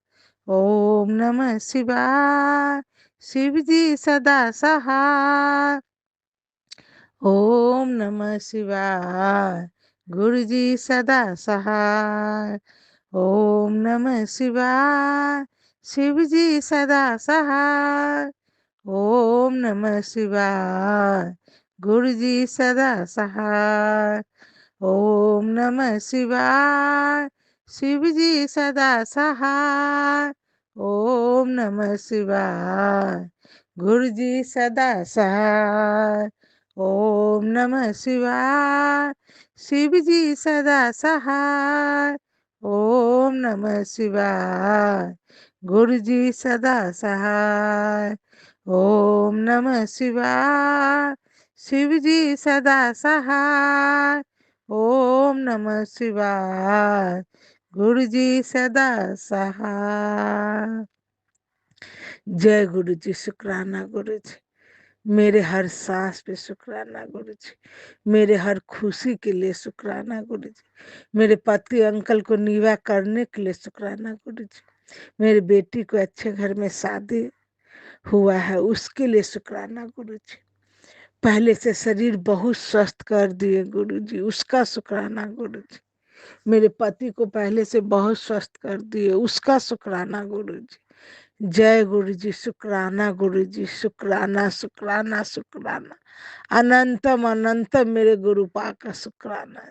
ओम नमः शिवाय, शिव जी सदा सहाय। ओम नमः शिवाय, गुरु जी सदा सहाय। ओम नमः शिवाय, शिव जी सदा सहाय। ओम नमः शिवाय, गुरु जी सदा सहाय। ओम नमः शिवाय, शिव जी सदा सहाय। ओम नमः शिवाय, गुरु जी सदा सहाय। ओम नमः शिवाय, शिव जी सदा सहाय। ओम नमः शिवाय, गुरु जी सदा सहाय। ओम नमः शिवाय, शिव जी सदा सहाय। ओम नमः शिवाय, गुरु जी सदा सहाय। जय गुरु जी, शुक्राना गुरु जी, मेरे हर सांस पे शुक्राना गुरु जी, मेरे हर खुशी के लिए शुक्राना गुरु जी, मेरे पति अंकल को नीवा करने के लिए शुक्राना गुरु जी, मेरी बेटी को अच्छे घर में शादी हुआ है उसके लिए शुक्राना गुरु जी, पहले से शरीर बहुत स्वस्थ कर दिए गुरु जी, उसका शुक्राना गुरु जी, मेरे पति को पहले से बहुत स्वस्थ कर दिए उसका शुक्राना गुरु जी। जय गुरु जी, शुक्राना गुरु जी, शुक्राना शुक्राना शुक्राना, अनंतम अनंतम मेरे गुरु पा का शुक्राना।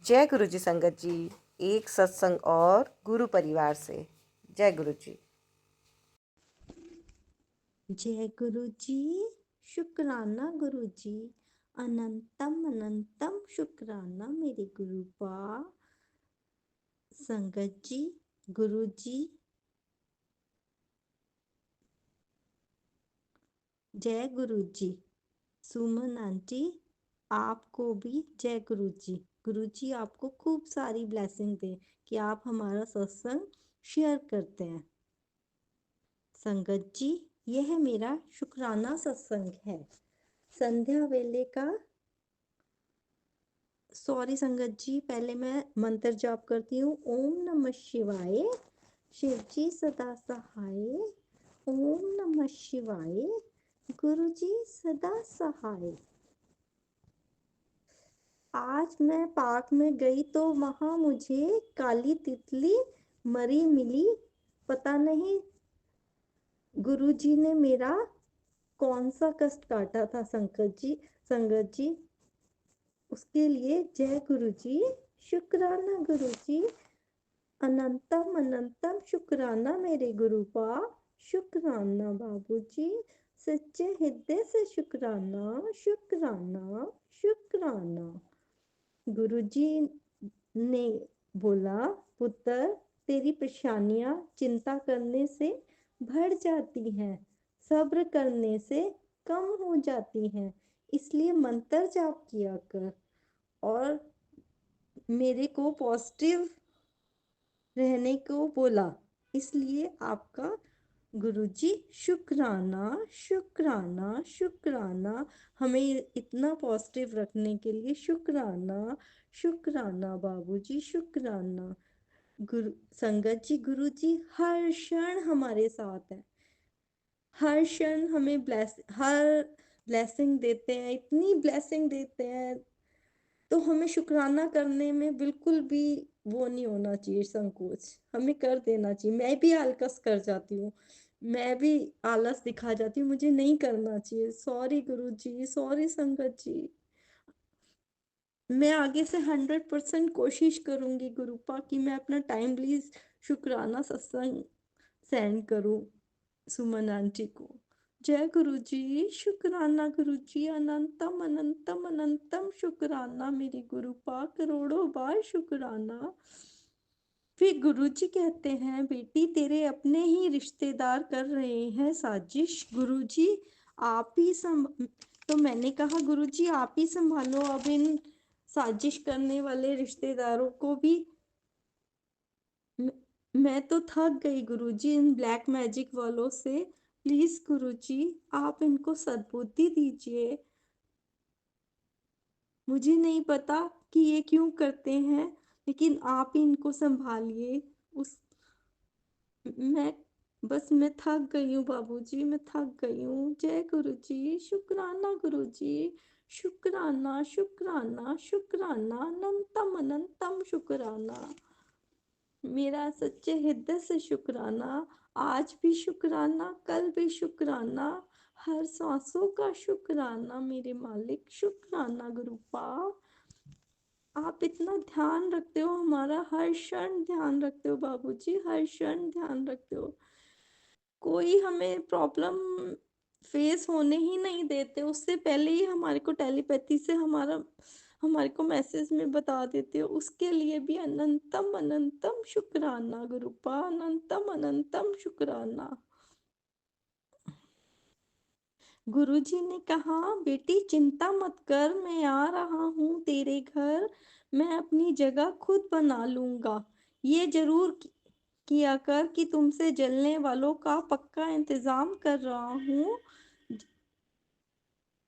जय गुरु जी संगत जी, एक सत्संग और गुरु परिवार से। जय गुरु जी। जय गुरु जी, शुक्राना गुरु जी, अनंतम अनंतम शुक्राना मेरे गुरु पा। संगत जी, गुरु जी, जय गुरु जी। सुमन आंटी, आपको भी जय गुरु जी। गुरु जी आपको खूब सारी ब्लेसिंग दे कि आप हमारा सत्संग शेयर करते हैं। संगत जी, यह मेरा शुक्राना सत्संग है। संध्या वेले का सॉरी संगत जी, पहले मैं मंत्र जाप करती हूँ। ओम नमः शिवाय, शिव जी सदा सहाय। ओम नमः शिवाय, गुरु जी सदा सहाय। आज मैं पार्क में गई तो वहां मुझे काली तितली मरी मिली। पता नहीं गुरु जी ने मेरा कौन सा कष्ट काटा था संगत जी, उसके लिए जय गुरु जी, शुक्राना गुरु जी, अनंतम अनंतम शुक्राना मेरे गुरु पा। शुक्राना बाबू जी, सच्चे हृदय से शुक्राना शुक्राना शुक्राना। गुरु जी ने बोला, पुत्र तेरी परेशानियां चिंता करने से बढ़ जाती हैं, सब्र करने से कम हो जाती हैं, इसलिए मंत्र जाप किया कर और मेरे को पॉजिटिव रहने को बोला। इसलिए आपका गुरुजी शुक्राना शुक्राना शुक्राना, हमें इतना पॉजिटिव रखने के लिए शुक्राना शुक्राना बाबूजी, शुक्राना। गुरु संगत जी, गुरु जी हर क्षण हमारे साथ है, हर क्षण हमें हर ब्लेसिंग देते हैं, इतनी ब्लेसिंग देते हैं, तो हमें शुक्राना करने में बिल्कुल भी वो नहीं होना चाहिए, संकोच हमें कर देना चाहिए। मैं भी आलकस कर जाती हूँ, मैं भी आलस दिखा जाती हूँ, मुझे नहीं करना चाहिए। सॉरी गुरुजी, सॉरी संगत जी। मैं आगे से 100% कोशिश करूंगी गुरुपा कि मैं अपना टाइमली शुक्राना सत्संग सेंड करूं सुमन आंटी को। जय गुरुजी, शुक्राना गुरुजी, अनंतम अनंतम अनंतम शुक्राना मेरी गुरुपा, करोड़ों बार शुक्राना। फिर गुरुजी कहते हैं, बेटी तेरे अपने ही रिश्तेदार कर रहे हैं साजिश, गुरुजी आप ही तो मैंने कहा गुरुजी आप ही संभालो अब इन साजिश करने वाले रिश्तेदारों को भी। मैं तो थक गई गुरुजी इन ब्लैक मैजिक वालों से। प्लीज गुरुजी आप इनको सद्बुद्धि दीजिए। मुझे नहीं पता कि ये क्यों करते हैं, लेकिन आप ही इनको संभालिए। उस मैं थक गई हूँ बाबूजी, मैं थक गई हूँ। जय गुरुजी, शुक्राना गुरुजी, शुक्राना शुक्राना शुक्राना, अनंतम अनंतम शुक्राना। मेरा सच्चे हृदय से शुक्राना, आज भी शुक्राना, कल भी शुक्राना, हर सांसों का शुक्राना मेरे मालिक, शुक्राना गुरुपा। आप इतना ध्यान रखते हो हमारा, हर क्षण ध्यान रखते हो बाबूजी, हर क्षण ध्यान रखते हो। कोई हमें प्रॉब्लम फेस होने ही नहीं देते, उससे पहले ही हमारे को टेलीपैथी से हमारे को मैसेज में बता देते हो। उसके लिए भी अनंतम अनंतम शुक्राना गुरुपा, अनंतम अनंतम शुक्राना। गुरुजी ने कहा, बेटी चिंता मत कर, मैं आ रहा हूँ तेरे घर, मैं अपनी जगह खुद बना लूंगा। ये जरूर किया कर कि तुमसे जलने वालों का पक्का इंतजाम कर रहा हूँ।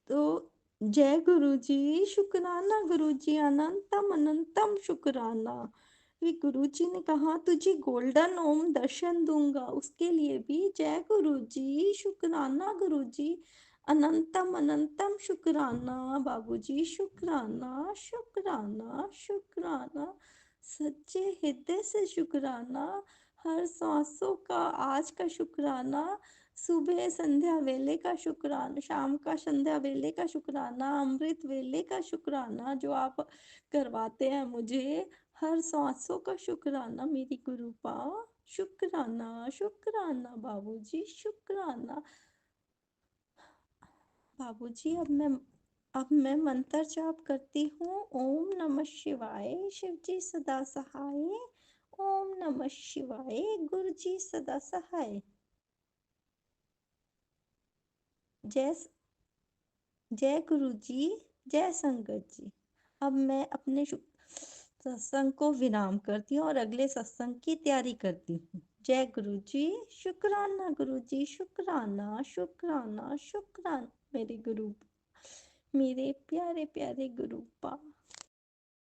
तो जय गुरुजी, शुक्राना गुरुजी, अनंतम अनंतम शुक्राना। फिर गुरुजी ने कहा, तुझे गोल्डन ओम दर्शन दूंगा, उसके लिए भी जय गुरुजी, शुक्राना गुरुजी, अनंतम अनंतम शुक्राना बाबूजी, शुक्राना शुक्राना शुक्राना, सच्चे हृदय से शुक्राना, हर सांसों का आज का शुक्राना, सुबह संध्या वेले का शुक्राना, शाम का संध्या वेले का शुक्राना, अमृत वेले का शुक्राना जो आप करवाते हैं मुझे, हर सांसों का शुक्राना मेरी गुरुपा, शुक्राना शुक्राना बाबूजी, शुक्राना बाबूजी। अब मैं मंत्र जाप करती हूँ। ओम नमः शिवाय, शिवजी सदा सहाय। ओम नमः शिवाय, गुरुजी सदा सहाय। जय जय गुरुजी, जय संगत जी। अब मैं अपने सत्संग को विराम करती हूँ और अगले सत्संग की तैयारी करती हूँ। जय गुरुजी, शुक्राना गुरुजी, शुक्राना शुक्राना शुक्राना मेरे गुरु, मेरे प्यारे प्यारे गुरुपा।